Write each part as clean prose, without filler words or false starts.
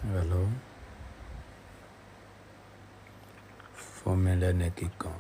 Hello, Formula Nekiko.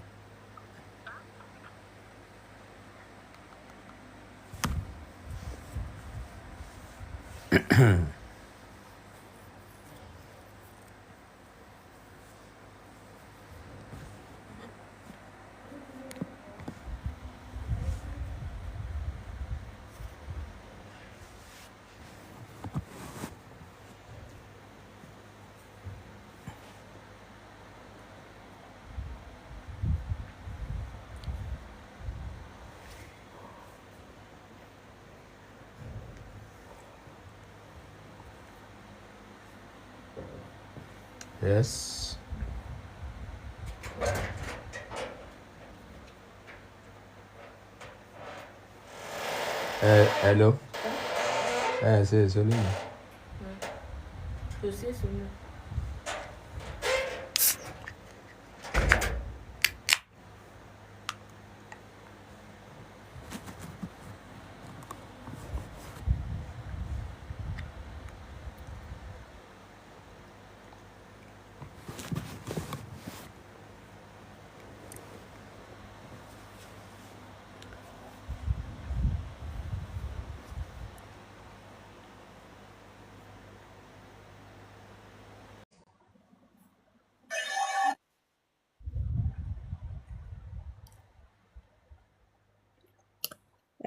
Yes. Hello. C'est Soline. Je sais ce nom.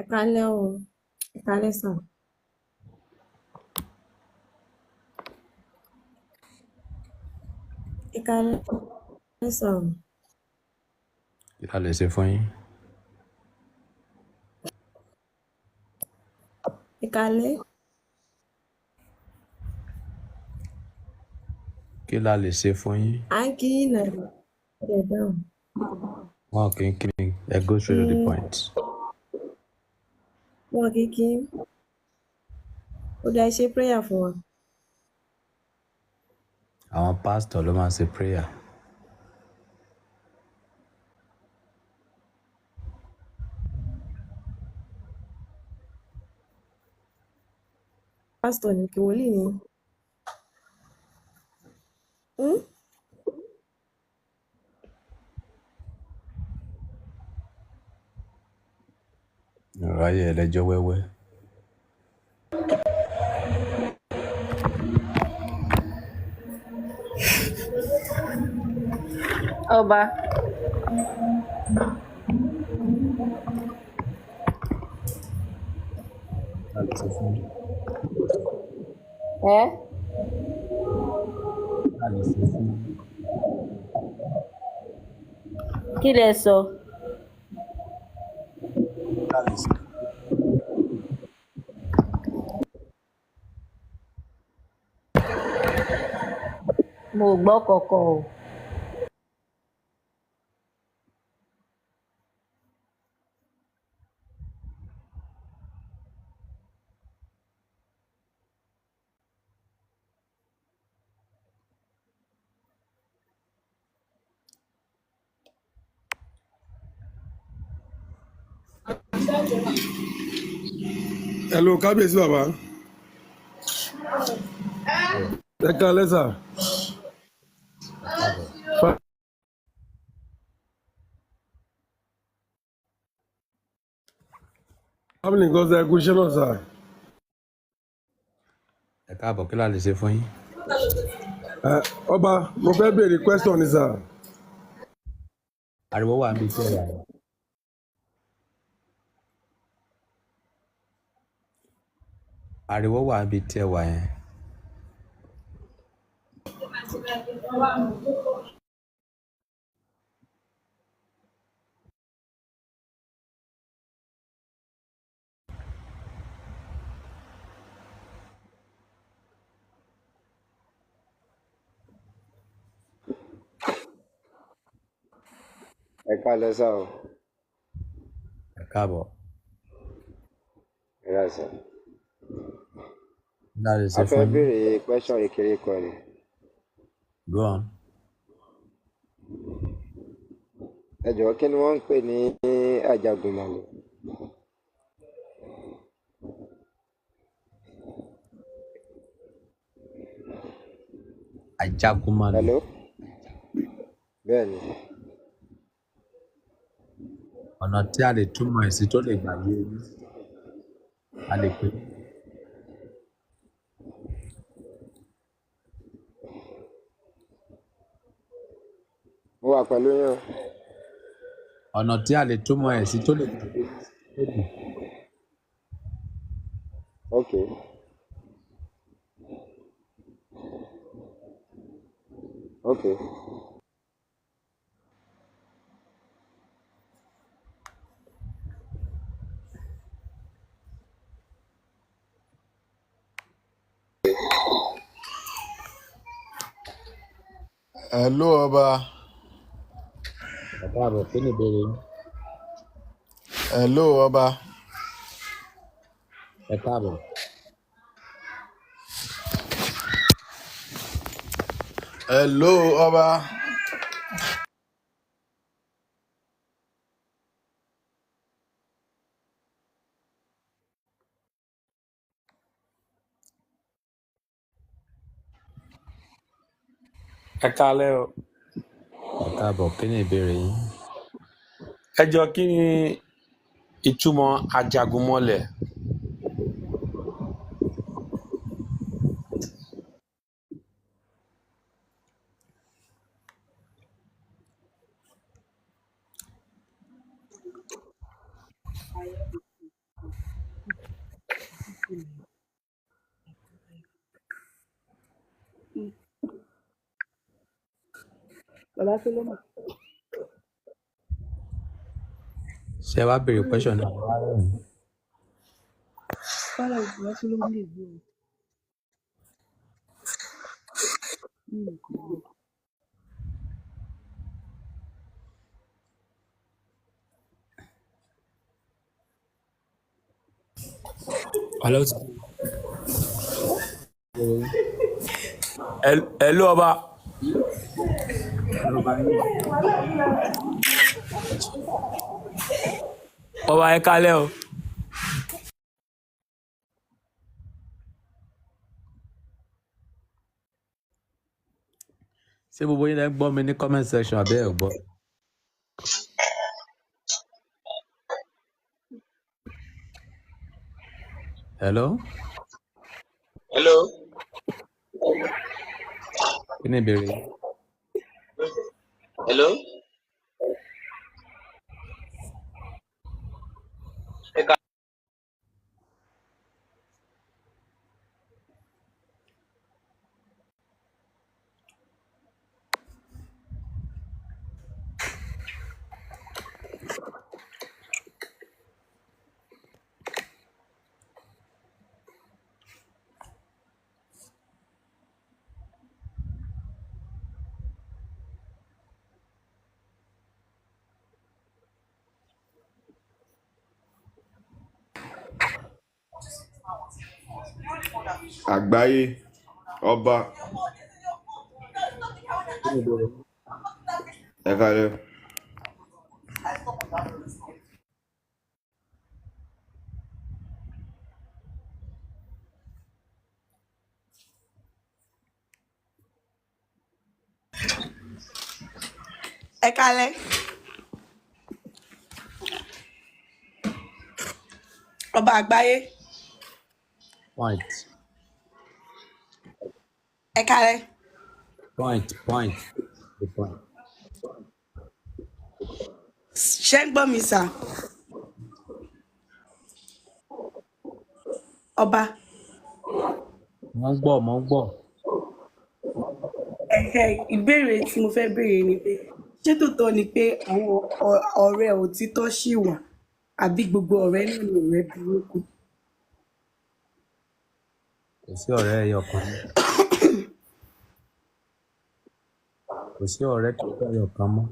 Ẹ kálẹ́ o, ẹ kálẹ́ sàn. Ẹ kálẹ́ sàn. Kí la lè ṣe fún yín? Ẹ kálẹ́. Kí la lè ṣe fún yín? À ń kí yín náà ẹ̀ dáhùn. Wọn kì í kí mi. Ẹ go straight to the point. Wọn kì í kí yín. Ó dá ṣe prayer fún wa. Àwọn pastor ló máa ń ṣe prayer. Pásítọ̀ ní kí wòlíì ni. Ráyè ẹlẹ́jọ́ wẹ́wẹ́. Ọba. Kí la lè ṣe fún yín? Ẹ́. Kí la lè ṣe fún yín? Kí lẹ sọ? Kí la lè ṣe? Mo gbọ́ kọ̀kọ̀ o. Hello, kábíyèsí bàbá. Ẹ káalẹ́ sà. Family nǹkan ṣe ẹkú iṣẹ́ náà sà. Ẹ káàbọ̀, kí la lè ṣe fún yín? Ọba, mo fẹ́ béèrè question ni sà. Ariwo wà níbi tí ẹ wà yẹn. Ariwo wà níbi tí ẹ wà yẹn. Ẹ káalẹ́ sà o. Ẹ káàbọ̀. Ẹ rà sà. Kí la lè A ṣe fẹ́ fún yín? béèrè question kékeré kan ni. Go on. Ẹ jọ̀wọ́ kí ni wọ́n ń pè ní Àjàgùnmàlè? Ajagunmalè. Hello? Bẹ́ẹ̀ni. Ọ̀nà tí a lè túmọ̀ ẹ̀ sí tó lè gbà yé yín. A lè pè é. Mo wà pẹ̀lú yín o. Ọ̀nà tí a lè túmọ̀ ẹ̀ sí tó lè gbà yé yín. Okay. Okay. Hello, ọba. Ẹ káàbọ̀, kí ni ìbéèrè yín? Hello, ọba. Ẹ káàbọ̀. Hello, ọba. Ẹ káalẹ́ o. Ẹ káàbọ̀, kí ni ìbéèrè yín? Ẹ jọ kí ni ìtumọ̀ ajagunmọ́lẹ̀? Bàbá Solomon. Ṣé ẹ wá béèrè question náà? Fọ́lá Bàbá Solomon lè gbé o. Hello ọba. Ọba ẹ káalẹ́ o. Ṣé gbogbo yín lẹ ń gbọ́ mi ní comment section àbí ẹ ò gbọ́? Hello? Hello. Kí ni ìbéèrè yín? Hello. Àgbáyé, ọba. Ẹ káalẹ́. Ẹ káalẹ́. Ọba àgbáyé. Point. Ẹ káalẹ́. Point. The point. Ṣé ń gbọ́ mi sà? Ọba. Mo ń gbọ́. Ìbéèrè tí mo fẹ́ béèrè ni pé ṣé tòótọ́ ni pé àwọn ọ̀rẹ́ òtítọ́ ṣì wà àbí gbogbo ọ̀rẹ́ náà ni ọ̀rẹ́ burúkú? Kò sí ọ̀rẹ́ ẹyọ kan. Kò sí ọ̀rẹ́ tó fẹ́ ẹyọ kan mọ́.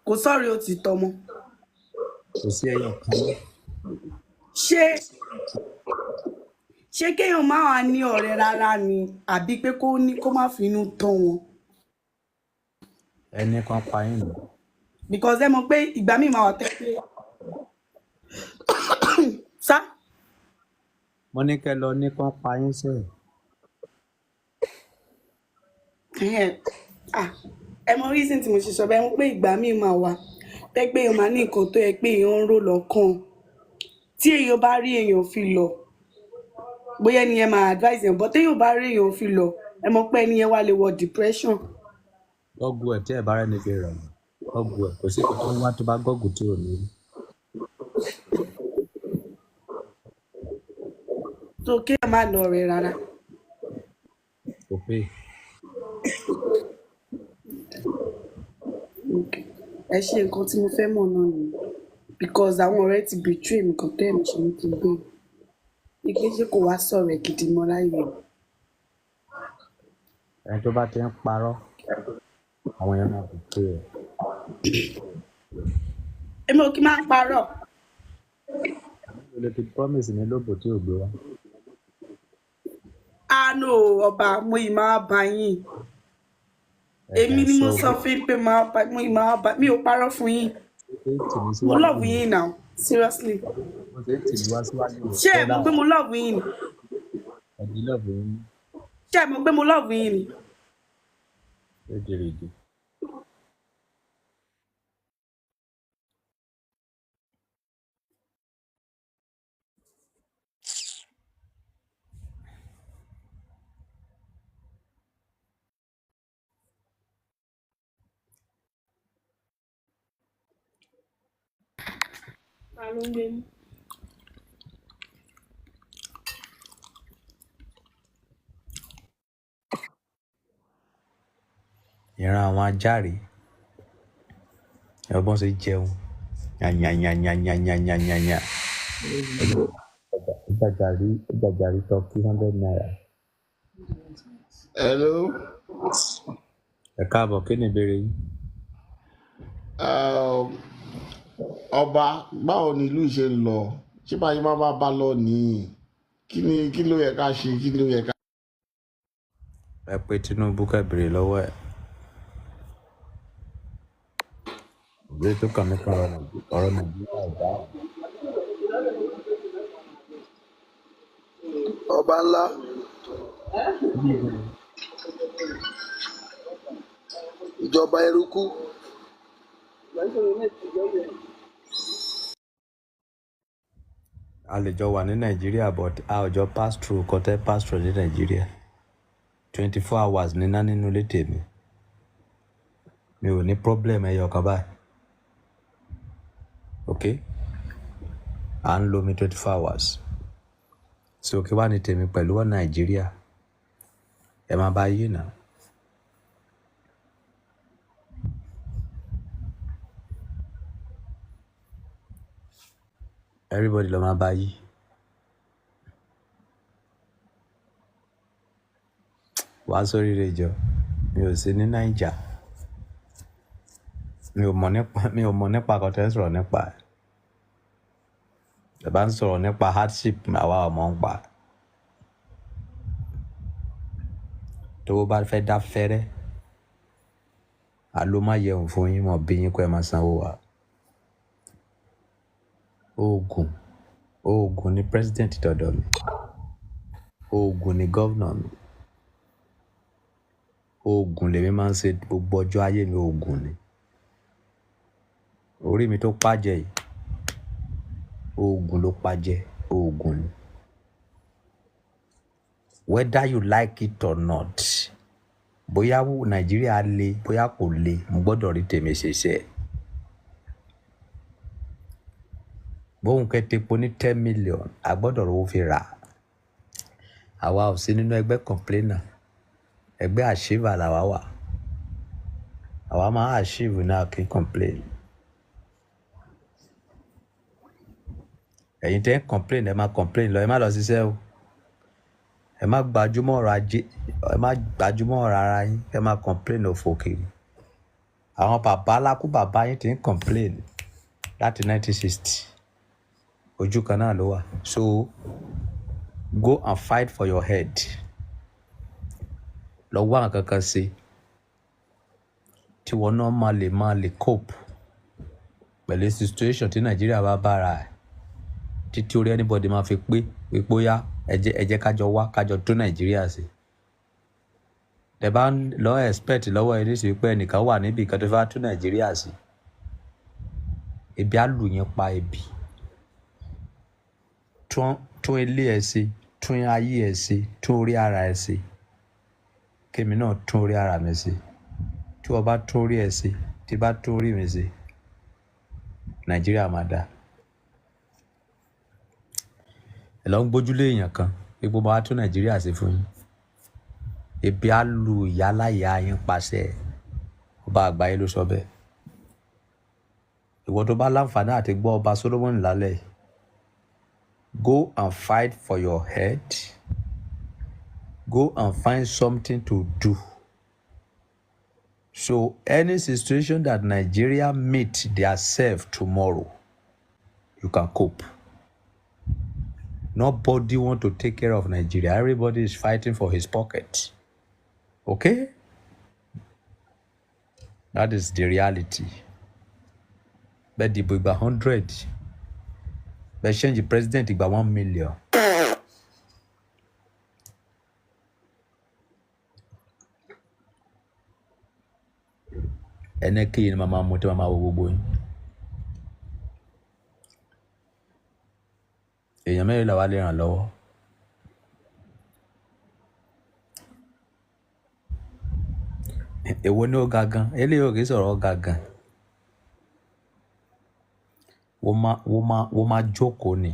Kò sọ̀rẹ́ òtítọ́ mọ́. Kò sí ẹyọ kan mọ́. Ṣé kéèyàn máa wà ní ọ̀rẹ́ rárá ni àbí pé kó má finú tán wọn? Ẹni kan pa yín nù. Because ẹ mọ̀ pé ìgbà míì máa wà tẹ́ pé sá. Mo ní kẹ́ lọ ní kan pa yín sẹ́ẹ̀. ẹ mọ reason tí mo ṣe sọ bẹ́ẹ̀ mọ̀ pé ìgbà míì máa wà tẹ́ pé èèyàn máa ní nǹkan tó yẹ pé èèyàn ń rò lọ́kàn tí èèyàn bá rí èèyàn fi lọ bóyá ẹni yẹn máa advise yẹn but téèyàn bá rí èèyàn fi lọ ẹ mọ̀ pé ẹni yẹn wá lè wọ depression. gọ́gù ẹ̀ tí ẹ̀ bá rẹ̀ níbi rẹ̀ gọ́gù ẹ̀ kò sí kò tó ń wá tó bá gọ́gù tí ò ní rí. So kéèyàn má lọ rẹ̀ rárá. kò pé Okay. Ẹ ṣe nǹkan tí mo fẹ́ mọ̀ náà ni because àwọn ọ̀rẹ́ ti betray mi kan tẹ́ mi ṣe ní kí n gbé ike ṣe kò wá sọ̀rọ̀ ẹ̀ gidi mọ́ láyé o. ẹni tó bá ti ń parọ́ àwọn èèyàn máa bùkún ẹ̀. Èmi ò kí máa ń parọ́. o lè fi promise ní lóbò tí ò gbé wá. Àánú ọba mo ì máa bá yín èmi ni mo sọ fún yín pé mo ì máa bá mi ò parọ́ fún yín mo love yín now seriously. mo ṣe ń tì mí wá síwájú rẹ̀. Ṣé ẹ mọ̀ pé mo love yín ni? ẹ̀dí lọ́ọ̀bù yín Ṣé ẹ mọ̀ pé mo love yín ni? rédèrèdè. ìran àwọn ajáre ẹ̀gbọ́n ṣe jẹun yanyanyanyanyanyanya ìjàjàrí tọ́ 200 naira. Hello. ẹ káàbọ̀ kí ni ìbéèrè yín. Ọba báwo ni ìlú ṣe ń lọ ṣé báyìí má bá lọ nìyí kí ló yẹ ká ṣe kí ló yẹ ká. ẹ pé Tinubu ká béèrè lọ́wọ́ ẹ̀. ìbéèrè tó kàn mí kan ọ̀rọ̀ Nàìjíríà ọ̀dà. ọba ńlá ìjọba eruku a lè jọ wà ní Nàìjíríà but a ò jọ pass through kọ́tẹ́ pass through ní Nàìjíríà 24 hours níná nínú ilé tèmi mi ò ní problem ẹyọ kan báyìí ok à ń lo mi 24 hours so kí wàá ní tèmi pẹ̀lú wọn Nàìjíríà ẹ máa bá yí náà. Everybody ló máa bá yí. Wá sórí rẹ̀ jọ mi ò sí ní Naija mi ò mọ̀ nípa kan tẹ́ sọ̀rọ̀ nípa ẹ̀. Ẹ bá ń sọ̀rọ̀ nípa hardship àwa ọmọ ń pa. Tó bá fẹ́ dá fẹ́rẹ́ àló má yẹun fún yín mọ̀ bí yín kọ́ ẹ máa sanwó wa. Oògùn ni president dọ̀dọ̀ mi. Oògùn ni governor mi. Oògùn lèmi máa ń ṣe gbogbo ọjọ́ ayé mi oògùn ni. Orí mi tó pàjẹ́ yìí oògùn ló pàjẹ́ oògùn ni. Whether you like it or not bóyá Nàìjíríà le bóyá kò le mo gbọ́dọ̀ rí tèmi ṣeṣẹ́. Bóun kẹ́ tepo ní 10 million a gbọ́dọ̀ rówó fi rà. Àwa ò sí nínú ẹgbẹ́ complainer ẹgbẹ́ achiever làwa wà. Àwa máa achieve náà kí n complain. Ẹ̀yin tẹ́ ń complain ẹ máa complain lọ ẹ má lọ ṣiṣẹ́ o. Ẹ má gbajúmọ̀ ọ̀rọ̀ ajé ẹ má gbajúmọ̀ ọ̀rọ̀ ara yín ẹ má complain òfò kiri. Àwọn bàbá alákú bàbá yín ti ń complain láti 1960. Ojú kan náà ló wà. So go and fight for your head. Lọ wá nǹkan kan ṣe tí wọn náà máa lè cope pẹ̀lú situation tí Nàìjíríà bá bára ẹ̀ títí orí anybody máa fi pé bóyá ẹ jẹ́ kájọ wá kájọ tó Nàìjíríà sí. tẹ́ bá ń lọ expect lọ́wọ́ ẹ níṣẹ́ pé ẹnìkan wà níbi kan tó fẹ́ tún Nàìjíríà sí ebi á lù yín pa ebi tún ilé ẹ ṣe tún ayé ẹ ṣe tún orí ara ẹ ṣe kémi náà tún orí ara mi ṣe tí wọ́n bá tún orí ẹ ṣe tí bá tún orí mi ṣe Nàìjíríà máa dáa. Ẹ lọ ń gbójúlé èèyàn kan ipò bá wá tún Nàìjíríà ṣe fún yín ebi á lu ìyáláyà yín pàṣẹ ọba àgbáyé ló sọ bẹ́ẹ̀. Ìwọ tó bá láǹfààní àti gbọ́ ọba Solomon lálẹ́ go and fight for your head, go and find something to do. So any situation that Nigeria meet themselves tomorrow, you can cope. Nobody want to take care of Nigeria. Everybody is fighting for his pocket. Okay? That is the reality. But the ìgbà 100. But change the president ìgbà 1 million. Ẹnẹ kí ni màmá mo tẹ́ màmá wo gbogbo yín. Èèyàn mẹ́rin làwa lè ràn lọ́wọ́. Èwo ni ó ga gan? Eléyìí ò kì í sọ̀rọ̀ ga gan. Wọ́n máa jókòó ni.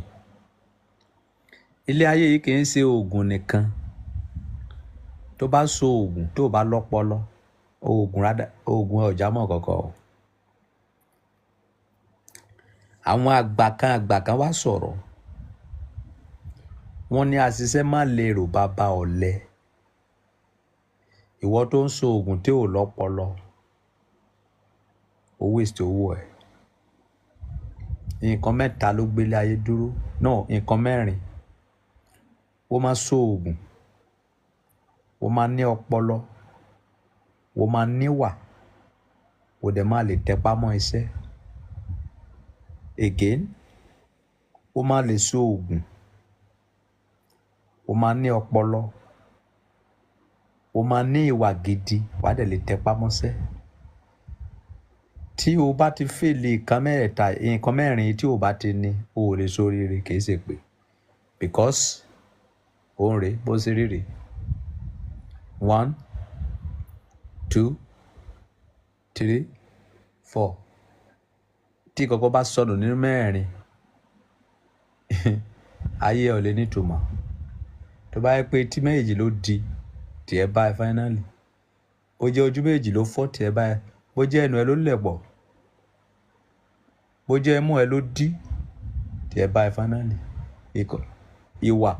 Ilé ayé yìí kì í ṣe oògùn nìkan. Tó bá so oògùn tó bá lọ́pọlọ, oògùn ọ̀já mọ̀ kọ̀kọ̀. Àwọn àgbà kan wá sọ̀rọ̀. Wọ́n ní àṣìṣe má lérò bàbá ọ̀lẹ. Ìwọ tó ń so oògùn tí ò lọ́pọlọ, ó waste owó ẹ̀. Nǹkan mẹ́ta ló gbélé ayé dúró. No, nǹkan mẹ́rin. Wọ́n máa so oògùn, wọ́n máa ní ọpọlọ, wọ́n máa níwà, wọ́n dẹ̀ máa lè tẹpá mọ́ iṣẹ́. Again, wọ́n máa lè so oògùn, wọ́n máa ní ọpọlọ, wọ́n máa ní ìwà gidi, wàá dẹ̀ lè tẹpá mọ́ṣẹ́. Tí o bá ti fèlè nǹkan mẹ́rin tí o bá ti ní, o ò lè ṣoríire, kì í ṣe pé. Because ó ń rè bó ṣe ríre. 1, 2, 3, 4. Tí kọ̀kọ́ bá sọnù nínú mẹ́rin, ayé ò lè nítumọ̀. Tó bá yẹ pé tí méjì ló di tiẹ̀ báyìí finally, ó jẹ́ ojú méjì ló fọ́ tiẹ̀ báyìí, bó jẹ́ ẹnu ẹ ló lẹ̀ pọ̀, bó jẹ́ imú ẹ ló dí tiẹ̀ báyìí finally. Ìwà,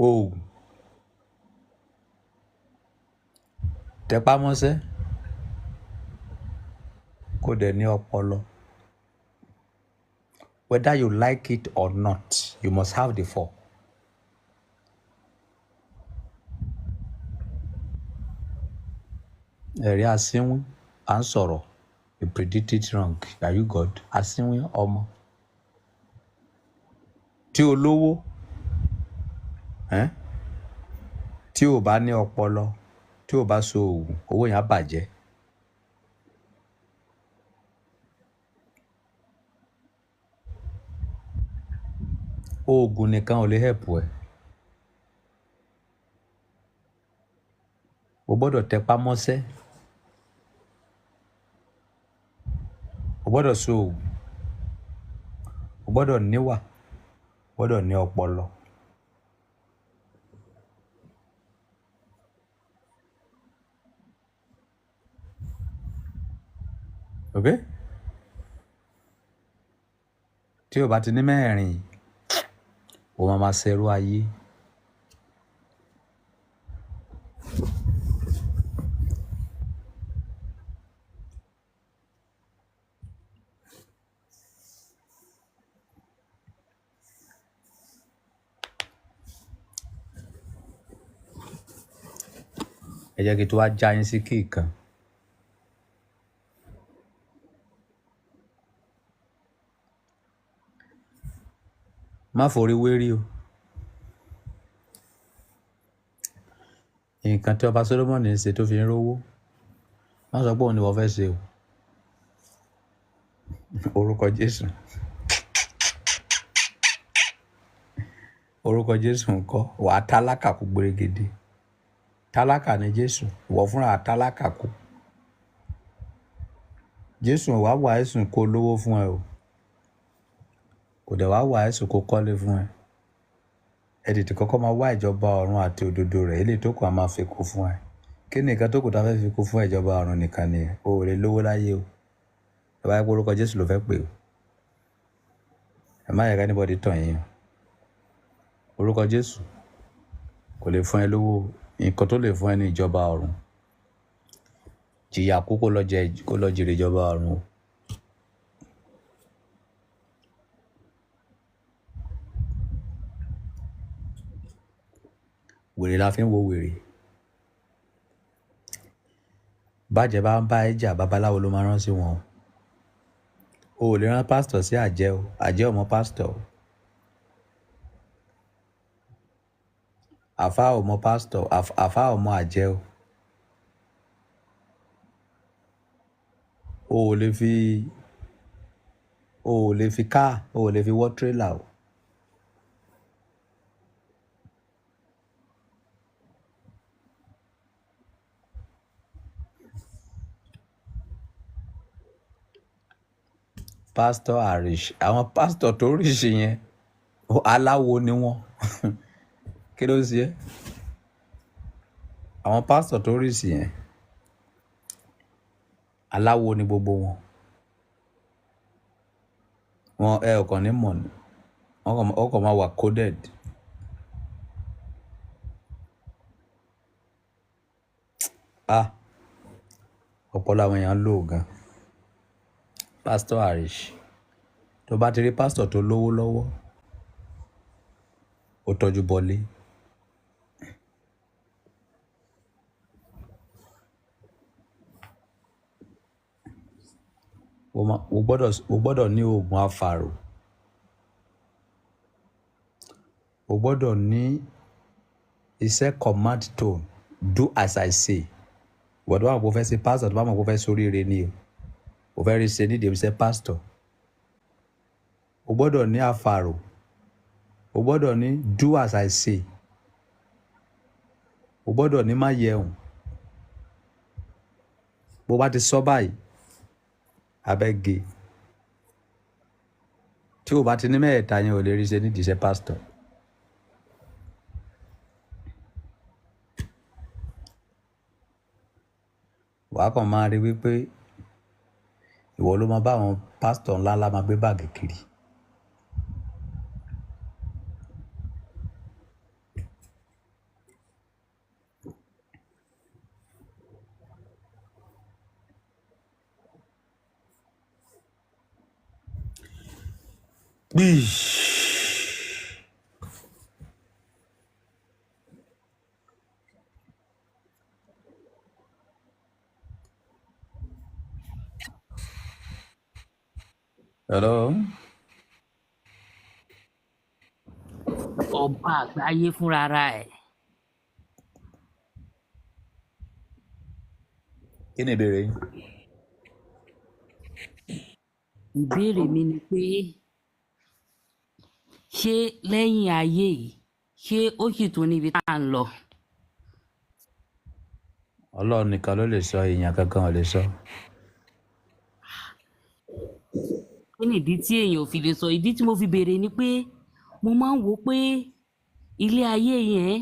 oògùn, tẹpá mọ́ṣẹ́, kó dẹ̀ ní ọpọlọ. Whether you like it or not, you must have the 4. Ẹ̀rí asínwín à ń sọ̀rọ̀, you predict it wrong. Are you God? Asínwín ọmọ. Tí o lówó, tí o bá ní ọpọlọ, tí o bá so oògùn, owó yẹn á bàjẹ́. Oògùn nìkan ò lè help ẹ. O gbọ́dọ̀ tẹpá mọ́ṣẹ́. O gbọ́dọ̀ so oògùn. O gbọ́dọ̀ níwà. O gbọ́dọ̀ ní ọpọlọ. Okay? Tí o bá ti ní mẹ́rin, o máa ṣerú ayé. Ẹ jẹ́ kí n tó wá já yín sí key kan. Má forí wérí o. nǹkan tí ọba Solomoni ń ṣe tó fi ń rówó wọ́n sọ pé òun ni wọ́n fẹ́ ṣe o orúkọ Jésù orúkọ Jésù ńkọ́ wàá tálákà kú gbèrègèdè tálákà ni Jésù ìwọ fúnra tálákà kú Jésù wàá wà ẹ̀sùn kó lówó fún ẹ o kò dẹ̀ wàá wà ẹ̀sùn kó kọ́lé fún ẹ ẹ tètè kọ́kọ́ máa wá ìjọba ọ̀run àti òdodo rẹ̀ eléyìí tó kù á máa fi kú fún ẹ kí ni nǹkan tó kù tá a fẹ́ fi kú fún ìjọba ọ̀run nìkan ni o ò lè lówó láyé o ẹ bá yẹ kó orúkọ Jésù ló fẹ́ pè o ẹ má yẹ ká anybody tàn yín o orúkọ Jésù kò lè fún ẹ lówó nǹkan tó lè fún ẹ ní ìjọba ọ̀run jìyà kú kó lọ jèrè ìjọba ọ̀run o. Wèrè la fi ń wo wèrè bàjẹ́ bá ń bá ẹ jà babaláwo ló máa rán sí wọn o ò lè rán pásítọ̀ sí àjẹ́ o àjẹ́ ọmọ pásítọ̀ o àfáà ọmọ pásítọ̀ àfáà ọmọ àjẹ́ o ò lè fi káà o ò lè fi wọ́ tírélà o. Pásítọ̀ àríṣ àwọn pásítọ̀ tó ríṣì yẹn aláwo ni wọ́n kí ló ṣe é àwọn pásítọ̀ tó ríṣì yẹn aláwo ni gbogbo wọn ẹ ọkàn ní mọ̀ ní ọkàn máa wà coded ọpọlọ àwọn èèyàn lò gan. Pásítọ̀ àríṣ tó bá ti rí pásítọ̀ tó lówó lọ́wọ́ ó tọ́jú bọlé o gbọ́dọ̀ ní oògùn afàrò o gbọ́dọ̀ ní iṣẹ́ command tone do as I say ìwọ tó bá mọ̀ pé o fẹ́ ṣe pásítọ̀ tó bá mọ̀ pé o fẹ́ ṣoríire ni o fẹ́ rí ṣe nídìí iṣẹ́ pásítọ̀ o gbọ́dọ̀ ní afàrò o gbọ́dọ̀ ní do as I say o gbọ́dọ̀ ní má yẹun bó bá ti sọ báyìí abẹ́gẹ́ tí o bá ti ní mẹ́ẹ̀ẹ́ta yẹn ò lè rí ṣe nídìí iṣẹ́ pásítọ̀. wàá kàn máa rí wípé ìwọ ló máa bá àwọn pásítọ̀ ńláńlá máa gbé báàgì kiri. Hello. Ọba àgbáyé fúnra ẹ̀. Kí ni ìbéèrè yín? Ìbéèrè mi ni pé ṣé lẹ́yìn ayé yìí ṣé ó sì tún níbi tá à ń lọ? Ọlọ́run nìkan ló lè sọ, èèyàn kankan ò lè sọ. Kí ni ìdí tí èèyàn ò fi lè sọ? Ìdí tí mo fi béèrè ni pé mo máa ń wò pé ilé ayé yẹn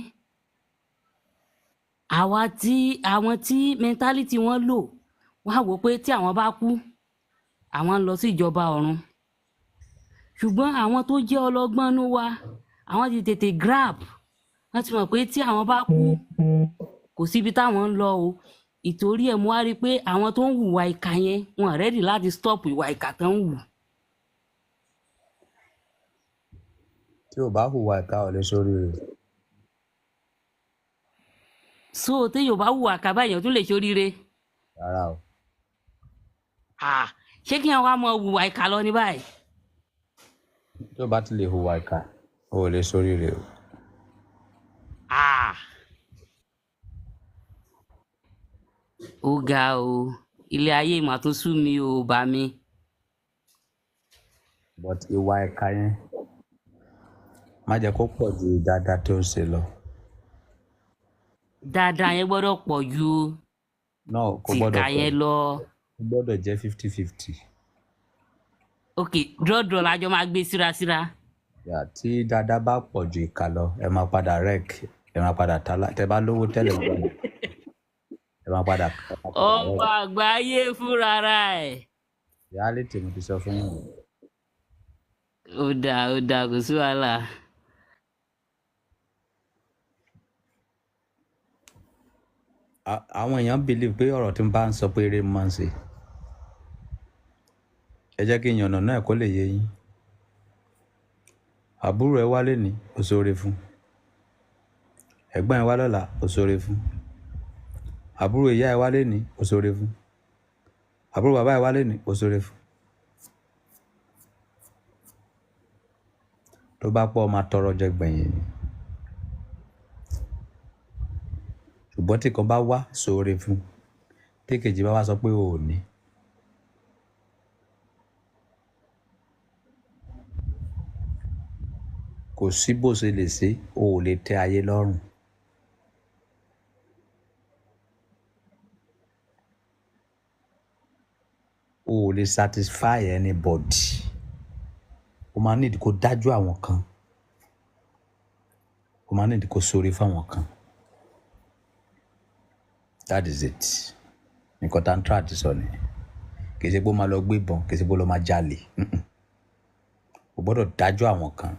àwọn tí mentality wọn lò wọ́n á wò pé tí àwọn bá kú àwọn ń lọ sí ìjọba ọ̀run. Ṣùgbọ́n àwọn tó jẹ́ ọlọ́gbọ́n nú wa àwọn ti tètè grab wọ́n ti mọ̀ pé tí àwọn bá kú kò síbi táwọn ń lọ o. Ìtorí ẹ̀ mo wá rí i pé àwọn tó ń hùwà ìkà yẹn wọn ready láti stop ìwà ìkà tó ń hù. Tí o bá hùwà ìkà ò lè sórí rẹ̀. So téèyàn bá hùwà ìkà báyìí èèyàn tún lè ṣoríire. Rárá o. Ṣé kí wọn wá mọ hùwà ìkà lọ ní báyìí? Tí o bá ti lè hùwà ìkà o ò lè sórí rẹ̀ o. ó ga o ilé ayé mà tún sú mi o bá mi. but ìwà ẹ̀ka yẹn má jẹ́ kó pọ̀ ju dáadáa tó ń ṣe lọ. dáadáa yẹn gbọ́dọ̀ pọ̀ ju náà kò tìka gbọ́dọ̀ pọ̀ yẹn lọ. ó gbọ́dọ̀ jẹ́ 50-50. ok dúrọ́dúrọ́ lájọ máa gbé síra. Tí dáadáa bá pọ̀ ju ìka lọ ẹ máa padà rec ẹ máa padà tálá tẹ bá lówó tẹ́lẹ̀ ẹ máa padà ọba àgbáyé fúnra ẹ̀. reality mo ti sọ fún yín. ó dáa kò sí wàhálà. àwọn èèyàn believe pé ọ̀rọ̀ tí n bá ń sọ pé eré máa ń ṣe ẹ jẹ́ kí n yànnà náà kó lè yé yín. àbúrò ẹ wálé ní ó ṣoore fún, ẹ̀gbọ́n ẹ wá lọ́la ó ṣoore fún, àbúrò ìyá ẹ wálé ní ó ṣoore fún, àbúrò bàbá ẹ wálé ní ó ṣoore fún. tó bá pọ̀ máa tọrọ jẹ gbẹ̀yìn ni. ṣùgbọ́n tí kan bá wá ṣoore fún tí kejì bá wá sọ pé o ò ní. kò sí bó ṣe lè ṣe o ò lè tẹ́ ayé lọ́rùn. o ò lè satisfy anybody. o máa need kó dájú àwọn kan, o máa need kó ṣoore fáwọn kan. that is it. nǹkan tá ń tra àti sọ nìyẹn. kì í ṣe pé ó máa lọ gbé ìbọn, kì í ṣe pé ó lọ máa jalè. o gbọ́dọ̀ dájú àwọn kan.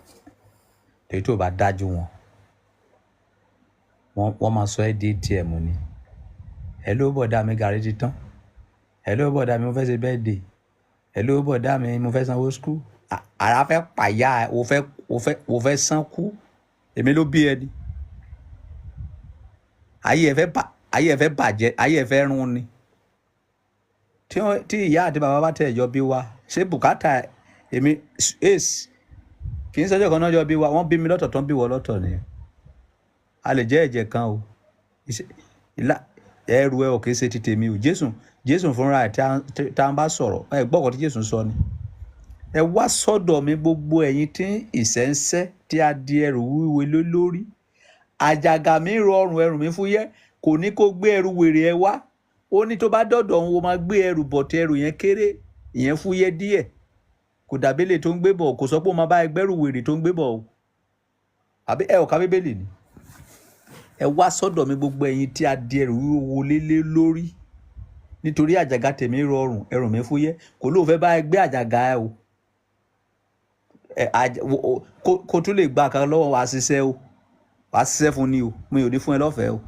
èyí tó bá dájú wọ́n máa sọ ẹ́ di ATM ni. hello bọ̀dá mi gàrí ti tán, hello bọ̀dá mi mo fẹ́ ṣe birthday, hello bọ̀dá mi mo fẹ́ sanwó school. ara fẹ́ pàyà o fẹ́ san kú èmi ló bí ẹni. ayé ẹ fẹ́ bàjẹ́, ayé ẹ fẹ́ run ni. tí ìyá àti bàbá bá tẹ̀ ẹ̀jọ́ bí wa ṣé bùkátà èmi ace kì í sọ́jọ́ kan náà jọ bí wa wọ́n bí mi lọ́tọ̀ tán bí wọ́n lọ́tọ̀ ni. a lè jẹ́ ẹ̀jẹ̀ kan o ẹrù ẹ ò kì í ṣe ti tèmi o. Jésù fúnra ẹ̀ tá a bá sọ̀rọ̀ ẹ gbọ́ ọ̀kan tí Jésù sọ ni. ẹ wá sọ́dọ̀ mi gbogbo ẹ̀yin tí ìṣẹ́ńṣẹ́ tí a di ẹrù wíwo lé lórí. àjàgà mi rọrùn ẹrù mi fúyẹ́. kò ní kó gbé ẹrù wèrè ẹ wá. ó ní tó bá dọ̀dọ̀ òun o máa gbé ẹrù bọ̀ tí ẹrù yẹn kéré ìyẹn fúyẹ́ díẹ̀. kò dàbí lè tó ń gbé bọ̀, kò sọ pé ó máa bá ẹgbẹ́rù wèrè tó ń gbé bọ̀ o. àbí ẹ ò ka Bíbélì ni. ẹ wá sọ́dọ̀ mi gbogbo ẹ̀yin tí a di ẹrù wíwo lé lórí. nítorí àjàgà tèmi rọrùn ẹrù mi fúyẹ́. kò lóò fẹ́ bá ẹgbẹ́ àjàgà ẹ o. kó tún lè gba kan lọ́wọ́ wàá ṣiṣẹ́ o, wàá ṣiṣẹ́ fún ni o, mi ò ní fún ẹ lọ́fẹ̀ẹ́ o.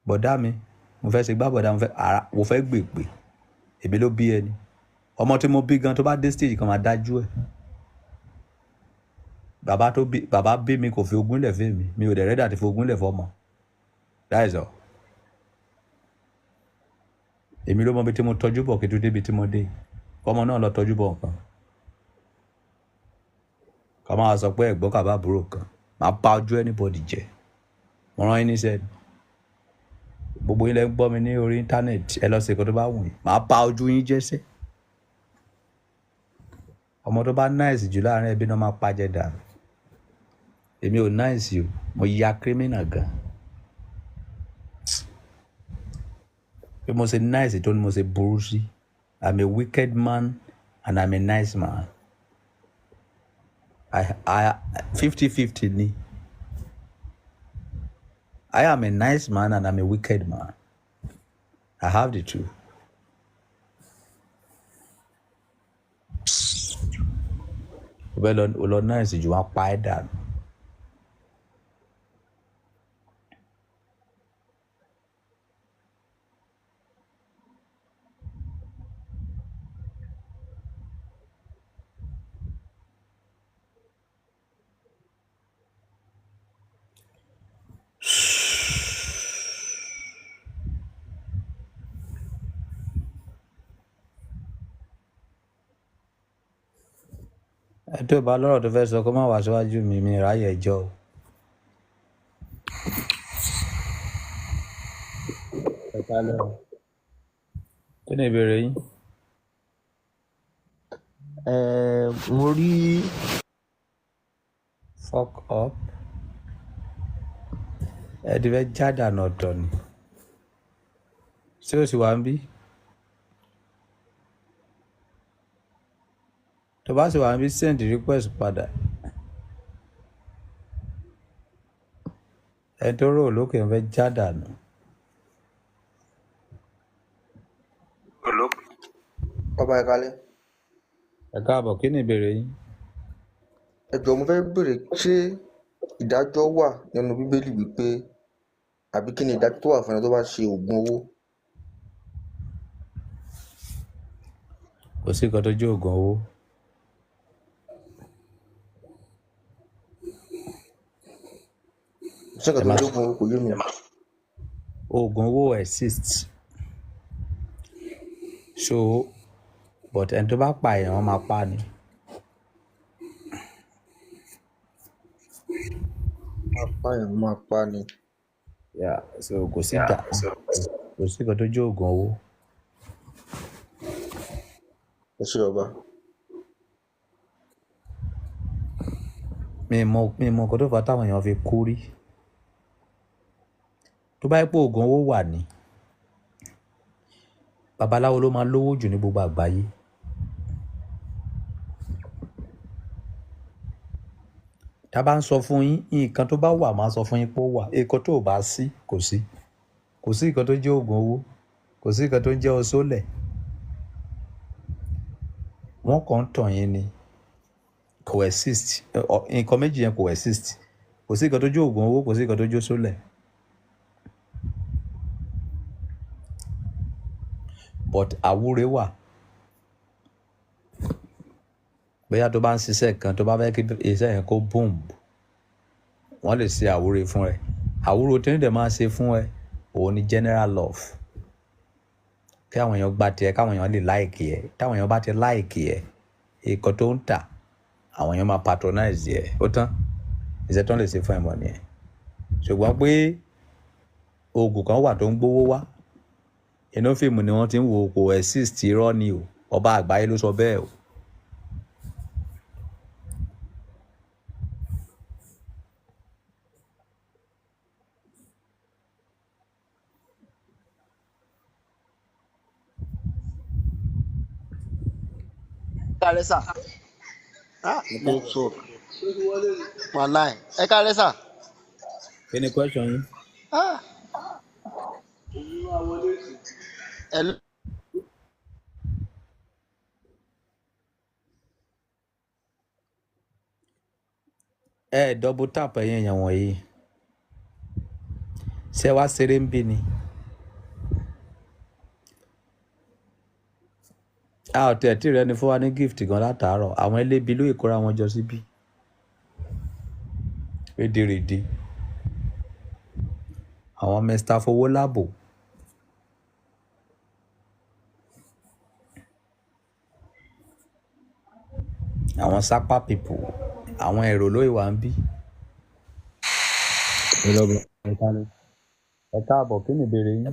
bọ̀dá mi mo fẹ́ ṣe gbá bọ̀dá mo fẹ́ gbègbè èmi ló bí ẹni. ọmọ tí mo bí gan tó bá dé stage kan máa dájú ẹ̀. bàbá bí mi kò fi ogún lẹ̀ fẹ́ mi ò dẹ̀ rẹ́dà ti fi ogún lẹ̀ fọ́mọ. that is all. èmi ló mọ ibi tí mo tọ́jú bọ̀ kí tó débi tí mo dé. ọmọ náà lọ tọ́jú bọ̀ nǹkan. ká máa sọ pé ẹ̀gbọ́n kàbá àbúrò kan máa bá ojú anybody jẹ. mo rán yín níṣẹ́ ni. gbogbo ilẹ̀ ń gbọ́ mi ní orí íńtánẹ́ẹ̀tì ẹ lọ sí ẹ̀kọ́ tó bá wù yín máa bá ojú yín jẹ́sẹ́. ọmọ tó bá náìsì jù láàrin ẹbí náà máa pàjẹ́ dànù. èmi ò náìsì o, mo ya kírímìnà gan. bí mo ṣe náìsì tó ni mo ṣe burú sí. I'm a wicked man and I'm a nice man. 50-50 ni. I am a nice man and I'm a wicked man. I have the two. Lọ nice ju wọn pa ẹ́ dànù. ẹ tó bá lọ́rọ̀ tó fẹ́ sọ kó má wá síwájú mi ráyè ẹjọ́ o. kálẹ̀ o. Kí ni ìbéèrè yín? Mo rí Fuck up. Ẹ ti fẹ́ jáde àná ọ̀tọ̀ ni. Ṣé o sì wá ń bí? Tó bá sì wá ń bí send request padà. Ẹni tó rò lókè ń fẹ́ jáde àná. ọba ìkálẹ̀. Ẹ káàbọ̀, kí ni ìbéèrè yín? Ẹ jọ̀ọ́ mo fẹ́ béèrè ṣé ìdájọ́ wà nínú bíbélì wípé àbí kí ni ìdájọ́ tó wà fún ẹni tó bá ṣe oògùn owó? Kò sí nǹkan tó jẹ́ oògùn owó. Ṣé nǹkan Ẹ tó má jẹ́ oògùn owó kò yé mi. oògùn owó exist. So but ẹni tó bá pa èèyàn wọ́n máa pa ni. Apáyàn máa pa ni. Yeah, so kò sí nǹkan tó jẹ́ oògùn owó. Ẹ ṣé ọba. Mi mọ nǹkan tó fà á táwọn èèyàn fi kú rí. Tó bá yẹ pé oògùn owó wà ní, babaláwo ló máa lówó jù ní gbogbo àgbáyé. Tá a bá ń sọ fún yín nǹkan tó bá wà máa sọ fún yín pé ó wà, nǹkan tó bá sí kò sí. Kò sí nǹkan tó jẹ́ oògùn owó, kò sí nǹkan tó ń jẹ́ oṣólẹ̀. Wọ́n kàn ń tàn yín ni. Kò exist. Nǹkan méjì yẹn kò exist. Kò sí nǹkan tó jẹ́ oògùn owó, kò sí nǹkan tó jẹ́ oṣólẹ̀. But àwúre wà. Bóyá tó bá ń ṣiṣẹ́ kan tó bá fẹ́ kí iṣẹ́ yẹn kó boom, wọ́n lè ṣe àwúre fún ẹ. Àwúre tí wọ́n dẹ̀ máa ṣe fún ẹ òun ni general love. Kí àwọn èèyàn gba tiẹ̀, káwọn èèyàn lè like ẹ. Táwọn èèyàn bá ti like ẹ, nǹkan tó ń tà, àwọn èèyàn máa patronize ẹ. Ó tán. Iṣẹ́ tó ń lè ṣe fún ẹ mọ̀ nìyẹn. Ṣùgbọ́n pé oògùn kan wà tó ń gbówó wá, inú fíìmù ni wọ́n ti ń wo, kò exist, irọ́ ni o. Ọba àgbáyé ló sọ bẹ́ẹ̀ o. Kálẹ̀ sà. Network. Wàláì. Ẹ kálẹ̀ sà. Kí ni question yín? Hello. Double tap ẹ̀yin èèyàn wọ̀nyí. Ṣé wá ṣeré ń bí ni? A ò tẹ̀ tí rẹ ni fún wa ní gift gan látàárọ̀. Àwọn ẹlẹ́bi ló ìkóra wọn jọ síbí. Rédèrèdè. Àwọn Mr. Fowólabò. Àwọn Sapa people. Àwọn èrò ló ìwà ń bí. Ẹ káàbọ̀, kí ni ìbéèrè yín?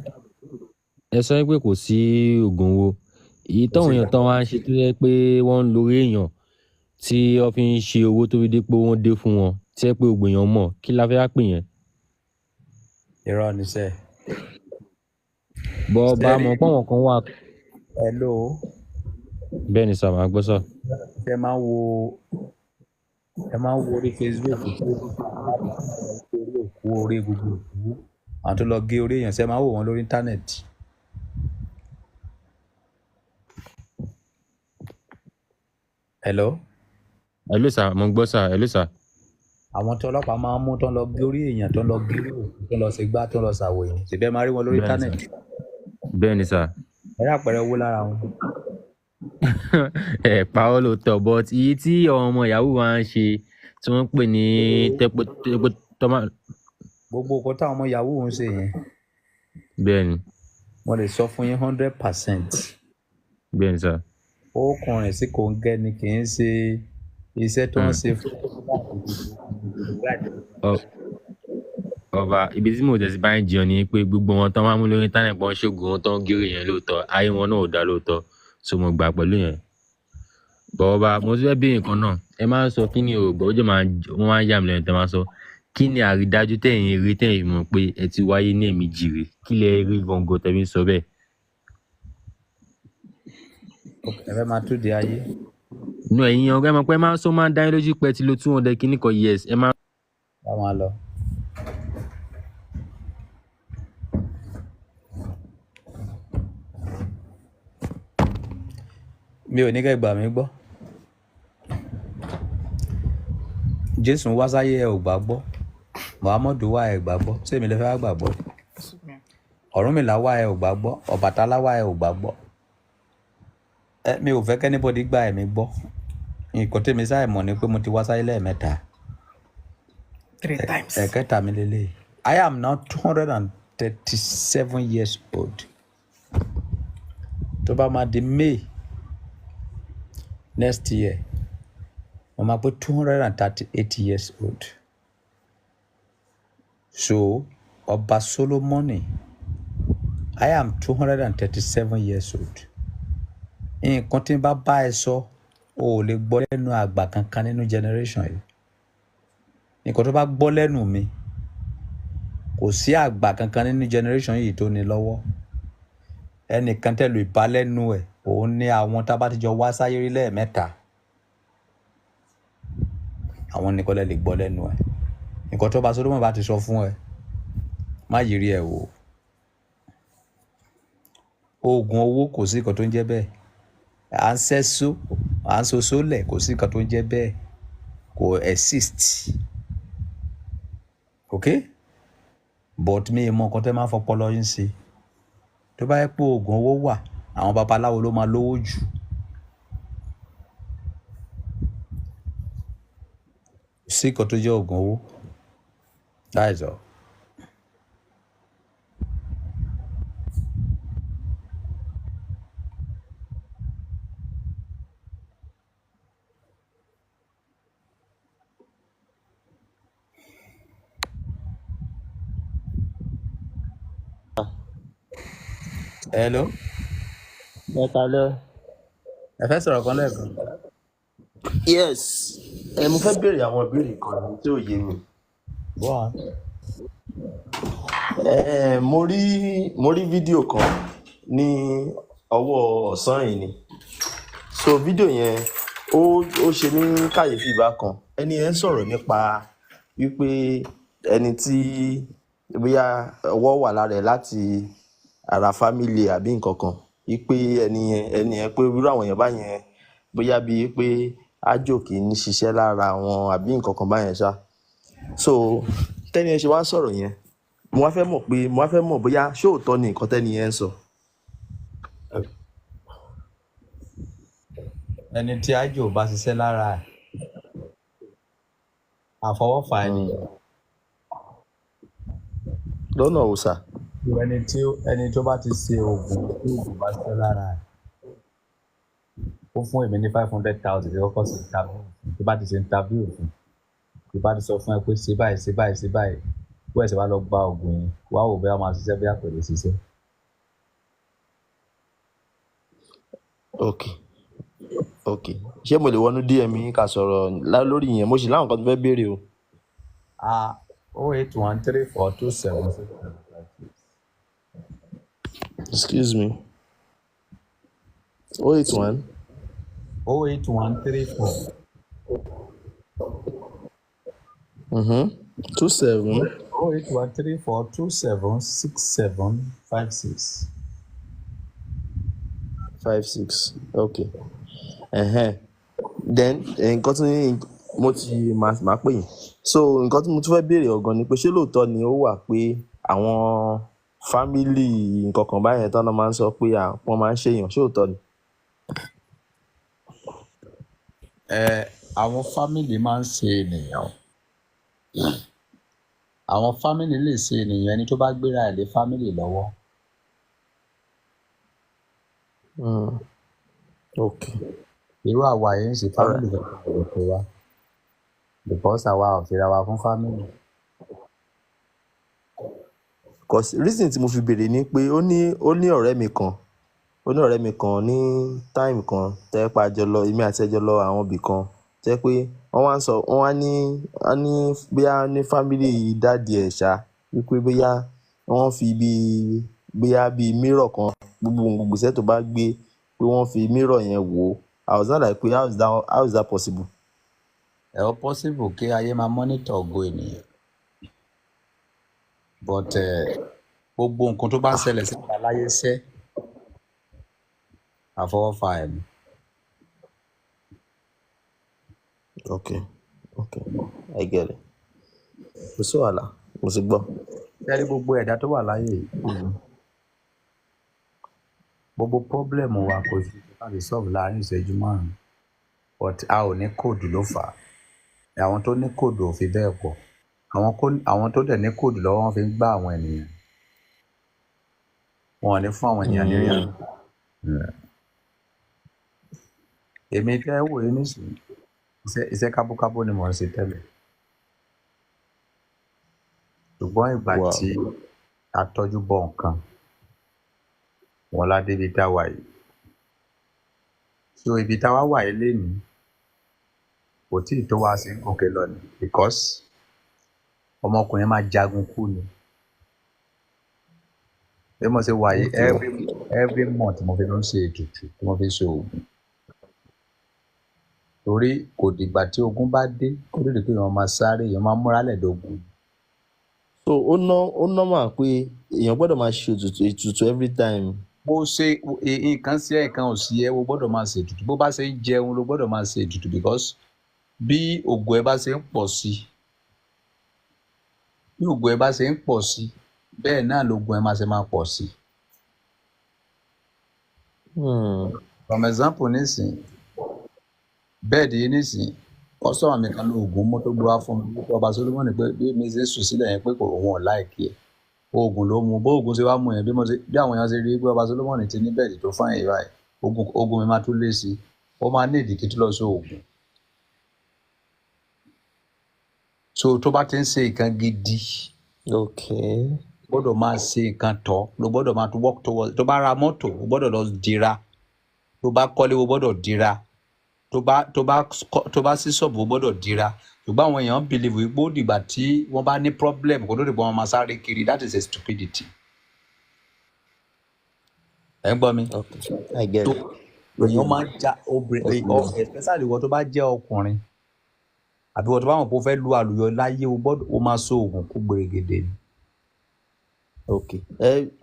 Ẹ sọ pé kò sí oògùn owó. Èyí táwọn èèyàn tán wá ń ṣe tó jẹ́ pé wọ́n ń lórí èèyàn tí wọ́n fi ń ṣe owó tó fi dé pé wọ́n dé fún wọn tí ẹ pé gbogbo èèyàn mọ̀, kí la fẹ́ pè yẹn? Irọ́ ni sẹ́. Bọ́ bá mọ̀ pé àwọn kan wà. Hello. Bẹ́ẹ̀ ni sà, máa gbọ́ sà. Ẹ máa wo orí Facebook tí ó kú orí gbogbo òkú. Àwọn tó lọ gé orí èèyàn ṣe máa wò wọ́n lórí íńtánẹ́ẹ̀tì. Hello. Hello sà, mo gbọ́ sà. Hello sà. Àwọn tí ọlọ́pàá máa ń mú tó ń lọ gé orí èèyàn, tó ń lọ gé orí òkú, tó ń lọ ṣe gbá, tó ń lọ ṣàwò èèyàn. Ṣèbẹ́ máa rí wọn lórí íńtánẹ́ẹ̀tì. Bẹ́ẹ̀ ni sà. Ẹ rí àpẹẹrẹ owó lára wọn. Pàwọ́ ló tọ̀, but iye tí àwọn ọmọ yahoo wa ń ṣe tí wọ́n ń pè ní tọ́mà. Gbogbo nǹkan táwọn ọmọ yahoo ń ṣe yẹn. Bẹ́ẹ̀ ni. Mo lè sọ fún yín 100%. Bẹ́ẹ̀ ni sà. Ó kùnrin sí kòńgẹ́ ni kì í ṣe iṣẹ́ tó ń ṣe fún ọba ibi tí mo tẹ̀sí bá ń jẹun ni pé gbogbo wọn tán máa mú lórí íńtánẹ̀tì pọ́n ṣògùn wọn tán gírí yẹn lóòótọ́ ayé wọn náà ò dá lóòótọ́ so mo gbà pẹ̀lú yẹn. Bọ̀ ọba mo ti fẹ́ béèrè nǹkan náà ẹ máa ń sọ kí ni òògbà ó jẹ́ wọ́n máa ń yà mí lẹ́nu tẹ́ máa ń sọ kí ni àrídájú tẹ̀yìn rí tẹ̀yìn mọ̀ pé ẹ ti wáyé ní ẹ̀ẹ̀mejì rí kí lẹ rí gangan tẹ̀mí sọ bẹ́ẹ̀. ẹ fẹ́ máa tó di ayé. inú ẹ̀yin ọ̀gá ẹ mọ̀ pé ẹ máa ń sọ máa ń dá yín lójú pé ẹ ti lo 200 kìíní kan years ẹ máa. bá wọn lọ. mi ò ní kẹ́ gbà mí gbọ́. Jésù wá sáyé ẹ ò gbàgbọ́, Muhammadu wá ẹ gbàgbọ́, sẹ́mi lè fẹ́ wá gbàgbọ́. Ọ̀rúnmìlà wá ẹ ò gbàgbọ́, Ọbàtálá wá ẹ ò gbàgbọ́. Mi ò fẹ́ kẹ́nìbọ̀dì gbà ẹ̀mí gbọ́. Nǹkan tèmi sáà mọ̀ ni pé mo ti wá sáyé lẹ́ẹ̀mẹ́ta. 3 times. Ẹ̀kẹta mi lélẹ̀. I am now 237 years old. Tó bá máa di May next year, mo máa pé 238 years old. So, Ọba Solomoni, I am 237 years old. Nǹkan tí n bá bá ẹ sọ, o ò lè gbọ́ lẹ́nu àgbà kankan nínú generation yìí. Nǹkan tó bá gbọ́ lẹ́nu mi, kò sí àgbà kankan nínú generation yìí tó ní lọ́wọ́. Ẹnìkan tẹ̀lé ìbá lẹ́nu ẹ̀, òun ní àwọn tá a bá ti jọ wá sáyé rí lẹ́ẹ̀mẹ́ta. Àwọn nìkan lè gbọ́ lẹ́nu ẹ̀. Nǹkan tó bá Solomon bá ti sọ fún ẹ, má yiri ẹ̀ wò. Oògùn owó kò sí nǹkan tó ń jẹ́ bẹ́ẹ̀. À ń soso lẹ̀ kò sí nǹkan tó ń jẹ́ bẹ́ẹ̀. Kò exist. Okay? But mi mọ nǹkan tẹ́ máa ń fọpọlọ yín sí. Tó bá yẹ pé oògùn owó wà, àwọn babaláwo ló máa lówó jù. Sí nǹkan tó jẹ́ oògùn owó. That is all. Hello? Ẹ kalẹ́. Ẹ fẹ́ sọ̀rọ̀ kan lẹ́ẹ̀kan. Yes. Mo fẹ́ béèrè àwọn ìbéèrè kan ní tí ò yé mi. Go on. Mo rí fídíò kan ní ọwọ́ ọ̀sán yìí ni. So fídíò yẹn ó ṣe mí kàyéfì bákan. Ẹni yẹn sọ̀rọ̀ nípa wípé ẹni tí bóyá ọwọ́ wà lára ẹ̀ láti ara fámìlì àbí nǹkan kan wípé ẹni yẹn pé irú àwọn èèyàn báyẹn bóyá bíi pé ájò kì í ní ṣiṣẹ́ lára wọn àbí nǹkan kan báyẹn ṣá. So tẹ́ni yẹn ṣe wá sọ̀rọ̀ yẹn mo wá fẹ́ mọ̀ bóyá ṣé òótọ́ ni nǹkan tẹ́ni yẹn ń sọ. Ẹni tí ájò bá ṣiṣẹ́ lára ẹ̀, àfọwọ́fà ẹni. Lọ́nà wo sà? Ẹni tó bá ti ṣe oògùn tí oògùn bá ṣiṣẹ́ lára ẹ̀, ó fún èmi ní 500,000 kọ́kọ́ sí interview tó bá ti ṣe interview fún tó bá ti sọ fún ẹ pé ṣe báyìí kó ẹ̀sẹ̀ wá lọ gba oògùn yẹn wá wò bóyá máa ṣiṣẹ́ bóyá kò lè ṣiṣẹ́. Ok ṣé mo lè wọnú DM yín ká sọ̀rọ̀ lórí yẹn mo sì láwọn kan tó fẹ́ béèrè o. 0813427. Excuse me. 081 08134. 27. 08134276756. 56. Okay. Then nǹkan tí mo ti máa pè yín. So nǹkan tí mo tún fẹ́ béèrè ọ̀gan ni pé ṣé lóòótọ́ ni ó wà pé àwọn fámìlì nǹkan kan báyẹn tán náà máa ń sọ pé wọ́n máa ń ṣèyàn ṣé òótọ́ ni. Àwọn fámìlì máa ń ṣe ènìyàn. Àwọn fámìlì lè ṣe ènìyàn ẹni tó bá gbéra ẹ̀ lé fámìlì lọ́wọ́. Okay. Irú àwa yìí ń ṣe fámìlì kankan tó wá because àwa ò fira wa fún fámìlì. cause reason tí mo fi béèrè ni pé ó ní ọ̀rẹ́ mi kan ní time kan tẹ́ pa jọ lọ èmi àti ẹjọ́ lọ àwọn ibì kan tẹ́ pé wọ́n wá ní bóyá ní family dáàdì ẹ̀ ṣá wípé bóyá wọ́n fi bíi mirror kan gbogbo ìgbésẹ̀ tó bá gbé pé wọ́n fi mirror yẹn wò ó. I was not like pé how is that possible? ẹ ó possible kí ayé máa monitor ògo ènìyàn but gbogbo nǹkan tó bá ṣẹlẹ̀ sí ìgbà láyé ṣẹ́ àfọwọ́fà ẹ̀ ni. Okay, I get it. Kò sí wàhálà, mo ti gbọ́. Tẹ́lẹ̀ gbogbo ẹ̀dá tó wà láyé yìí, gbogbo problem wa kò sí láti solve láàrin ìṣẹ́jú márùn-ún but a ò ní kóòdù ló fà á. Àwọn tó ní kóòdù ò fi bẹ́ẹ̀ pọ̀. Àwọn tó dẹ̀ ní kóòdù lọ́wọ́ wọn fi ń gbá àwọn ènìyàn. Wọn ò ní fún àwọn ènìyàn ní rí àná. Èmi tẹ́ wò yín nísìnyí, iṣẹ́ kábúkábú ni mò ń ṣe tẹ́lẹ̀. Ṣùgbọ́n ìgbà tí a tọ́jú bọ̀ nǹkan, wọn lá débi tá a wà yìí. So ibi tá a wà yìí lénìí, kò tí ì tó wá sí gòkè lọ ni because ọmọkùnrin máa jagun kú ni. Bí mo ṣe wà yìí every month mo fi lọ ń ṣe ètùtù tí mo fi ṣe oògùn. Torí kò dìgbà tí ogun bá dé kó lè rí pé èèyàn máa sáré èèyàn máa múra lẹ́ẹ̀dógún. So ó normal pé èèyàn gbọ́dọ̀ máa ṣe ètùtù every time. Bó ṣe nǹkan sí ẹ̀ kan ò sí ẹ o gbọ́dọ̀ máa ṣe ètùtù. Bó bá ṣe ń jẹun ló gbọ́dọ̀ máa ṣe ètùtù because bí ògo ẹ bá ṣe ń pọ̀ sí bẹ́ẹ̀ náà lògùn ẹ máa ṣe máa pọ̀ sí. For example nísìnyí bẹ́ẹ̀dì yìí nísìnyí kọ́sọ́mà mi kan lóògùn mọ́tò gbé wá fún mi pé ọba Solomoni pé bí mi ṣe sùn sílẹ̀ yẹn pé kò òun ò láìkí ẹ̀ oògùn ló mu bó oògùn ṣe wá mu yẹn bí àwọn èèyàn ṣe rí pé ọba Solomoni ti ní bẹ́ẹ̀dì tó fáyìn ìwà ẹ̀ oògùn mi máa tún lé sí ó máa ní ìdí kí tó lọ sí oògùn. So tó bá ti ń ṣe nǹkan gidi gbọ́dọ̀ máa ṣe nǹkan tọ́ ló gbọ́dọ̀ máa tún work towards. Tó bá ra mọ́tò o gbọ́dọ̀ lọ dira, tó bá kọ́lé o gbọ́dọ̀ dira, tó bá sí ṣọ́ọ̀bù o gbọ́dọ̀ dira. Ṣùgbọ́n àwọn èèyàn believe wípé ó dìgbà tí wọ́n bá ní problem kó tó dìbò wọn máa sáré kiri. That is a stupidity. Ẹ ń gbọ́ mi? I get it. Èèyàn máa ń ja obìnrin especially ìwọ tó bá jẹ́ ọkùnrin àbí ìwọ tó bá wọn kó fẹ́ lu àlùyọ láyé o máa so oògùn kó gbèrègèdè ni.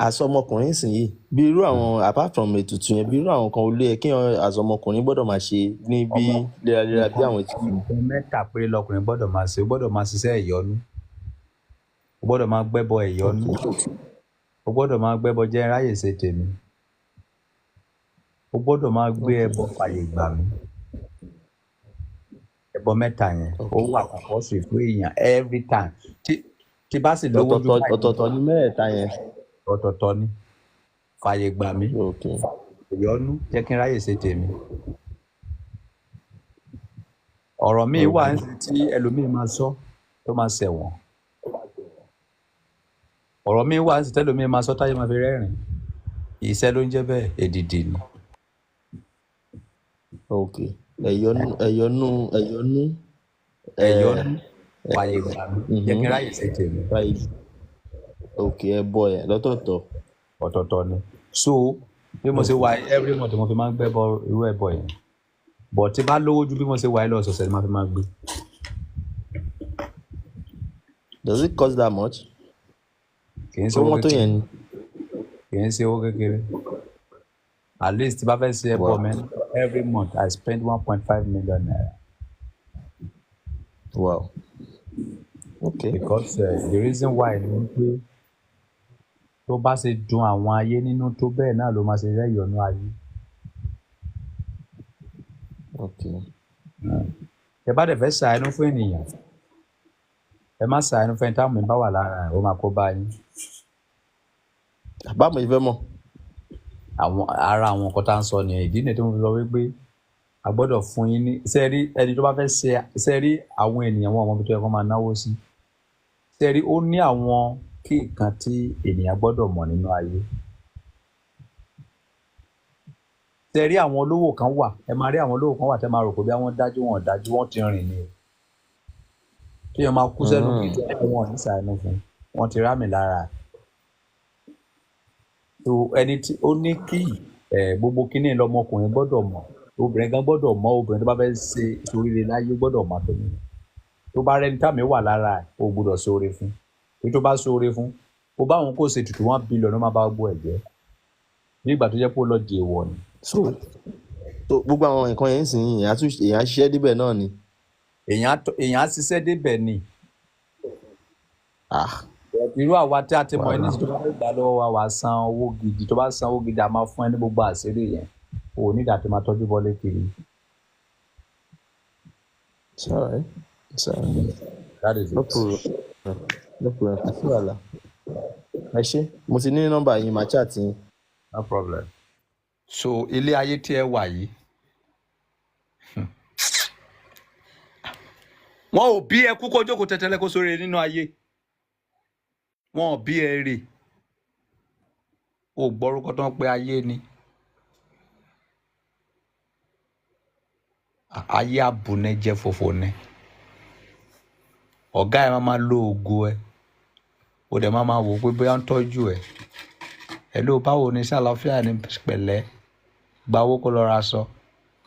Àsọmọkùnrin sì yìí bí irú àwọn apart from ètùtù yẹn bí irú àwọn kan olóyè kí àsọmọkùnrin gbọ́dọ̀ máa ṣe ní bí léraléra bí àwọn ètùtù. Nǹkan mẹ́ta péré lọkùnrin gbọ́dọ̀ máa ṣe. O gbọ́dọ̀ máa ṣiṣẹ́ ìyọnu, o gbọ́dọ̀ máa gbẹ́bọ ìyọnu, o gbọ́dọ̀ máa gbẹ́bọ jẹ́ ráyè ṣe tèmi, o gbọ́dọ̀ máa gbé ẹbọ fàyè gbà mí. Ẹbọ mẹ́ta yẹn ó wà kọ́kọ́ sí fún èèyàn every time tí bá sì lówó ju ọ̀tọ̀ọ̀tọ̀ ní mẹ́ẹ̀ta yẹn. Ọ̀tọ̀ọ̀tọ̀ ni fàyè gbà mí ìyọnu jẹ́ kí n ráyè ṣe tèmi. Ọ̀rọ̀ míì wà tí ẹlòmíì máa sọ tó máa ṣẹ̀wọ̀n. Ọ̀rọ̀ míì wà tí ẹlòmíì máa sọ táyé máa fi rẹ́rìn. Iṣẹ́ ló ń jẹ́ bẹ́ẹ̀ èdìdì ni. Ẹ̀yọnú fàyè gbà mí jẹ́ kí n ráyè ṣe tèmi. Ẹbọ ẹ̀ lọ́tọ̀ọ̀tọ̀. Ọ̀tọ̀ọ̀tọ̀ ni. So bí mo ṣe wà every month mo fi máa ń gbẹ́bọ irú ẹbọ yẹn but tí bá lówó ju bí mo ṣe wà lọ ọ̀sọ̀ọ̀sẹ̀ ni máa fi máa gbé. Does it cost that much? Kì í ṣe owó kékeré. Kì í ṣe owó kékeré. At least tí bá fẹ́ ṣe ẹbọ mi every month I spend 1.5 million naira. Wow. Okay. Because the reason why ni pé tó bá ṣe dùn àwọn ayé nínú tó bẹ́ẹ̀ náà ló máa ṣe rẹ́yọ̀nú ayé. Ẹ bá dẹ̀ fẹ́ ṣàánú fún ènìyàn ẹ má ṣàánú fún ẹni táwọn mi bá wà lára ẹ̀ ó máa kó bá yín. Báwo ìfẹ́ mọ̀? Ara àwọn nǹkan tá à ń sọ nìyẹn ìdí nìyẹn tí mo fi sọ wípé a gbọ́dọ̀ fún yín ní sẹ́ẹ̀rí ẹni tó bá fẹ́ sẹ́ẹ̀rí àwọn ènìyàn wọn ọmọ bí tó yẹ kó máa náwó sí. Sẹ́ẹ̀rí ó ní àwọn kí nǹkan tí ènìyàn gbọ́dọ̀ mọ̀ nínú ayé. Tẹ rí àwọn olówó kan wà, ẹ máa rí àwọn olówó kan wà tẹ máa rò pé bí wọ́n dájú wọn dájú wọ́n ti rìn ni o. Tí wọ́n máa kú sẹ́nu kí wọ́n ní sàánú fún wọn ti rámì lára. So ẹni tí ó ní kí gbogbo kíní lọmọkùnrin gbọ́dọ̀ mọ̀, obìnrin gan gbọ́dọ̀ mọ̀, obìnrin tó bá fẹ́ ṣe oríire láyé gbọ́dọ̀ mọ̀ tó ní. Tó bá rẹni tàmí wà lára ẹ̀ o gbọ́dọ̀ ṣoore fún. Èyí tó bá ṣoore fún o bá òun kò ṣe tutù 1 billion ló máa bá gbọ́ ẹ̀jẹ̀ ní ìgbà tó jẹ́ pé ó lọ jẹ ìwọ ni. so gbogbo àwọn nǹkan yẹn ń sìn èèyàn á ṣiṣẹ́ débẹ̀ náà ni. Èèyàn á ṣiṣẹ́ débẹ̀ ni. Irú àwa tí a ti mọ ẹni tí tó bá fẹ́ gbà lọ́wọ́ wa wà san owó gidi, tó bá san owó gidi a máa fún ẹ ní gbogbo àṣírí yẹn o ò ní ìdá tó máa tọ́jú bọ́lé kiri. It's alright. It's alright. That is No it. problem. No problem. Kò sí wàhálà. Ẹ ṣé, mo ti ní nọ́mbà yín, màá chat yín. No problem. So ilé ayé tí ẹ wà yìí wọn ò bí ẹ kú kó jókòó tẹtẹlẹ kó sóre nínú ayé, wọn ò bí ẹ rè o gbọ́rúkọ tó ń pé ayé ni. Ayé abùnẹjẹ fòfò ni. Ọ̀gá ẹ máa lo ògo ẹ o dẹ̀ máa wò pé bóyá ń tọ́jú ẹ. Hello, báwo ni ṣàlàáfíà ní pẹ̀lẹ́, gba owó kó lọ ra aṣọ,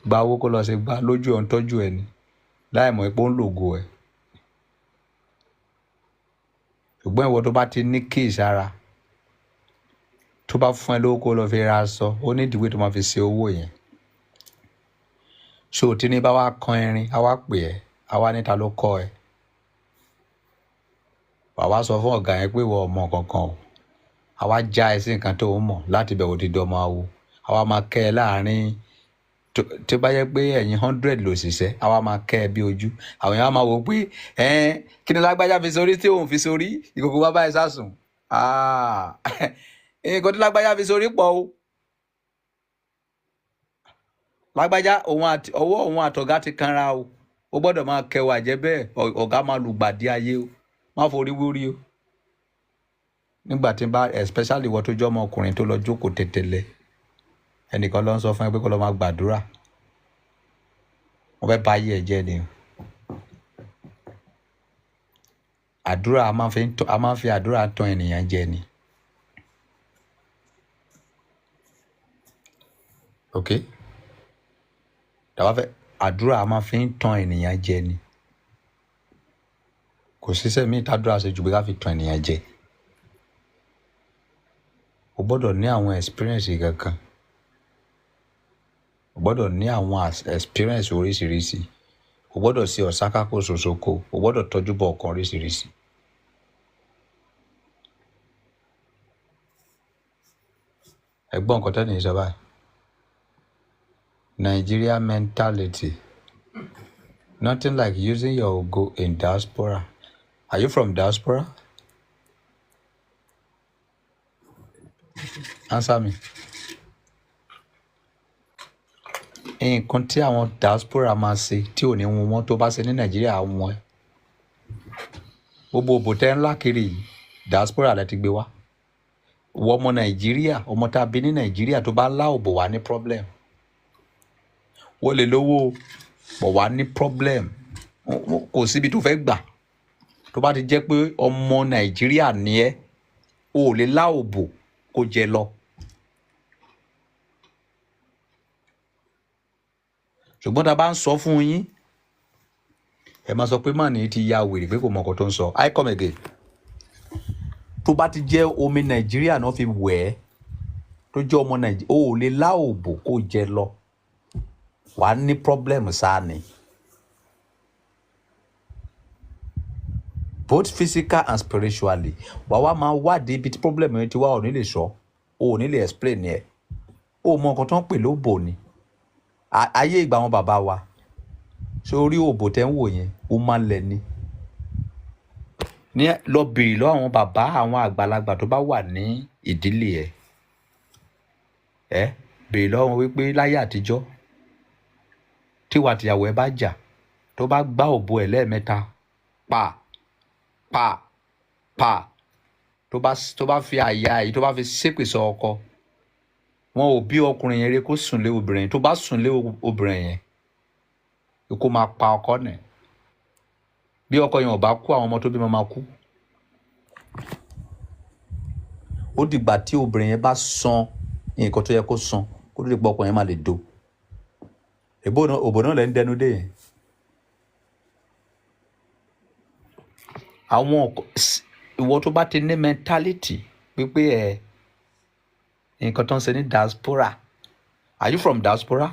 gba owó kó lọ ṣe gbá lójú ẹ̀ ń tọ́jú ẹ ni láì mọ̀ pé ó ń lògo ẹ. Ṣùgbọ́n ìwọ tó bá ti ní kíyèsí ara tó bá fún ẹ lówó kó lọ fi ra aṣọ ó ní ìdíwé tó máa fi ṣe owó yẹn. So tí ní bá wá kan irin a wá pè ẹ́ a wá níta ló kọ́ ẹ, wà wá sọ fún ọ̀gá yẹn pé ìwọ ọmọ kankan o, a wá já ẹ sí nǹkan tó ń mọ̀ láti bẹ̀wò dídí ọmọ awo, a wá máa kẹ́ ẹ láàrin tó bá yẹ pé ẹ̀yin 100 lò ṣiṣẹ́ a wá máa kẹ́ ẹ bí ojú. Àwọn èèyàn á máa wò pé kí ni lágbájá fi sórí tí òun fi sórí ìkòkò bàbá ẹ sásùn. Nǹkan tí lágbájá fi sórí pọ̀ o. Lágbájá ọwọ́ òun àtọ̀gá ti kanra o, ó gbọ́dọ̀ máa kẹwàá jẹ́ bẹ́ẹ̀ ọ̀gá máa lùgbàdì ayé o, má forí wórí o. Nígbà tí bá especially ìwọ tó jẹ́ ọmọkùnrin tó lọ jókòó tẹ̀tẹ̀lẹ̀ ẹnìkan ló ń sọ fún ẹ pé kó lọ máa gbàdúrà, wọ́n fẹ́ bá ayé ẹ jẹ́ ni o. Àdúrà a máa ń fi àdúrà tàn ènìyàn jẹ ni. Okay? Tàbá fẹ́ àdúrà a máa fi ń tàn ènìyàn jẹ ni. Kò síṣẹ́ míì tàdúrà ṣe jù pé ká fi tàn ènìyàn jẹ. O gbọ́dọ̀ ní àwọn experience kankan. O gbọ́dọ̀ ní àwọn experience oríṣiríṣi. O gbọ́dọ̀ ṣe ọ̀sákákó ṣoṣoko. O gbọ́dọ̀ tọ́jú bọ̀ ọ̀kan oríṣiríṣi. Ẹ̀gbọ́n nǹkan tẹ́lẹ̀ ní sọ báyìí. Nigeria mentality. Nothing like using your ogo in diaspora. Are you from diaspora? Answer me. Nǹkan tí àwọn diaspora máa ṣe tí ò ní wọn tó bá ṣe ní Nàìjíríà wọn. Gbogbo òbò tẹ́ ńlá kiri yìí diaspora lẹ ti gbé wá. Wọ ọmọ Nàìjíríà, ọmọ tá a bí ní Nàìjíríà tó bá lá òbò wá ní problem. Wọ́n lè lówó bọ̀ wá ní problem. Kò síbi tó fẹ́ gbà. Tó bá ti jẹ́ pé ọmọ Nàìjíríà ni ẹ́, o ò lè lá òbò kó jẹ lọ. Ṣùgbọ́n tá a bá ń sọ fún yín, ẹ máa sọ pé màní ti ya wèrè pé kò mọ nǹkan tó ń sọ. I come again. Tó bá ti jẹ́ omi Nàìjíríà náà fi wẹ̀ ẹ́, tó jẹ́ ọmọ Nàìjíríà, o ò lè lá òbò kó jẹ lọ. Wà á ní problem sáà ni. Both physical and spiritually. Wà wá máa wádìí ibi tí problem yẹn ti wá ò ní lè sọ, o ò ní lè explain yẹn. O mọ nǹkan tó ń pè lóbò ni. Ayé ìgbà wọn bàbá wa. Ṣé orí òbò tẹ́ ń wò yẹn, ó máa ń lẹ̀ ni. Ní lọ bèrè lọ àwọn bàbá àwọn àgbàlagbà tó bá wà ní ìdílé ẹ. Bèrè lọ wọn wípé láyé àtijọ́ tíwà tìyàwó ẹ bá jà tó bá gbá òbò ẹ lẹ́ẹ̀mẹ́ta pa tó bá fi àyà yìí tó bá fi ṣépè sọ ọkọ wọn ò bí ọkùnrin yẹn rí kó sùn lé obìnrin tó bá sùn lé obìnrin yẹn kó máa pa ọkọ nẹ bí ọkọ yẹn ò bá kú àwọn ọmọ tó bí máa kú ó dìgbà tí obìnrin yẹn bá san nǹkan tó yẹ kó san kó tó lè pọ ọkọ yẹn má lè do òbò náà lẹ ń dẹnu dé yẹn àwọn ìwọ tó bá ti ní mentality pípé nǹkan tó ń ṣe ní diaspora are you from diaspora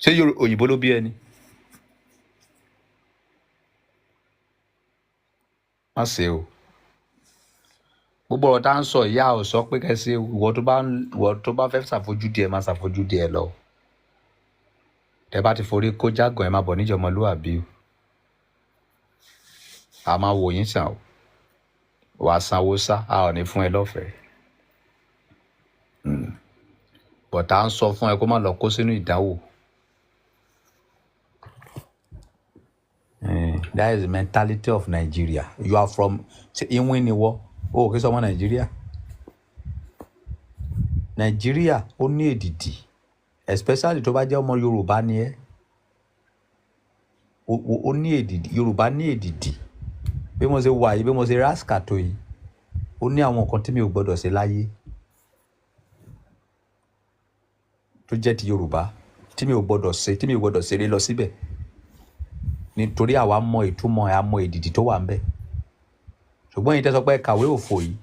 ṣé òyìnbó ló bí ẹni má ṣe o gbogbo ọ̀rọ̀ tá à ń sọ ìyá ò sọ pé kẹsí ìwọ tó bá fẹ́ ṣàfojúdi ẹ máa ṣàfojúdi ẹ lọ tẹ bá ti forí kó jágàn ẹ máa bọ̀ níjọ ọmọlúwàbí o a máa wò yín sàn o wàá sanwó sá a ò ní fún ẹ lọ́fẹ̀ẹ́ bọ̀tà ń sọ fún ẹ kó má lọ kó sínú ìdánwò that is the mentality of Nigeria you are from ìwín ni wọ́ o kì í sọ ọmọ Nàìjíríà ó ní èdìdì especially tó bá jẹ́ ọmọ Yorùbá ni ẹ́ ó ní èdìdì Yorùbá ní èdìdì bí mo ṣe wà yìí bí mo ṣe rasca tó yìí ó ní àwọn nǹkan tí mi ò gbọdọ̀ ṣe láyé tó jẹ́ ti Yorùbá tí mi ò gbọdọ̀ ṣeré lọ síbẹ̀ nítorí àwa mọ ìtumọ̀ ẹ̀ àmọ́ èdìdì tó wà ń bẹ̀ ṣùgbọ́n yìí tẹ́sọ pé kàwé òfò yìí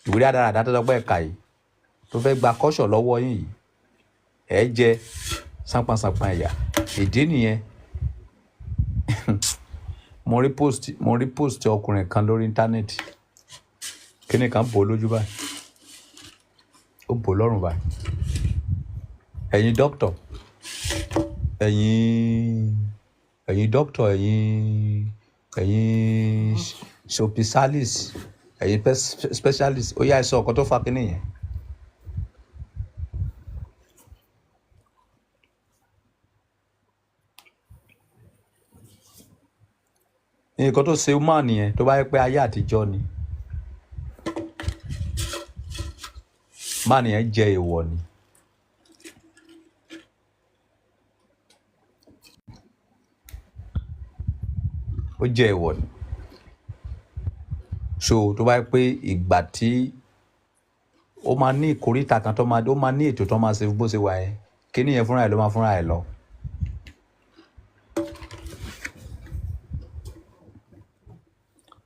ìwé dáadáa tẹ́sọ pé ẹ̀ka yìí tó fẹ́ gba kọ́ṣọ̀ lọ́wọ́ yín yìí ẹ̀ jẹ́ sánpánsánpán ẹ̀yà ìdí nìyẹn mo rí post ọkùnrin kan lórí íńtánẹ́ẹ̀tì kíni kan bò lójú báyìí ó bò lọ́rùn báyìí ẹ̀yin dókítọ̀ ẹ̀yin dókítọ̀ ẹ̀yin sopisalis ẹ̀yin specialist ó yá ẹ sọ ọkọ tó fa kíní yẹn. nǹkan tó ṣe máà nìyẹn tó bá yẹ pé ayé àtijọ́ ni máà nìyẹn jẹ èèwọ̀ ni ó jẹ èèwọ̀ ni so tó bá yẹ pé ìgbà tí ó máa ní ìkórìtà kan ó máa ní ètò tó máa ṣe bó ṣe wà yẹn kí nìyẹn fúnra ẹ̀ ló máa fúnra ẹ̀ lọ.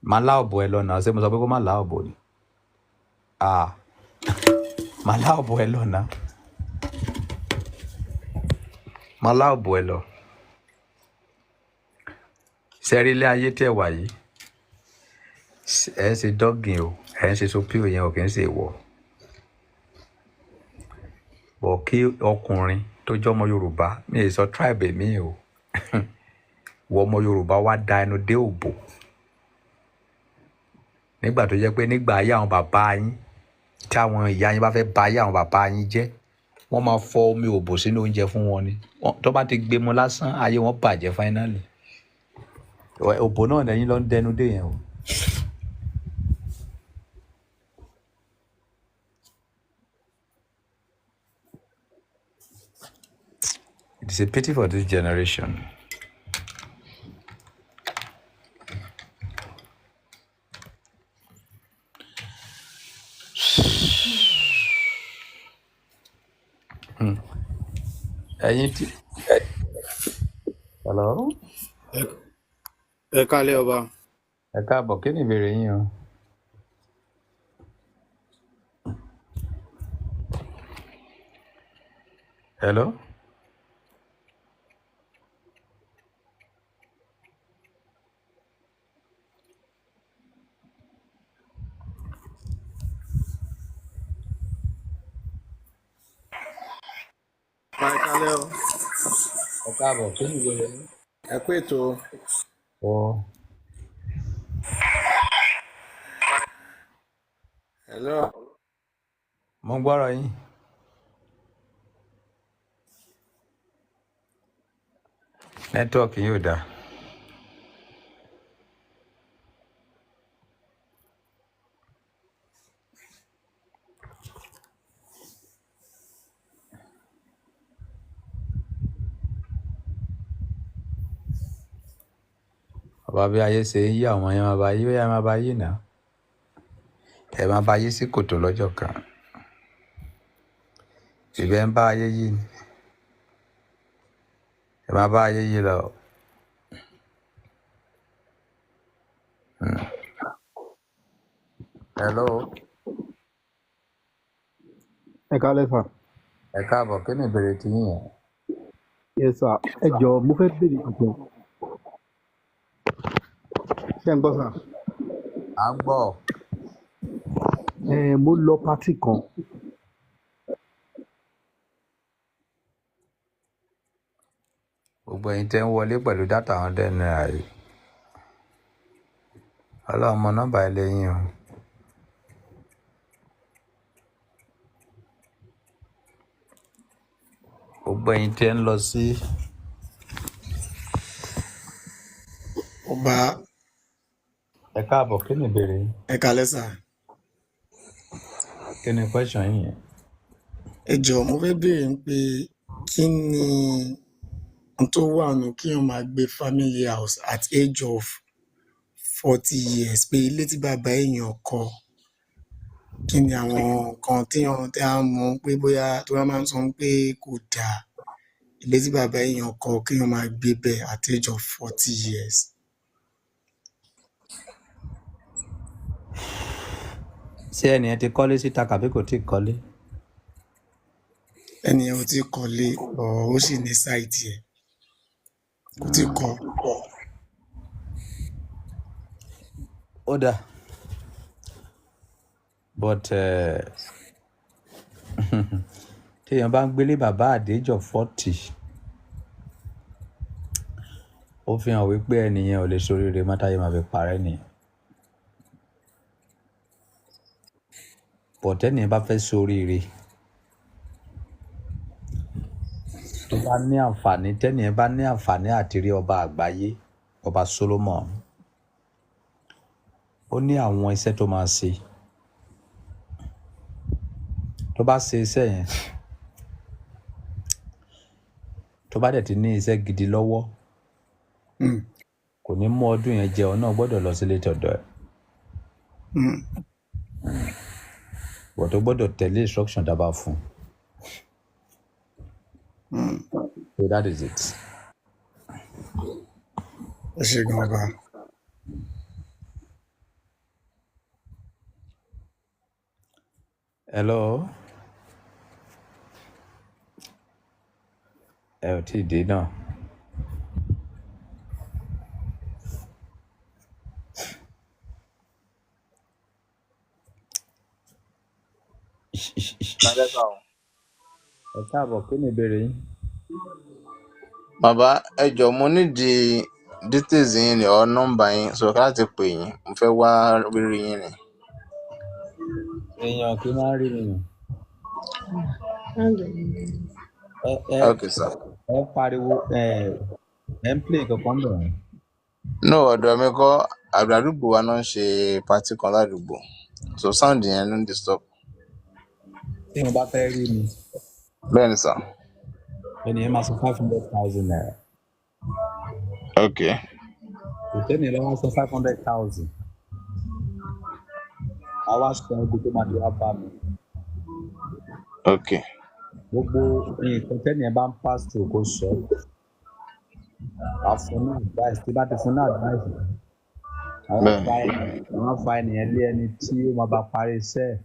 máa lá ọ̀bọ ẹ lọ́nà ṣé mo sọ pé kó má lá ọ̀bọ ni máa lá ọ̀bọ ẹ lọ́nà máa lá ọ̀bọ ẹ lọ sẹ́rí ilé ayé tẹ̀ wá yìí ẹ̀ ń ṣe dọ́gìn o ẹ̀ ń ṣe sopíò yẹn ò kì í ṣe ìwọ bọ̀ kí ọkùnrin tó jẹ́ ọmọ Yorùbá mi ì sọ tribe mi o wọ ọmọ Yorùbá wá da ẹnu dé òbò nígbà tó jẹ́ pé nígbà ayé àwọn bàbá yín tí àwọn ìyá yín bá fẹ́ bà ayé àwọn bàbá yín jẹ́ wọ́n máa fọ omi òbò sínú oúnjẹ fún wọn ni tó bá ti gbé mu lásán ayé wọn bàjẹ́ finally òbò náà lẹ́yìn ló ń dẹnu dé yẹn o. It is a pity for this generation. ẹ̀yin tí hello ẹ kálẹ́ ọba. ẹ káàbọ̀ kí ni ìbéèrè yín o. hello. ẹ kálẹ́ o. ẹ káàbọ̀ kí ni ìbéèrè yín. ẹ kú ètò. hello. mo ń gbọ́rọ̀ yín. nẹ́tíwọ̀kì yóò dáa. Ọba bí ayé ṣe ń yí àwọn yẹn máa bá yí, ó yá máa bá yí náà. Ẹ máa bá yí sí kòtò lọ́jọ́ kan. Ìbẹ́ ń bá ayé yí ni. Ẹ máa bá ayé yí lọ. Hello. Ẹ kálẹ́ sà. Ẹ káàbọ̀, kí ni ìbéèrè tí yín yẹn? Yes sà. Ẹ jọ̀ọ́ mo fẹ́ béèrè nǹkan. Ṣé ń gbọ́ sà? À ń gbọ́. Mo lọ pátì kan. Gbogbo ẹ̀yin tẹ́ ń wọlé pẹ̀lú dátà 100 naira yìí. Ọlọ́run mọ nọ́mbà ilé yín o. Gbogbo ẹ̀yin tẹ́ ń lọ sí. Ọba Ẹ káàbọ̀, kí ni ìbéèrè yín? ẹ kálẹ́ sà. Kí ni question yín yẹn? Ẹ jọ̀ọ́ mo fẹ́ béèrè pé kí ni n tó wà nù kí wọ́n máa gbé family house at age of 40 years pé ilé tí bàbá èèyàn kọ́ kí ni àwọn nǹkan téèyàn tí a mọ̀ pé bóyá tó bá máa ń sọ pé kò dáa ilé tí bàbá èèyàn kọ́ kí wọ́n máa gbé bẹ̀ at age of 40 years. Ṣé ẹnìyẹn ti kọ́lé síta tàbí kò tí ì kọ́lé? Ẹnìyẹn ò tí ì kọ́lé ó sì ní sáìtì ẹ̀ kò tí ì kọ́. Ó dáa. But téèyàn bá ń gbélé bàbá at the age of 40, ó fi hàn wípé ẹnìyẹn ò lè ṣoríire mọ́ táyé máa fi parẹ́ nìyẹn. But ẹnìyẹn bá fẹ́ ṣoríire, tó bá ní àǹfààní, tẹ́nìyẹn bá ní àǹfààní àti rí ọba àgbáyé, ọba Solomon, ó ní àwọn iṣẹ́ tó máa ṣe. Tó bá ṣe iṣẹ́ yẹn, tó bá dẹ̀ ti ní iṣẹ́ gidi lọ́wọ́, kò ní mú ọdún yẹn jẹ, ọ náà gbọ́dọ̀ lọ sílé tọ̀dọ̀ ẹ̀. But tó gbọ́dọ̀ tẹ̀lé instruction tá a bá fún. So that is it. Ẹ ṣé gan ọba. Hello. Ẹ ò tí ì dé náà. Ẹ káàbọ̀, kí ni ìbéèrè yín? Bàbá ẹ jọ̀ọ́ mo nídìí details yín ni or nọ́mbà yín so láti pè yín mo fẹ́ wá rírí yín ni. Èèyàn kì í máa ń rí mi nù. Okay sir. Ẹ pariwo ẹ ń play kankan bẹ̀rẹ̀. No, ọ̀dọ̀ mi kọ́ àdúgbò wa náà ń ṣe party kan ládùúgbò so sound yẹn ló ń disturb. Tí mo bá fẹ́ rí mi, Bẹ́ẹ̀ ni sir. ẹnìyẹn máa san 500,000 naira. Okay. Ìtẹ́nìyẹn lọ́wọ́ san 500,000. Àwa sọ ibi tó máa di wá bá mi. Okay. Gbogbo nǹkan tẹ́nìyẹn bá ń pass through kó sọ. Wàá fún ní advice, tí bá ti fún ní advice, àwọn fa ènìyàn lé ẹni tí ó máa bá parí iṣẹ́ ẹ̀.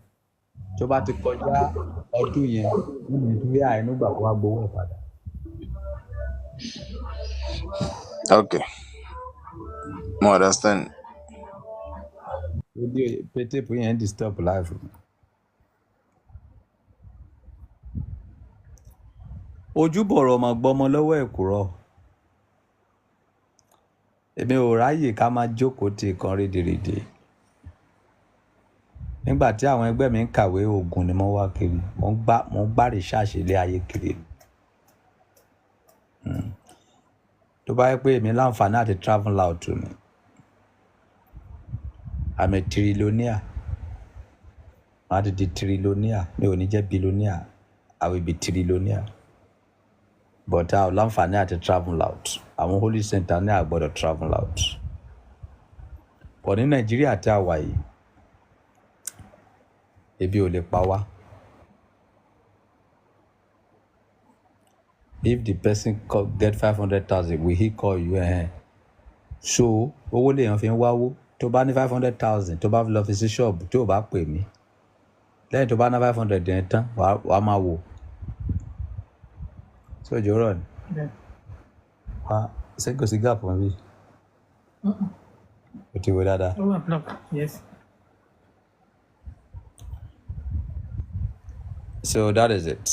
Tó bá ti kọjá ọdún yẹn, nínú ìdúró àìnú gbà kó wá gbowó ẹ̀ padà. Okay. Mo understand. Pété yẹn ń disturb life. Ojúbọ̀rọ̀ ọmọ gbọ́mọ lọ́wọ́ ẹ̀kúrọ̀. Èmi ò ráyè ká máa jókòó tì kan rédèrèdè. Nígbà tí àwọn ẹgbẹ́ mi ń kàwé oògùn ni mo wá kiri, mo ń gbá research ilé ayé kiri. Tó bá yẹ pé èmi láǹfààní àti travel out ni, I'm a trillionaire. Màá ti di trillionaire, mi ò ní jẹ́ billionaire, I will be trillionaire. But a ò láǹfààní àti travel out. Àwọn holy center ní a gbọ́dọ̀ travel out. But ní Nàìjíríà tí a wà yìí, ebi ò lè pa wá. If the person get 500,000, will he call you? So owó lèèyàn fi ń wáwó. Tó bá ní 500,000, tó bá lọ fi sí ṣọ́ọ̀bù, tó bá pè mí. Lẹ́yìn tó bá ná 500 yẹn tán, wàá máa wò. So òjò rọ̀ ni. Ṣé kò sí gap wọn bí? O ti wo dáadáa. Yes. So that is it.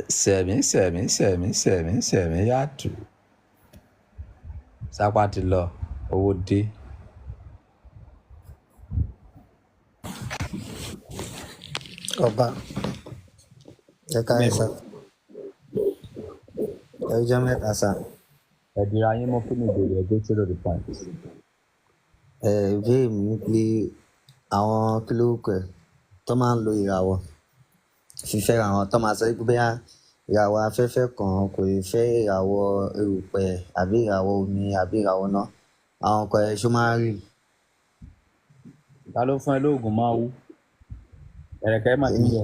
Sẹ̀mí yàtù. Sápá ti lọ, owó dé. Ọba, ẹ káyọ̀ sá. Ẹ jẹ́ mẹ́ta sá. Ẹ̀dìrà yín mọ́ fún mi ìbéèrè ẹgbẹ́ tí ó lòdì point. Ìbéèrè mi ni pé àwọn kílórúkọ ẹ̀ tó máa ń lo ìràwọ̀ fífẹ́ àwọn tó máa sọ pé bóyá ìràwọ̀ afẹ́fẹ́ kan kò lè fẹ́ ìràwọ̀ erùpẹ̀ àbí ìràwọ̀ omi àbí ìràwọ̀ náà. Àwọn ọkọ̀ ẹ̀ ṣó máa ń rí. Ta ló fún ẹ lóògùn máa wú? Ẹ̀rẹ̀kẹ́ mà ti jẹ.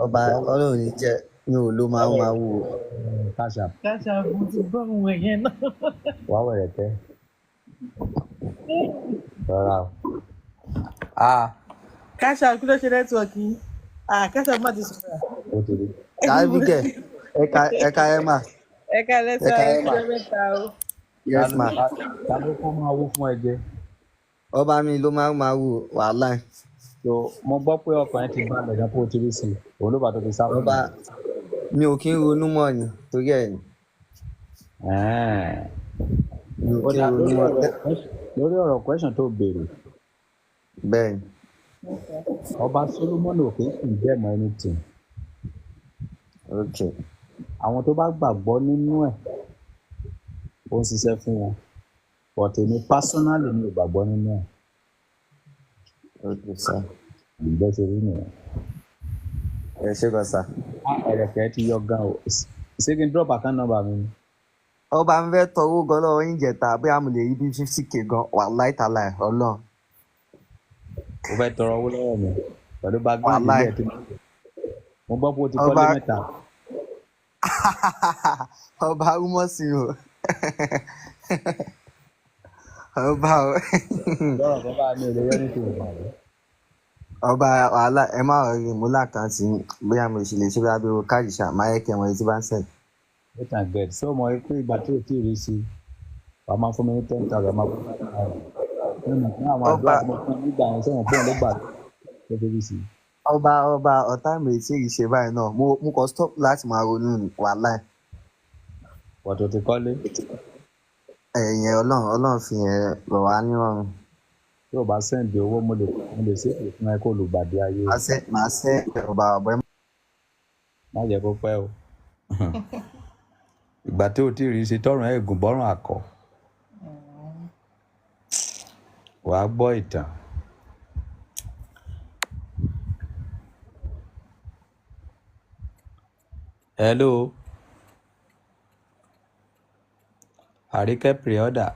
Ọba Ọlọ́run ní jẹ́ mi ò ló máa wù ú. Káṣà. Káṣà mo ti gbọ́ ohun ẹ̀yẹn náà. Wà á wẹ̀rẹ̀kẹ́. Rọra o. Káṣà kí ló ṣe nẹ́tíwọ̀kì? Káṣà má ti sọ̀rọ̀. Ó ti rí. Kábíkẹ̀ ẹ̀ka ẹ̀ mà. Ẹ̀ka lẹ́sà ẹ̀ka mẹ́ta o. Yes ma. Ta ló kọ́ máa wú fún ẹ jẹ? Ọba mi ló máa wù wàhálà. So mo gbọ́ pé ọkùnrin ti bá lẹ̀gán pé ó ti rí sí i. Òun ló bá tó fi sáwọn. Ọba mi ò kí ń ronú mọ́ ni torí ẹ̀ ni. Mi ò kí ń ronú mọ́. Lórí ọ̀rọ̀ question tó béèrè. Bẹ́ẹ̀ni. Ọba Solomoni ò kì í sùn jẹ́ mọ́ anything. Okay. Àwọn tó bá gbàgbọ́ nínú ẹ̀ ó ń ṣiṣẹ́ fún wọn. But èmi personally mi ò gbàgbọ́ nínú ẹ̀. Okay sir. Ìgbẹ́ ṣe rí nìyẹn. Ẹ ṣé gan sir. Ẹ̀rẹ̀kẹ́ ti yọ gan o. Ṣé kí n drop account number mi? Ọba ń fẹ́ tọrọ gan lọ́wọ́ yín jẹta bóyá mo lè rí bí 50k gan wàláì tàláì Ọlọ́run. Ó fẹ́ tọrọ owó lọ́wọ́ mi pẹ̀lú background ilé ẹ̀ tí mo gbọ́ pé o ti kọ́lé mẹ́ta. Ọba rúmọ́ sí o. Ọba o. Lọ́rọ̀ bàbá mi ò lè yọ nítorí ìgbà rẹ̀. Ọba wàhálà ẹ má rí mú lákàntì bóyá mo sì lè ṣe bí abẹ́rẹ́ káàdì ṣá máa yẹ kí ẹ̀wọ̀n etí bá ń sẹ̀. Wait and get. Ṣé o mọ̀ pé ìgbà tí o ti rí sí wàá máa fún mi ní 10,000 máa fún mi ní àwọn àdúrà tí mo fún nígbà yẹn sẹ́wọ̀n fún ọlọ́gbà tó fi rí sí. Ọba ọ̀tá mi tí ì ṣe báyìí náà mo kàn stop láti máa ronú wàhálà. Wọ́n ti kọ́lé. Ẹ̀yìn Ọlọ́run fi yẹn rọ̀ wá nírọ̀rùn. Tí o bá sẹ́ǹdì owó mo lè ṣètò fún ẹ kó olùgbàdì ayé. Màá sẹ́ ọba ọ̀bẹ. Má jẹ́ kó pẹ́ o. Ìgbà tí o ti rí sí tọrùn ẹ̀ gùn bọ́rùn àkọ́. Wàá gbọ́ ìtàn. Hello. Àríkẹ́ pre-order.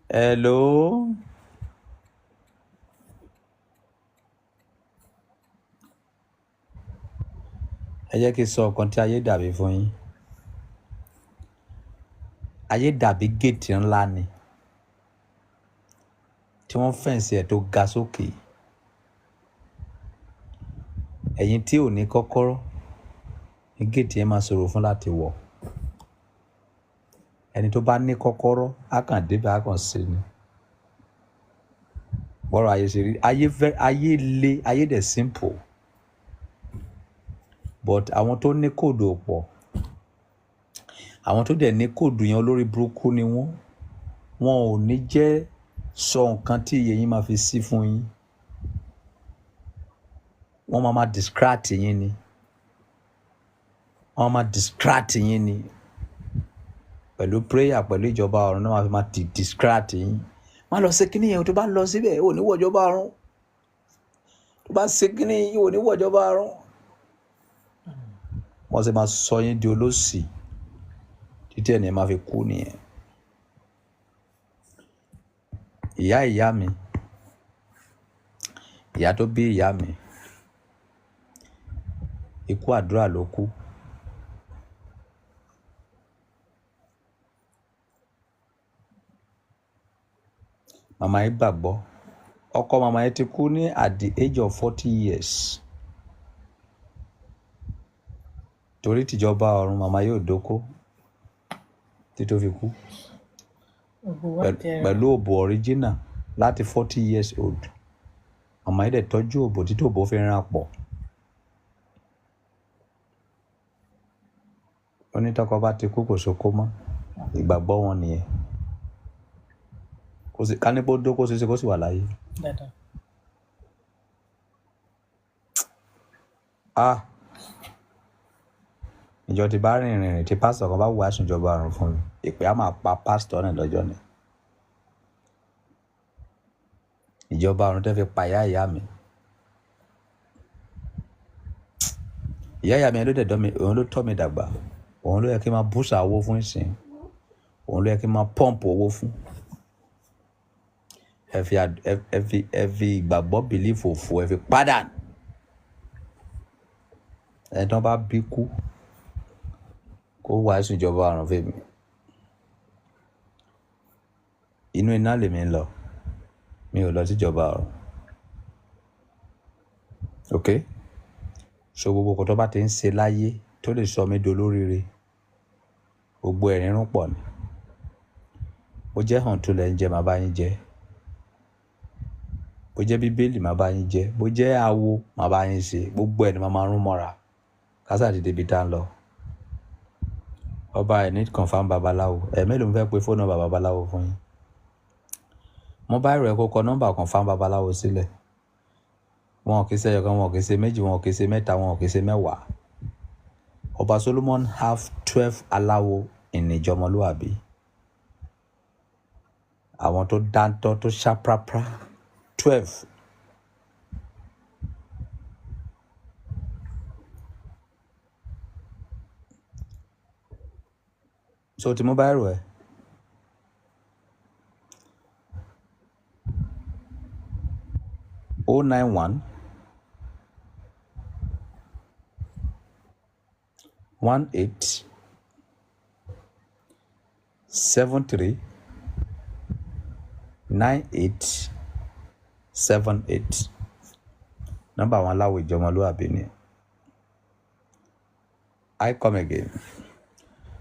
Hello. Ẹ jẹ́ kí n sọ ọ̀kan tí ayé dàbí fún yín. Ayé dàbí géètì ńlá ni tí wọ́n fẹ̀ǹsì ẹ̀ tó ga sókè. Ẹ̀yin tí ò ní kọ́kọ́rọ́ ní géètì yẹn máa ṣòro fún láti wọ̀. Ẹni tó bá ní kọ́kọ́rọ́ á kàn débẹ̀ á kàn sí ni. Bọ́rọ̀ ayé ṣe rí ayé le ayé dẹ̀ simple but àwọn tó ní kóòdù ò pọ̀. Àwọn tó dẹ̀ ní kóòdù yẹn olórí burúkú ni wọ́n ò ní jẹ́ sọ nǹkan tí iye yín máa fi sí fún yín. Wọ́n máa distract yín ni. Wọ́n máa distract yín ni. Pẹ̀lú prayer pẹ̀lú ìjọba ọ̀run náà máa distract yín. Má lọ ṣe kíní yẹn tó bá lọ síbẹ̀ ò ní wọ ìjọba ọ̀run. Tó bá ṣe kíní yìí ò ní wọ ìjọba ọ̀run. wọ́n sì máa sọ yín di olóṣì títí ẹni máa fi kú nìyẹn. Ìyá mi, ìyá tó bí ìyá mi, ikú àdúrà ló kú. Màmá yìí gbàgbọ́, ọkọ màmá yìí ti kú ní at the age of 40 years. Torí tìjọba ọ̀run màmá yóò dóko tí tó fi kú. Pẹ̀lú òbò original láti 40 years old. Màmá yìí dẹ̀ tọ́jú òbò tí tòbò fi ràn pọ̀. Onítọ́kọ bá ti kú kò sóko mọ́, ìgbàgbọ́ wọn nìyẹn. Ká ní pé ó dóko ṣeéṣe kó sì wà láyé. Ìjọ ti bá rìnrìn tí pásítọ̀ kan bá wù àṣùn ìjọba ọ̀run fún mi, ìpè á máa pa pásítọ̀ náà lọ́jọ́ ni. Ìjọba ọ̀run tẹ́ fi pa ìyá mi. Ìyá mi ló dẹ̀ òun ló tọ́ mi dàgbà. Òun ló yẹ kí n máa búṣà owó fún ìsìn. Òun ló yẹ kí n máa pọ́ǹpù owó fún. Ẹ fi ìgbàgbọ́ bìlífù òfò ẹ fi padà. Ẹni tó bá bí kú kó wàásù ìjọba ọ̀run fèmí. Inú iná lèmi ń lọ, mi ò lọ sí ìjọba ọ̀run. Ok? So gbogbo nǹkan tó bá ti ń ṣe láyé tó lè sọ mí dolóríire, gbogbo ẹ̀rín rún pọ̀ ni. Bó jẹ́ hàn tó lẹ́ ń jẹ, màá bá yín jẹ. Bó jẹ́ bíbélì, màá bá yín jẹ. Bó jẹ́ awo, màá bá yín ṣe. Gbogbo ẹ̀ ni màá máa rún mọ́ra. Kásá ti débi tá ń lọ. Ọba ẹ̀ ní confam babaláwo. Mélòó ń fẹ́ pe fóònù nọ́mbà babaláwo fún yín? Mo bá ìrọ̀ ẹ̀ kó kọ nọ́mbà confam babaláwo sílẹ̀. Wọn kì í ṣe ẹyọkan, wọn kì í ṣe méjì, wọn kì í ṣe mẹ́ta, wọn kì í ṣe mẹ́wàá. Ọba Solomon have 12 aláwo ìníjọ ọmọlúwàbí. Àwọn tó dáńtọ́ tó ṣáprápra 12. So tí mo bá ìrọ̀ ẹ̀, o 91 18 73 98 78. Nọ́mbà àwọn aláwọ̀ ìjọ ọmọlúwàbí ni. I come again.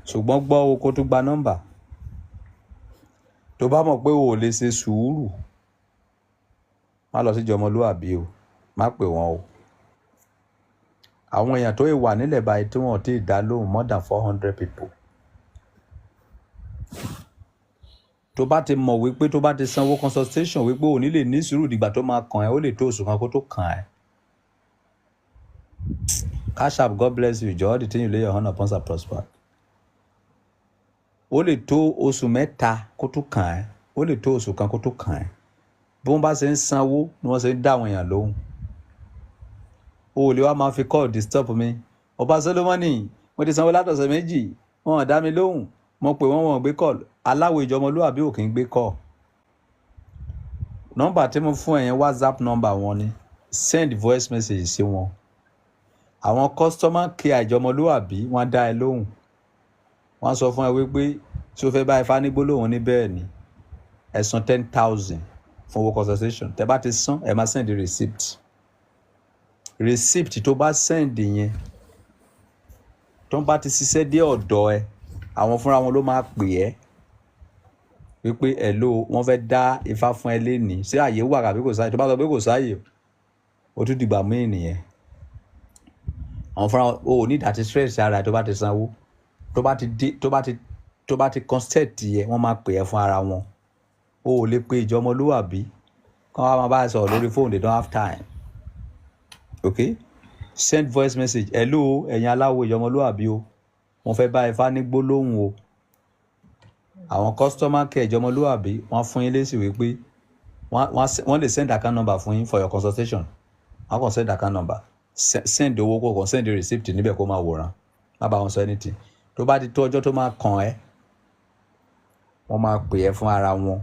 Ṣùgbọ́n gbọ́ o kó tún gba nọ́mbà. Tó bá mọ̀ pé o ò lè ṣe sùúrù, má lọ sí ìjọ ọmọlúwàbí o, má pè wọ́n o. Àwọn èèyàn tó wà nílẹ̀ báyìí tí wọ́n ti dá lóhùn more than 400 people. Tó bá ti mọ̀ wípé tó bá ti sanwó consultation wípé ò ní lè ní sùúrù dìgbà tó máa kàn ẹ́, ó lè tó oṣù kan kó tó kàn ẹ́. Cash App, God bless you. All the thing you lay your hand upon shall prosper. Ó lè tó oṣù mẹ́ta kó tó kàn ẹ́, ó lè tó oṣù kan kó tó kàn ẹ́. Bí wọ́n bá ṣe ń sanwó ni wọ́n ṣe ń dá àwọn èèyàn lóhùn. O lè wá máa fi call disturb mi. Ọba Solomoni, mo ti sanwó látọ̀sẹ̀ méjì, wọn ò dá mi lóhùn. Mo pè wọ́n, wọn ò gbé call. Aláwọ̀ ìjọ ọmọlúwàbí ò kì í gbé call. Nọ́mbà tí mo fún ẹ yẹn WhatsApp nọ́mbà wọn ni. Send voice message sí wọn. Àwọn customer care ìjọ ọmọlúwàbí wọ́n dá ẹ lóhùn. Wọ́n sọ fún ẹ wípé tí o fẹ́ bá Ifá ní gbólóhùn ní bẹ́ẹ̀ ni, ẹ san 10,000 fún owó consultation. Tẹ́ bá ti san, ẹ máa send the receipt. Receipt tó bá send yẹn, tó bá ti ṣiṣẹ́ dé ọ̀dọ̀ ẹ, àwọn fúnra wọn ló máa pè ẹ́ wípé hello, wọ́n fẹ́ dá Ifá fún ẹ lénìí. Ṣé àyè wà àbí kò sáyè? Tó bá sọ pé kò sáyè, ó tún dìgbà míì nìyẹn. Àwọn fúnra wọn ò ní ìdàtí stress ara ẹ tó bá ti sanwó. Tó bá ti consent yẹ, wọ́n máa pè ẹ́ fún ara wọn. O ò lè pe ìjọ ọmọlúwàbí kán wá máa bá ẹ sọ̀rọ̀ lórí phone, they don't have time. Okay? Send voice message. Hello, ẹ̀yin aláwo ìjọ ọmọlúwàbí o, wọ́n fẹ́ bá Ifá ní gbólóhùn o. Àwọn customer care ìjọ ọmọlúwàbí wọ́n fún yín lésì wípé wọ́n lè send account number fún yín for your consultation. Wọ́n kàn send account number. Send owó kó kàn send the receipt níbẹ̀ kó máa wòran. má bá wọn sọ anything tó bá ti tó ọjọ́ tó máa kàn ẹ́ wọ́n máa pè ẹ́ fún ara wọn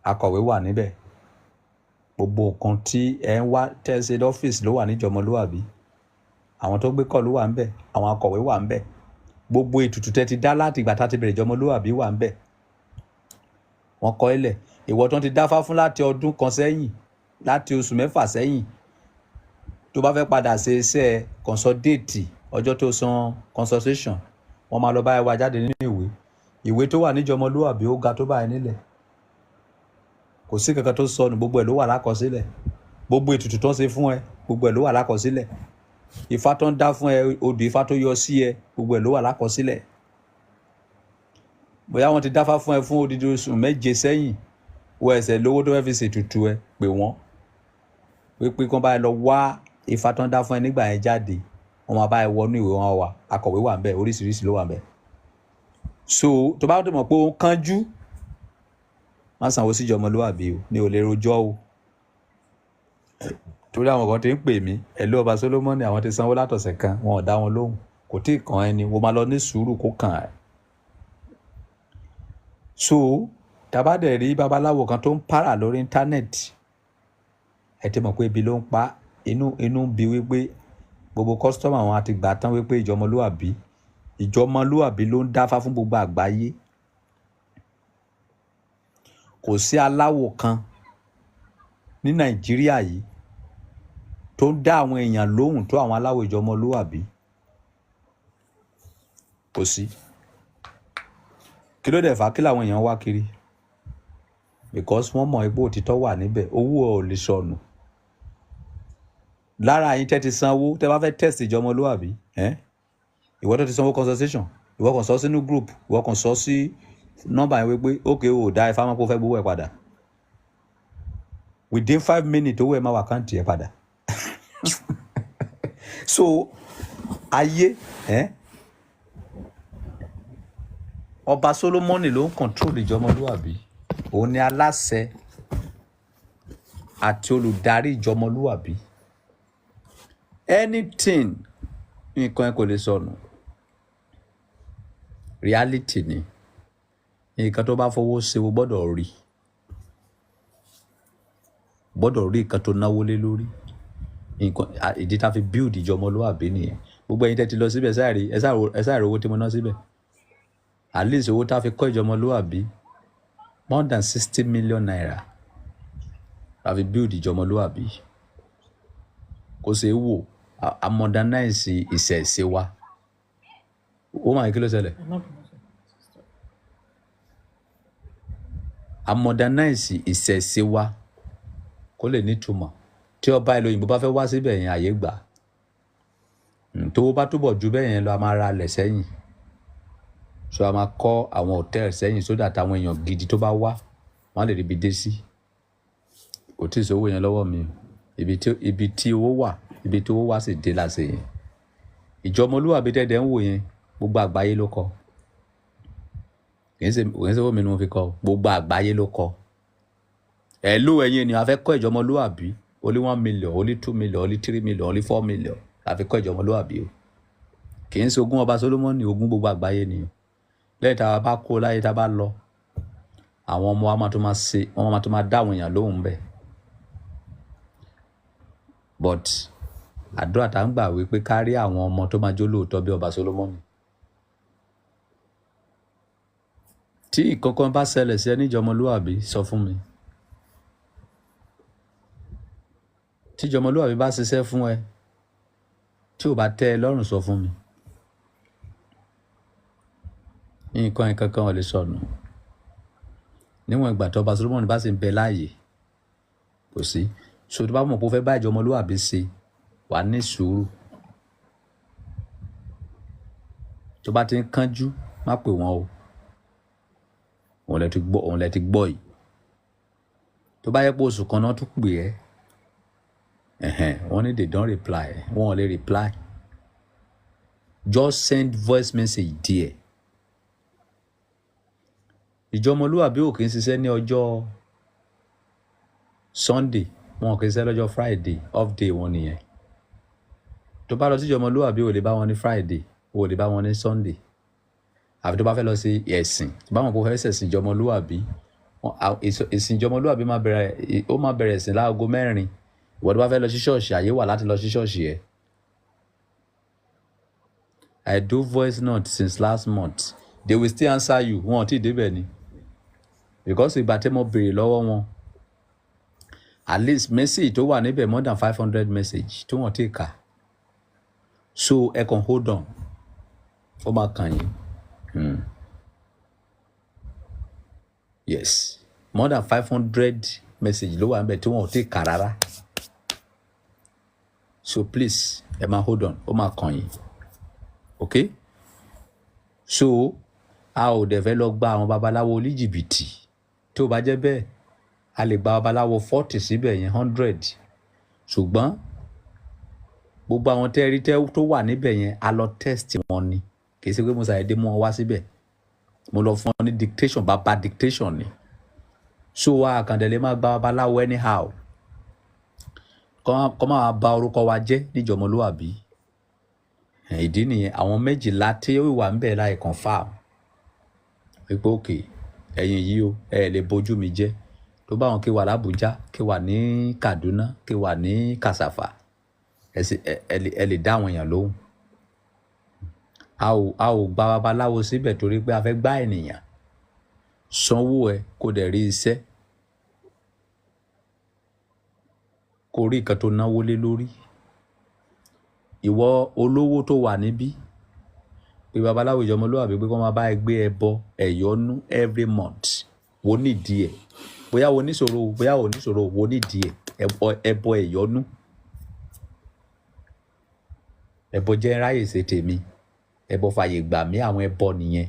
akọ̀wé wà níbẹ̀ gbogbo nǹkan tí ẹ ń wá tẹ́sí ọ́fíìsì ló wà níjọmọlúwàbí àwọn tó gbé kọ́ ló wà ńbẹ̀ àwọn akọ̀wé wà ńbẹ̀ gbogbo ètùtù tẹ́ ti dá láti ìgbà tá ti bẹ̀rẹ̀ ìjọmọlúwàbí wà ńbẹ̀ wọ́n kọ́ ilẹ̀ ìwọ tó ti dáfá fún láti ọdún kan sẹ́yìn láti oṣù mẹ́fà sẹ́yìn tó bá fẹ́ padà ṣe iṣẹ́ consolidate ọjọ́ tó san consultation wọ́n máa lọ bá ẹ wá jáde nínú ìwé tó wà níjọmọlúwàbí ó ga tó báyìí nílẹ̀ kò sí kankan tó sọnù gbogbo ẹ̀ ló wà lákọsílẹ̀ gbogbo ètùtù tó ń ṣe fún ẹ gbogbo ẹ̀ ló wà lákọsílẹ̀ ifá tó ń dá fún ẹ odù ifá tó yọ sí ẹ gbogbo ẹ̀ ló wà lákọsílẹ̀ bóyá wọ́n ti dáfá fún ẹ fún odidi oṣù méje sẹ́yìn wọ ẹsẹ̀ lówó tó fẹ́ fi ṣètùtù ẹ pè wọ́n pé kán bá ẹ lọ wá ifá tó ń dá fún ẹ nígbà yẹn jáde wọ́n máa bá ẹ wọnú ìwé wọn wà akọ̀wé wà ńbẹ̀ oríṣiríṣi ló wà ńbẹ̀ so tó bá tó mọ̀ pé ó ń kánjú má sanwó síjọ ọmọlúwàbí o ní ò lè rojọ́ o torí àwọn kan ti ń pè mí ẹ̀lú ọba Solomoni àwọn ti sanwó látọ̀sẹ̀ kan wọn ò dá wọn lóhùn kò tí ì kàn ẹni wo máa lọ ní sùúrù kó kàn ẹ́ so tàbádẹ̀ rí babaláwo kan tó ń para lórí íńtánẹ́ẹ̀tì ẹ ti mọ̀ pé ibi ló ń pa inú ń bi wípé gbogbo kọ́sítọ́mù àwọn àti gbà tán wípé ìjọmọlúwàbí ló ń dáfá fún gbogbo àgbáyé kò sí aláwo kan ní Nàìjíríà yìí tó ń dá àwọn èèyàn lóhùn tó àwọn aláwo ìjọmọlúwàbí kò sí kí ló dẹ̀ fà kí làwọn èèyàn wá kiri because wọ́n mọ̀ ipò òtítọ́ wà níbẹ̀ owó ò lè sọnù lára yín tẹ́ ti sanwó tẹ́ bá fẹ́ test ìjọmọlúwàbí ìwọ tó ti sanwó consultation ìwọ kàn sọ sínú group ìwọ kàn sọ sí nọ́mbà yẹn wípé ókè ò dá ifá mọ́ pé ó fẹ́ gbowó ẹ̀ padà within 5 minutes owó ẹ̀ máa wà káǹtì ẹ̀ padà so ayé ọba Solomoni ló ń control ìjọmọlúwàbí òun ni aláṣẹ àti olùdarí ìjọmọlúwàbí anything nǹkan ẹ kò lè sọnù reality ni nǹkan tó bá fowó ṣe o gbọ́dọ̀ rí nǹkan tó náwó lé lórí nǹkan ìdí tá fi build ìjọmọlúwàbí nìyẹn gbogbo ẹ̀yin tẹ́ ti lọ síbẹ̀ ẹ sáàrí owó tí mo ná síbẹ̀ at least owó tá fi kọ́ ìjọmọlúwàbí more than 60 million naira tá fi build ìjọmọlúwàbí kò ṣe é wò a modernize ìṣẹ̀ṣe wa ó máa kí ló ṣẹlẹ̀ a modernize ìṣẹ̀ṣe wa kó lè nítumọ̀ tí ọba ìlú òyìnbó bá fẹ́ wá síbẹ̀ yẹn àyè gbà tó bá túbọ̀ ju bẹ́ẹ̀ yẹn lọ a máa ra alẹ̀ sẹ́yìn so a máa kọ́ àwọn hòtẹ́ẹ̀lì sẹ́yìn sódà táwọn èèyàn gidi tó bá wá wọ́n lè ríbi dé sí kò tí ì sówó yẹn lọ́wọ́ mi ibi tí owó wà ibi tí owó wà sì dé láṣẹ yẹn ìjọmọlúwàbí tẹ́tẹ́ ń wò yẹn gbogbo àgbáyé ló kọ́ kì í ṣe owó mi ni mo fi kọ́ gbogbo àgbáyé ló kọ́ ẹ̀ ló ẹ̀yin ènìyàn a fẹ́ kọ́ ìjọmọlúwàbí ó lé 1 million ó lé 2 million ó lé 3 million ó lé 4 million la fi kọ́ ìjọmọlúwàbí o kì í ṣe ogún ọba Solomoni ogún gbogbo àgbáyé ni o lẹ́yìn tá a bá kó láyé tá a bá lọ àwọn ọmọ wa máa tó máa dá àwọn èèyàn lóhùn bẹ́ẹ̀ but àdúrà tá ń gbà wípé kárí àwọn ọmọ tó máa jó lóòótọ́ bí ọba Solomoni tí ìkankan bá ṣẹlẹ̀ sí ẹ níjọmọlúwàbí sọ fún mi tí ìjọmọlúwàbí bá ṣiṣẹ́ fún ẹ tí ò bá tẹ́ ẹ lọ́rùn sọ fún mi nǹkan ìkankan ò lè sọnù níwọ̀n ìgbà tó ọba Solomoni bá sì ń bẹ láàyè kò sí so tó bá mọ̀ pé ó fẹ́ bá ìjọmọlúwàbí ṣe wà ní sùúrù tó bá ti ń kánjú má pè wọ́n o òun lẹ ti gbọ́ yìí tó bá yẹ pé oṣù kan náà tún pè ẹ́ wọ́n ní they don't reply wọ́n ò lè reply just send voice message there ìjọmọlúwàbí ò kì í ṣiṣẹ́ ní ọjọ́ Sunday wọn kì í ṣiṣẹ́ lọ́jọ́ Friday off day wọn nìyẹn tó bá lọ sí ìjọmọlúwàbí ò lè bá wọn ní Friday ò lè bá wọn ní Sunday àfi tó bá fẹ́ lọ sí ẹ̀sìn tó bá wọn kó fẹ́ ṣẹ̀sìn ìjọmọlúwàbí ìsìn ìjọmọlúwàbí máa bẹ̀rẹ̀ ẹ̀sìn láago 4 ìwọ tó bá fẹ́ lọ sí ṣọ́ọ̀ṣì àyè wà láti lọ sí ṣọ́ọ̀ṣì ẹ̀. I do voice note since last month they will still answer you wọn ò tí ì débẹ̀ ni because ìgbà tí mo béèrè lọ́wọ́ wọn at least message tó wà níbẹ̀ more than 500 message tí wọ́n ti kà so ẹ kàn hold on ó máa kàn yín yes more than 500 message ló wà níbẹ̀ tí wọ́n ò ti kà rárá so please ẹ máa hold on ó máa kàn yín okay so a ò dẹ̀ fẹ́ lọ gba àwọn babaláwo oníjìbìtì tó bá jẹ́ bẹ́ẹ̀ a lè gba babaláwo 40 síbẹ̀ yẹn 100 ṣùgbọ́n gbogbo àwọn tẹ́rí tó wà níbẹ̀ yẹn a lọ test wọn ni kì í ṣe pé mo ṣàyẹ̀dé mú wọn wá síbẹ̀ mo lọ fún wọn ní dictation bàbá dictation ni so wa àkàndẹ̀lẹ̀ máa gba babaláwo anyhow kọ́ máa bà orúkọ wa jẹ́ níjọmọlúwàbí ìdí nìyẹn àwọn 12 tí ó wà ń bẹ̀ láì confam wípé òkè ẹ̀yin yìí o ẹ lè bójú mi jẹ́ tó bá wọn kí wà l'Ábùjá kí wà ní Kaduna kí wà ní Kàsàfà ẹ lè dá àwọn èèyàn lóhùn a ò gba babaláwo síbẹ̀ torí pé a fẹ́ gbá ènìyàn sanwó ẹ kó dẹ̀ rí iṣẹ́ kó rí nǹkan tó náwó lé lórí ìwọ olówó tó wà níbí pé babaláwo ìjọmọlúwàbí pé kó máa bá ẹ gbé ẹbọ ẹ̀yọ́nú every month wo nídìí ẹ̀ bóyá wo níṣòro wo nídìí ẹ̀ ẹbọ ẹ̀yọ́nú ẹbọ jẹ́ ráyè ṣe tèmi ẹbọ fàyè gbà mí àwọn ẹbọ nìyẹn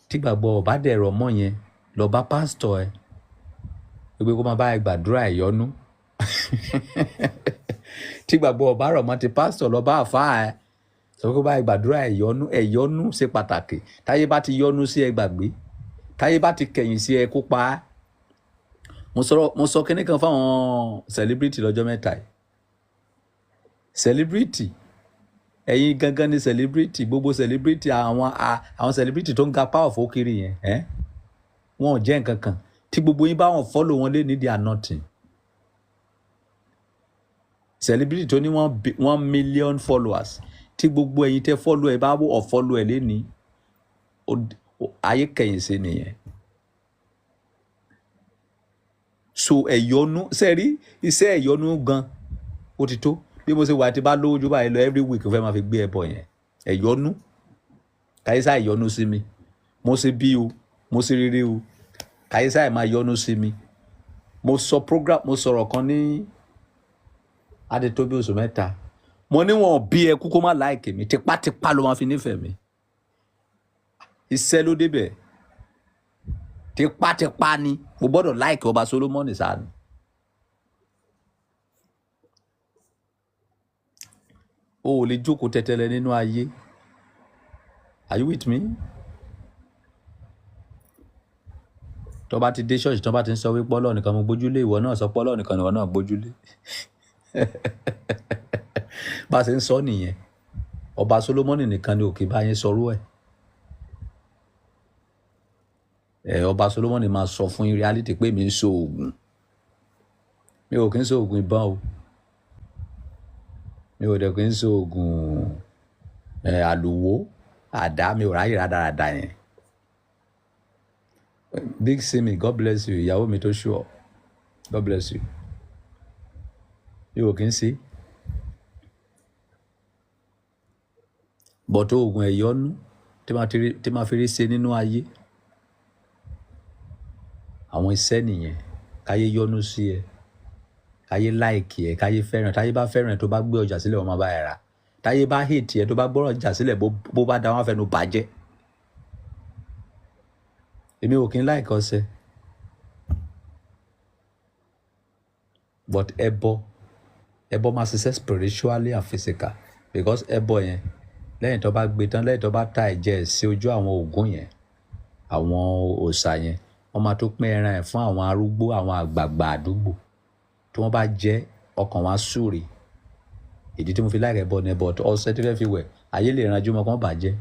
tí gbàgbọ́ ọ̀bá dẹ̀rọ̀ mọ́ yẹn lọ bá pásítọ̀ ẹ pé kó máa bá ẹ gbàdúrà ẹ̀yọ́nú tí gbàgbọ́ ọ̀bá rọ̀ mọ́ ti pásítọ̀ lọ bá àfáà ẹ sọ pé kó bá ẹ gbàdúrà ẹ̀yọ́nú ṣe pàtàkì táyé bá ti yọ́nú sí ẹ gbàgbé táyé bá ti kẹ̀yìn sí ẹ kó pa á mo sọ kíní kan fáwọn celebrity lọ́jọ́ mẹ́ta yìí celebrity ẹ̀yin gangan ni celebrity gbogbo celebrity àwọn celebrity tó ń ga power fún kiri yẹn wọn ò jẹ́ nǹkan kan tí gbogbo yín bá wọn follow wọn lé ní they are nothing celebrity tó ní 1 million followers tí gbogbo ẹ̀yin tẹ́ follow ẹ bá wọ follow ẹ lé ní ayé kẹ̀yìn sí nìyẹn so ẹ̀yọ́nú sẹ́rí iṣẹ́ ẹ̀yọ́nú gan ó ti tó bí mo ṣe wà tí bá lówó jù báyìí lọ every week fẹ́ máa fi gbé ẹbọ yẹn ẹ̀yọ́nú káyísà ẹ̀yọ́nú sí mi mo ṣe bí o mo ṣe rere o káyísà ẹ̀ máa yọ́nú sí mi mo sọ̀rọ̀ kan ní adétóbi oṣù 3 mo ní wọn bí ẹ kúkú má láìkè mi tipátipá ló máa fi nífẹ̀ẹ́ mi iṣẹ́ ló débẹ̀ tipátipá ni mo gbọ́dọ̀ láìkè ọba Solomoni sáà ni. o ò lè jókòó tẹ́tẹ́lẹ̀ nínú ayé are you with me? tó bá ti dé ṣọ́ọ̀ṣì tó bá ti ń sọ wípé Ọlọ́run nìkan mo gbójúlé ìwọ náà sọ pé Ọlọ́run nìkan ìwọ náà gbójúlé bá a ṣe ń sọ nìyẹn ọba Solomoni nìkan ni òkè bá yín sọrú ẹ̀ ọba Solomoni máa sọ fún yín reality pé mi ń so oògùn mi ò kí ń so oògùn ìbọn o mi ò dẹ̀ kí ń so oògùn àlùwò àdá mi ò ráyè rádaràda yẹn Big Simi God bless you ìyàwó mi tó ṣùọ God bless you mi ò kí ń sí bọ̀tọ̀ oògùn ẹ̀yọ́nú tí máa fi rí ṣe nínú ayé àwọn iṣẹ́ nìyẹn káyé yọ́nú sí ẹ káyé láìkì ẹ káyé fẹ́ràn táyé bá fẹ́ràn ẹ tó bá gbé ọjà sílẹ̀ wọ́n máa bá ẹ rà táyé bá hate ẹ tó bá gbọ́rọ̀ ọjà sílẹ̀ bó bá da wọn fẹnu bàjẹ́ èmi ò kí ń láìkì ọṣẹ but ẹbọ máa ṣiṣẹ́ spiritually and physical because ẹbọ yẹn lẹ́yìn tó bá gbé tán lẹ́yìn tó bá ta ẹ̀jẹ̀ sí ojú àwọn ògún yẹn àwọn òòṣà yẹn wọ́n máa tó pín ẹran ẹ̀ fún àwọn arúgbó àwọn àgbààgbà àdúgbò tí wọ́n bá jẹ ọkàn wọn á súre ìdí tí mo fi láìka ẹbọ ni but ọṣẹ tí fẹ́ fi wẹ̀ ayé lè ranjú mọ́ kán bàjẹ́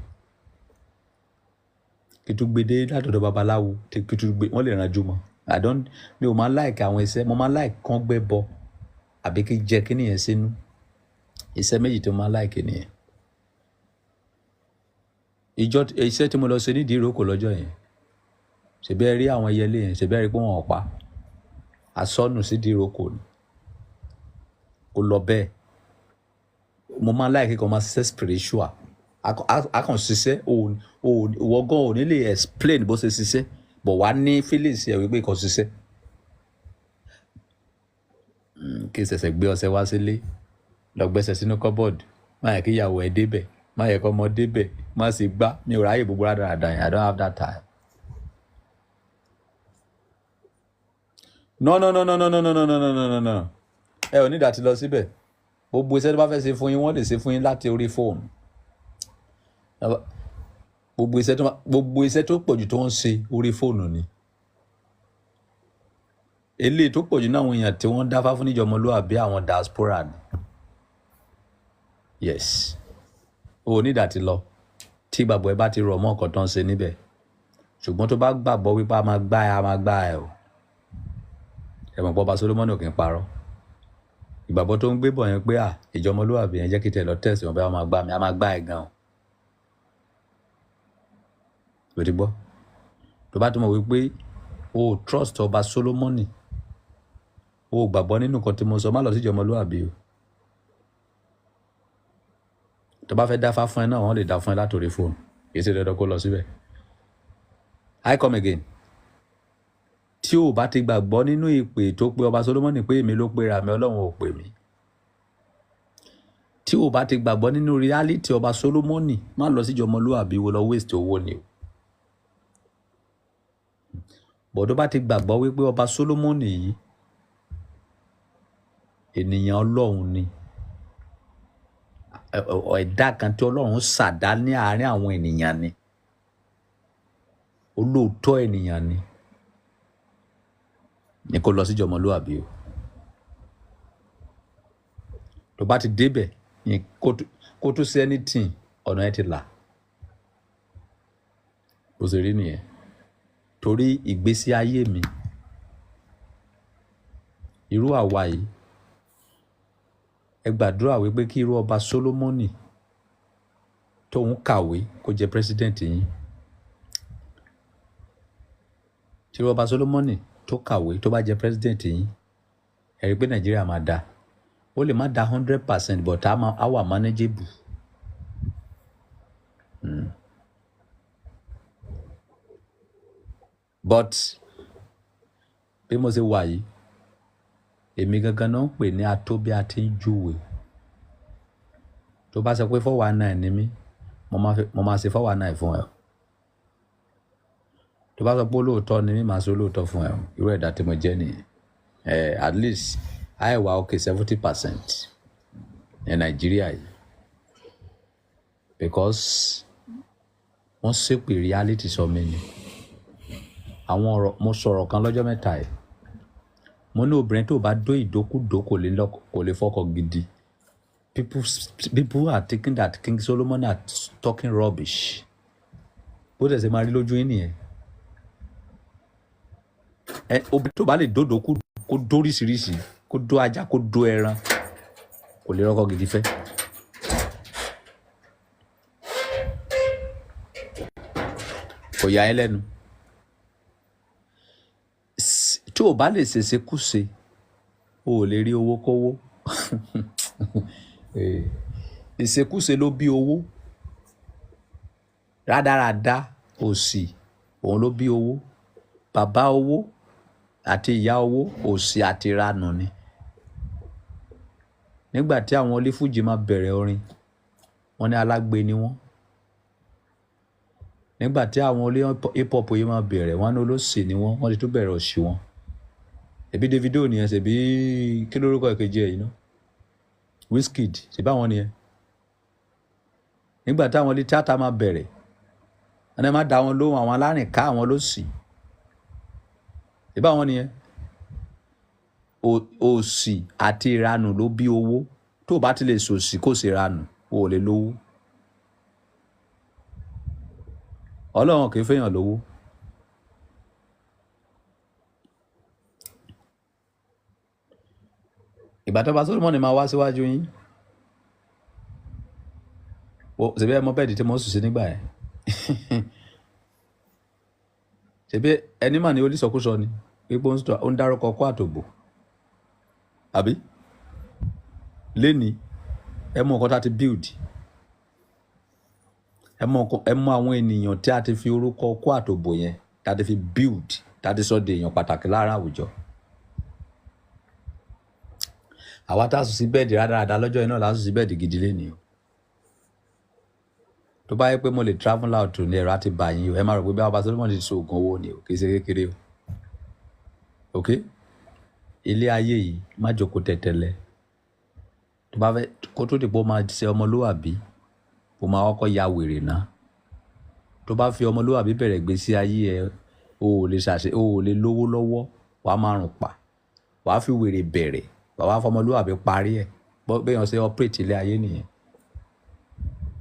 kí tún gbé dé látọ̀dọ̀ babaláwo kí tún gbé wọ́n lè ranjú mọ́ mi ò máa láìka àwọn iṣẹ́ mo máa láìka kán gbẹ́ bọ àbí kí jẹ kí nìyẹn sínú iṣẹ́ méjì tí mo máa láìka nìyẹn iṣẹ́ tí mo lọ ṣe nídìí ìrókò lọ́jọ́ yẹn ṣèbí ẹ rí àwọn ẹyẹlé yẹn ṣèbí ẹ rí pé wọn ò pa asọ́nù sídìí ìrókò ni kò lọ bẹ́ẹ̀ mo máa láìka kí wọ́n máa ṣiṣẹ́ spiritual a kàn ṣiṣẹ́ ìwọ gan ò ní lè explain bó ṣe ṣiṣẹ́ bọ̀ wá ní feelings ẹ̀ wípé kò ṣiṣẹ́ kí ṣẹ̀ṣẹ̀ gbé ọṣẹ wá sílé lọ gbẹ́sẹ̀ sínú cupboard má yẹ kí ìyàwó ẹ débẹ̀ má yẹ kí ọmọ débẹ̀ má sì gbá mi ò ráyè gbogbo rádaràdà yẹn I don't have that time. No ẹ ò ní ìdàtí lọ síbẹ̀ gbogbo iṣẹ́ tó bá fẹ́ ṣe fún yín wọ́n lè ṣe fún yín láti orí fóònù gbogbo iṣẹ́ tó pọ̀jù tó ń ṣe orí fóònù ni eléyìí tó pọ̀jù náà àwọn èèyàn tí wọ́n dáfá fún níjọ ọmọlúwàbí àwọn diaspora ni yes o ò ní ìdàtí lọ tí ìgbàgbọ́ ẹ bá ti rọ̀ mọ́ nǹkan tó ń ṣe níbẹ̀ ṣùgbọ́n tó bá gbàgbọ́ wípé a máa gbá ẹ o ẹ̀mọ̀ pọ̀ bá Solomoni ò kì í parọ́ ìgbàgbọ́ tó ń gbé bọ̀ yẹn pé ìjọ ọmọlúwàbí yẹn jẹ́ kí tẹ̀ lọ tẹ̀sí wọn bẹ́ẹ̀ wọ́n máa gbá mi a máa gbá ẹ gan o ló ti gbọ́ tó bá tó mọ̀ wípé o trust ọba Solomoni o gbàgbọ́ nínú nǹkan tí mo sọ má lọ sí ìjọ ọmọlúwàbí o tó bá fẹ́ dáfá fún ẹ náà wọ́n lè dá fún ẹ látòrí fóònù kì í ṣe dandan kó lọ síbẹ̀ I come again tí o bá ti gbàgbọ́ nínú ìpè tó pe ọba Solomoni pé èmi ló pera mi Ọlọ́run ò pè mí tí o bá ti gbàgbọ́ nínú reality ọba Solomoni má lọ síjọ ọmọlúwàbí wo lọ waste owó ni o bọ̀dọ̀ bá ti gbàgbọ́ wípé ọba Solomoni yìí ènìyàn Ọlọ́run ni ẹ̀dá kan tí Ọlọ́run ṣàdá ní àárín àwọn ènìyàn ni olóòótọ́ ènìyàn ni kó lọ síjọ ọmọlúwàbí o tó bá ti débẹ̀ kó tó sí anything ọ̀nà ẹ ti là bó ṣe rí nìyẹn torí ìgbésí ayé mi irú àwa yìí ẹ gbàdúrà wípé kí irú ọba Solomoni tóun kàwé kó jẹ president yín tí irú ọba Solomoni tó kàwé tó bá jẹ president yín ẹ rí i pé Nàìjíríà máa da ó lè má da 100% but á wà manageable. But bí mo ṣe wà yìí èmi gangan náà ń pè ní atóbi àti júwe tó bá sọ pé 419 ni mí mo máa ṣe 419 fún ẹ tó bá sọ pé olóòótọ́ ni mí máa ṣe olóòótọ́ fún ẹ irú ẹ̀dá tí mo jẹ́ nìyẹn at least àìwá òkè 70% ní Nàìjíríà yìí because wọ́n ṣépè reality sọ mí ni àwọn ọ̀rọ̀ mo sọ̀rọ̀ kan lọ́jọ́ mẹ́ta ẹ̀ mo ní obìnrin tó bá dó ìdókúdó kò lè fọkọ gidi people are thinking that King Solomon are talking rubbish bó tẹ̀ ṣe máa rí lójú yín nìyẹn obìnrin tó bá lè dó ìdókúdó kó dóríṣiríṣi kó dó ajá kó dó ẹran kò lè rọ́kọ gidi fẹ́. Kò yà ẹ́ lẹ́nu tí o bá lè ṣèṣe kúṣe o ò lè rí owó kówó ìṣekúṣe ló bí owó rádaràda òṣì òun ló bí owó bàbá owó àti ìyá owó òṣì àti ìranù ni nígbà tí àwọn onífújì máa bẹ̀rẹ̀ orin wọ́n ní alágbe ni wọ́n nígbà tí àwọn olé hip hop yìí máa bẹ̀rẹ̀ wọ́n ní olóṣì ni wọ́n ti tún bẹ̀rẹ̀ òṣì wọn ẹbí Davido nìyẹn ṣèbí kí lórúkọ ìkejì ẹ̀ yìí náà Wizkid ṣèbí àwọn nìyẹn nígbà táwọn olé tíátà máa bẹ̀rẹ̀ wọ́n ní má dá wọn lóhùn àwọn alárìnká àwọn olóṣì ṣèbí àwọn nìyẹn òṣì àti ìranù ló bí owó tó o bá ti lè sòsì kó sì ranù o ò lè lówó. Ọlọ́run kì í fẹ́yàn lówó. Ìgbà tó bá Solomoni máa wá síwájú yín ṣebí ẹ mọ bẹ́ẹ̀dì tí mo sùn sí nígbà yẹn ṣebí ẹni mà ní onísọkúsọ ni pípé ó ń dárúkọ kó àtòbò àbí lẹ́ni ẹ mọ nǹkan tá a ti build, ẹ mọ àwọn ènìyàn tí a ti fi orúkọ kó àtòbò yẹn tá a ti fi build tá a ti sọ de èèyàn pàtàkì láàárín àwùjọ. Àwa tá a sùn sí bẹ́ẹ̀dì rádaràda lọ́jọ́ yẹn náà la sùn sí bẹ́ẹ̀dì gidi lẹ́ni o. Tó bá yẹ pé mo lè travel out ní ẹ̀rọ àti bàyìn o, ẹ má rò pé bí Ọba Solomoni ti so oògùn owó ni o, kì í ṣe kékeré o. Ok, ilé ayé yìí má jókòó tẹ̀tẹ̀lẹ̀. Tó bá fẹ́ kó tó dìpọ̀ máa ṣe ọmọlúwàbí o máa kọ́kọ́ ya wèrè náà. Tó bá fi ọmọlúwàbí bẹ̀rẹ̀ ìgbésí ayé ẹ o ò lè lówó lọ́wọ́, wàá máa rùn pa, wàá fi wèrè bẹ̀rẹ̀, wàá fọmọlúwàbí parí ẹ̀. Béèyàn ṣe operate ilé ayé nìyẹn.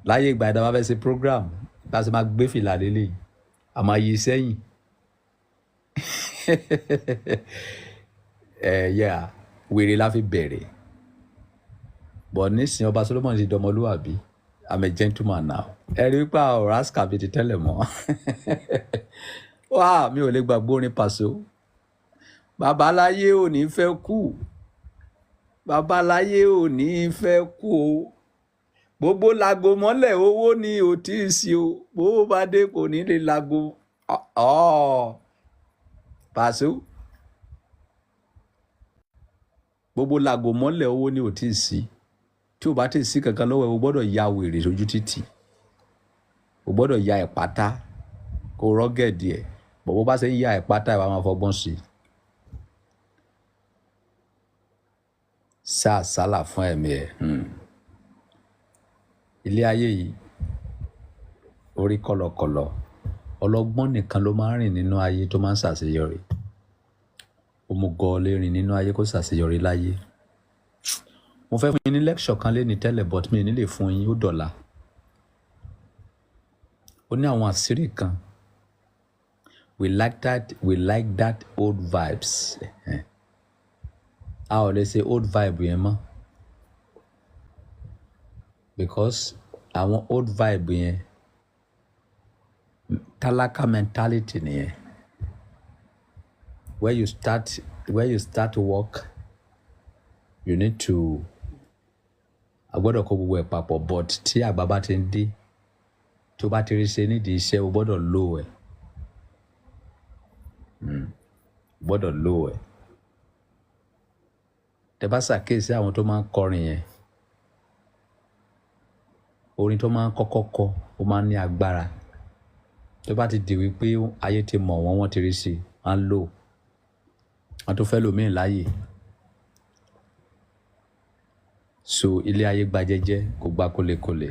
Láyé ìgbà ìdá bá fẹ́ ṣe program bá ṣe máa gbé fìlà lélẹ̀ a máa yí sẹ́yìn wèrè la fi bẹ̀rẹ̀. But nísìnyí Ọba Solomoni ti dọmọlúwàbí, I'm a gentleman now. Ẹ rí pé ọ̀rọ̀ àṣà bíi ti tẹ́lẹ̀ mọ́. Wá mi ò lè gbàgbọ́ orin Paso. Babaláyé ò ní fẹ́ kú, babaláyé ò ní fẹ́ kú o. Gbogbo lago mọ́lẹ̀ owó ni ò tí ì sí o, bó bá dé kò ní lè lago. Paso. Gbogbo lago mọ́lẹ̀ owó ni ò tí ì sí. Tí o bá tí ì sí kankan lọ́wọ́ ẹ, o gbọ́dọ̀ ya wèrè sójú títì. O gbọ́dọ̀ ya ẹ̀pátá kó rọ́gẹ̀dì ẹ̀. Bó bá ṣe ń ya ẹ̀pátá ẹ̀ wá máa fọgbọ́n sí i. Sáà sálà fún ẹ̀mí ẹ̀. Ilé ayé yìí orí kọlọkọlọ, ọlọ́gbọ́n nìkan ló máa ń rìn nínú ayé tó máa ń ṣàṣeyọrí. Òmùgọ̀ lè rìn nínú ayé kó ṣàṣeyọrí láyé. Mo fẹ́ fún yín ní lecture kan léni tẹ́lẹ̀ but mi ò ní lè fún yín, ó dọ̀la. Ó ní àwọn àṣírí kan. We like that old vibes. A ò lè ṣe old vibe yẹn mọ́. Because àwọn old vibe yẹn tálákà mentality nìyẹn. Where you start work, you need to agbọ́dọ̀ kó gbogbo ẹ̀ papọ̀, but tí àgbà bá ti ń dé, tó bá ti rí ṣe nídìí iṣẹ́ o gbọ́dọ̀ lò ẹ̀. Gbọ́dọ̀ lò ẹ̀. Tẹ́ bá ṣàkíyèsí àwọn tó máa ń kọrin yẹn, orin tó máa ń kọ́kọ́ kọ ó máa ń ní agbára. Tó bá ti di wípé ayé ti mọ̀ wọ́n ti rí sí i, wọ́n á lò. Wọ́n tó fẹ́ lòmíì láàyè. So ilé ayé gba jẹ́jẹ́ kò gba kólekóle.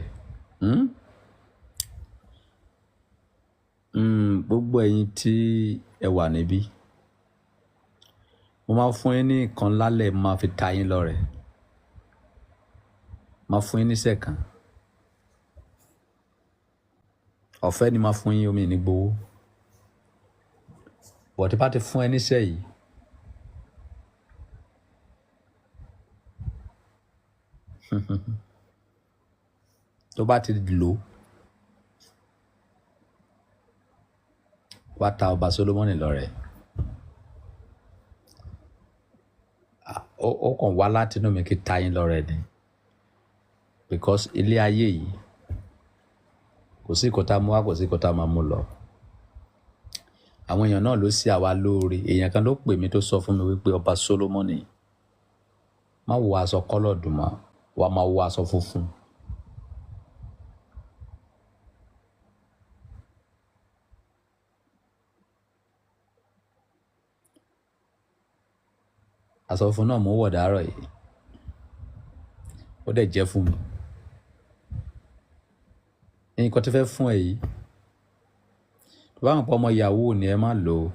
Gbogbo ẹ̀yin tí ẹ wà níbí, mo máa fún yín ní nǹkan lálẹ́ máa fi ta yín lọ́rẹ. Máa fún yín níṣẹ́ kan. Ọ̀fẹ́ ni máa fún yín, omi ní gbowó. But tí bá ti fún ẹ níṣẹ́ yìí, tó bá ti lò wá ta Ọba Solomoni lọ́rẹ. Ó kàn wá láti inú mi kí ta yín lọ́rẹ ni. Because ilé ayé yìí kò sí ìkọta mú wá, kò sí ìkọta máa mú lọ. Àwọn èèyàn náà ló sí àwa lóore. Èèyàn kan ló pè mí tó sọ fún mi wípé Ọba Solomoni má wọ aṣọ kọ́lọ̀ dùn mọ́, wàá máa wọ aṣọ funfun. Aṣọ funfun náà mo wọ̀ dàárọ̀ yìí. Ó dẹ̀ jẹ́ fún mi. Nǹkan tí fẹ́ fún ẹ yìí, tó bá ń pọ̀ ọmọ ìyàwó ni ẹ má lò ó,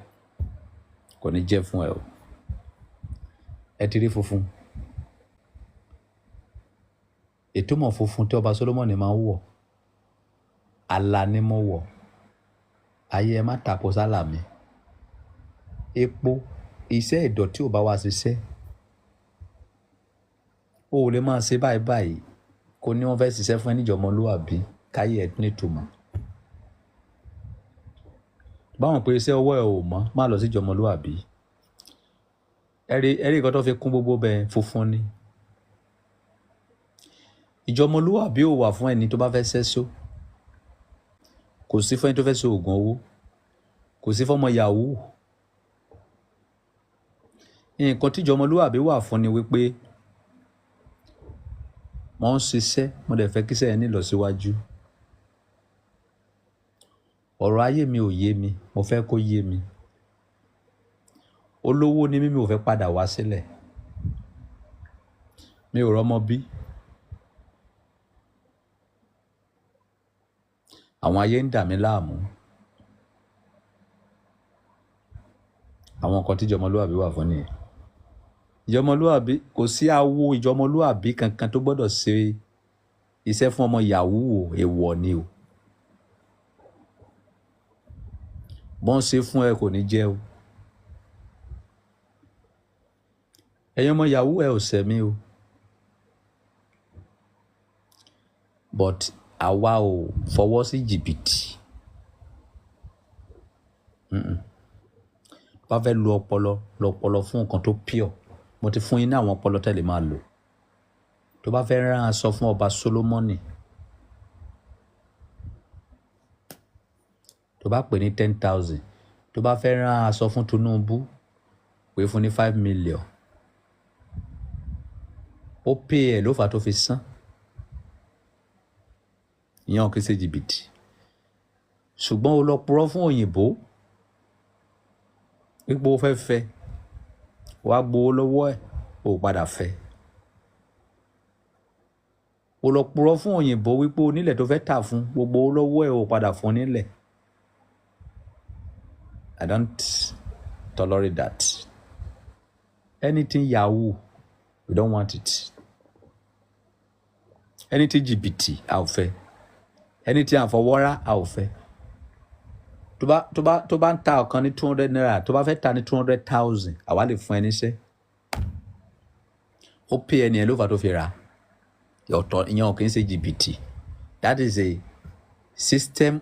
kò ní jẹ́ fún ẹ o. Ẹ ti rí funfun. ìtumọ̀ funfun tí ọba Solomoni máa ń wọ̀ àlà ni mo wọ̀ ayé ẹ má tako sálà mi epo iṣẹ́ ìdọ̀tí ò bá wa ṣiṣẹ́ o ò lè máa ṣe báyìí báyìí kó ní wọ́n fẹ́ ṣiṣẹ́ fún ẹ níjọ́ ọmọlúwàbí káyé ẹ nítumọ̀ báwọn pé iṣẹ́ ọwọ́ ẹ ò mọ́ má lọ síjọ́ ọmọlúwàbí ẹ̀rí nǹkan tó fi kún gbogbo bẹ́ẹ̀ funfun ni ìjọ ọmọlúwàbí ò wà fún ẹni tó bá fẹ́ ṣẹ́ṣó kò sí fún ẹni tó fẹ́ ṣe oògùn owó kò sí fún ọmọ yahoo nǹkan tíjọ ọmọlúwàbí wà fún ni wípé wọ́n ń ṣiṣẹ́ mo dẹ̀ fẹ́ kíṣẹ́ yẹn ní ìlọsíwájú ọ̀rọ̀ ayé mi ò yé mi mo fẹ́ kó yé mi olówó ni mi ò fẹ́ padà wá sílẹ̀ mi ò rọ́mọ bí àwọn ayé ń dà mí láàmú àwọn nǹkan tíjọ ọmọlúwàbí wà fún nìyẹn ìjọmọlúwàbí kò sí awo ìjọmọlúwàbí kankan tó gbọ́dọ̀ ṣe iṣẹ́ fún ọmọ yahoo èèwọ̀ ni o bọ́n ṣe fún ẹ kò ní jẹ́ o ẹ̀yin ọmọ yahoo ẹ ò sẹ̀mí o but àwa ò fọwọ́ sí jìbìtì bá fẹ́ lo ọpọlọ fún nǹkan tó pure mo ti fún yín ní àwọn ọpọlọ tẹ́lẹ̀ máa lò tó bá fẹ́ rán aṣọ fún ọba Solomoni tó bá pè ní 10,000 tó bá fẹ́ rán aṣọ fún Tinubu pè fún ní 5 million ó pè ẹ̀ ló fà tó fi san ìyẹn kì í ṣe jìbìtì ṣùgbọ́n o lọ purọ́ fún òyìnbó pípò fẹ́ wàá gbowó lọ́wọ́ ẹ̀ ò padà fẹ́ o lọ purọ́ fún òyìnbó wípé onílẹ̀ tó fẹ́ tà fún gbogbo lọ́wọ́ ẹ̀ ò padà fún nílẹ̀ I don't tolerate that anything yahoo we don't want it anything jìbìtì a ò fẹ́ anything àfọwọ́rá a ò fẹ́ tó bá ń ta ọ̀kan ní 200 naira tó bá fẹ́ ta ní 200,000 àwa lè fún ẹ níṣẹ́ ó pè ẹni ẹ ló fà tó fi rà ọ̀tọ̀ ìyẹn kì í ṣe jìbìtì that is a system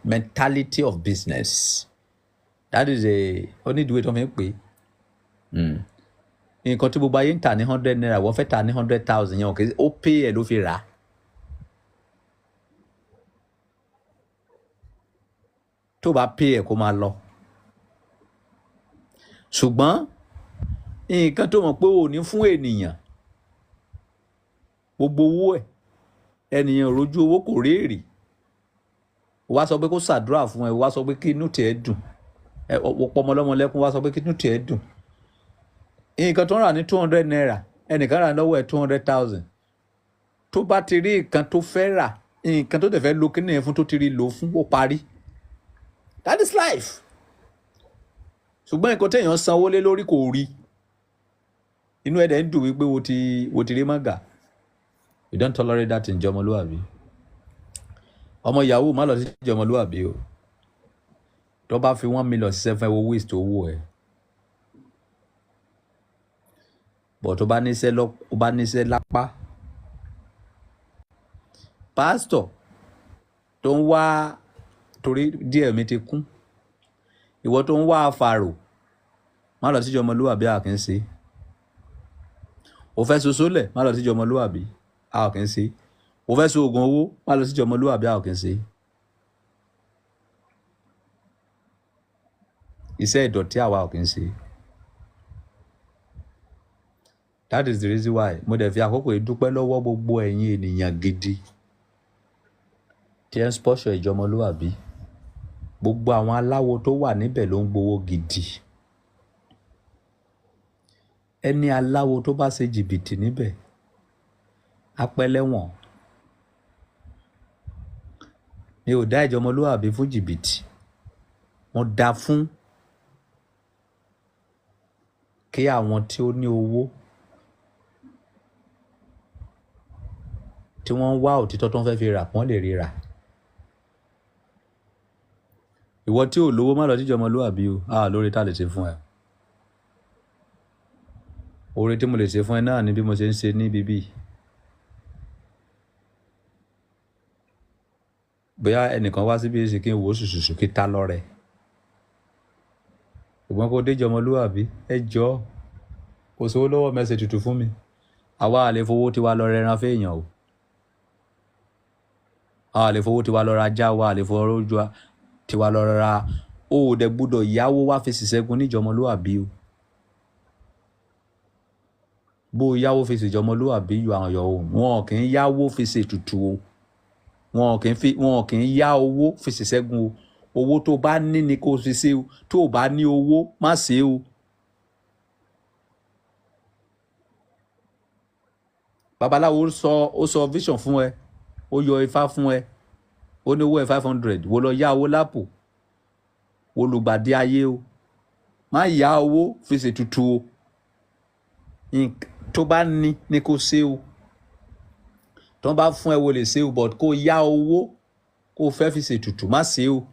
mentality of business that is a onídìíwé tó fi ń pè nǹkan tí gbogbo ayé ń tà ní 100 naira wọ́n fẹ́ tà ní 100,000 ìyẹn kì í ṣe ó pè ẹ ló fi rà tó bá pè ẹ̀ kó máa lọ ṣùgbọ́n nǹkan tó mọ̀ pé ò ní fún ènìyàn gbogbo owó ẹ̀ ènìyàn rojú owó kò réèrè wá sọ pé kó ṣàdúrà fún ẹ wá sọ pé kí inú tiẹ̀ dùn ẹ pọmọlọmọ lẹ́kún wá sọ pé kí inú tiẹ̀ dùn nǹkan tó ń rà ní 200 naira ẹnìkan rà lọ́wọ́ ẹ̀ 200,000 tó bá ti rí nǹkan tó fẹ́ rà nǹkan tó dẹ̀ fẹ́ lo kíní yẹn fún tó ti rí lò fún ó parí. That is life. Ṣùgbọ́n nǹkan téèyàn sanwó lé lórí kò rí. Inú ẹ̀dẹ̀ ń dùn wípé wo ti rí mọ́gà. You don't tolerate that in jọmọlúwàbí. Ọmọ yahoo má lọ sí jọmọlúwàbí o. Tó bá fi 1 million ṣiṣẹ́ fún ẹ wo waste owó ẹ. Bọ̀ tó bá níṣẹ́ lápá. Pásítọ̀ tó ń wá torí díẹ̀ mi ti kún ìwọ tó ń wá àfàrò má lọ síjọ ọmọlúwàbí a kì í ṣe o fẹ́ soso lẹ̀ má lọ síjọ ọmọlúwàbí a kì í ṣe o fẹ́ so oògùn owó má lọ síjọ ọmọlúwàbí a kì í ṣe iṣẹ́ ìdọ̀tí àwa kì í ṣe that is the reason why mo dẹ̀ fi àkókò yìí dúpẹ́ lọ́wọ́ gbogbo ẹ̀yin ènìyàn gidi tí ẹ ń spọ́ṣọ̀ ìjọ ọmọlúwàbí gbogbo àwọn aláwo tó wà níbẹ̀ ló ń gbowó gidi ẹni aláwo tó bá ṣe jìbìtì níbẹ̀ apẹ́lẹ́wọ̀n mi ò dá ìjọ ọmọlúwàbí fún jìbìtì mo dá fún kí àwọn tí ó ní owó tí wọ́n ń wá òtítọ́ tó ń fẹ́ fi rà wọ́n lè ríra. Ìwọ tí ò lówó má lọ síjọ ọmọlúwàbí o, lórí tá lè ṣe fún ẹ. Oore tí mo lè ṣe fún ẹ náà ni bí mo ṣe ń ṣe ní bíbí. Bóyá ẹnìkan wá síbí èsì kí n wò ó ṣùṣùṣù kí ta lọ́rẹ. Ṣùgbọ́n kó déjọ ọmọlúwàbí, ẹ jọ̀ọ́, kò sówó lọ́wọ́ mẹ́sẹ̀ tutù fún mi. Àwa à lè fowó tiwa lọ rẹran fẹ́yàn o. Àwa à lè fowó tiwa lọ ra ajá wa, à lè fowó tiwa lọ ra. O ò dẹ̀ gbúdọ̀ yáwó wá fi ṣìṣẹ́gun níjọ ọmọlúwàbí o. Bó yáwó fi ṣèjọ ọmọlúwàbí yọ àwọn yọ̀ o. Wọn kì í yáwó fi ṣètùtù o. Wọn kì í yá owó fi ṣìṣẹ́gun o. Owó tó bá ní ni kó fi ṣe o. Tó o bá ní owó, má ṣe o. Babaláwo ó sọ vision fún ẹ, ó yọ ifá fún ẹ, ó ní owó ẹ 500, wo lọ yá owó lápò, wo lùgbàdì ayé o. Má yá owó fi ṣètùtù o. Tó bá ní ni kó ṣe o. Tó bá fún ẹ wo lè ṣe o, but kó yá owó kó fẹ́ fi ṣètùtù, má ṣe o.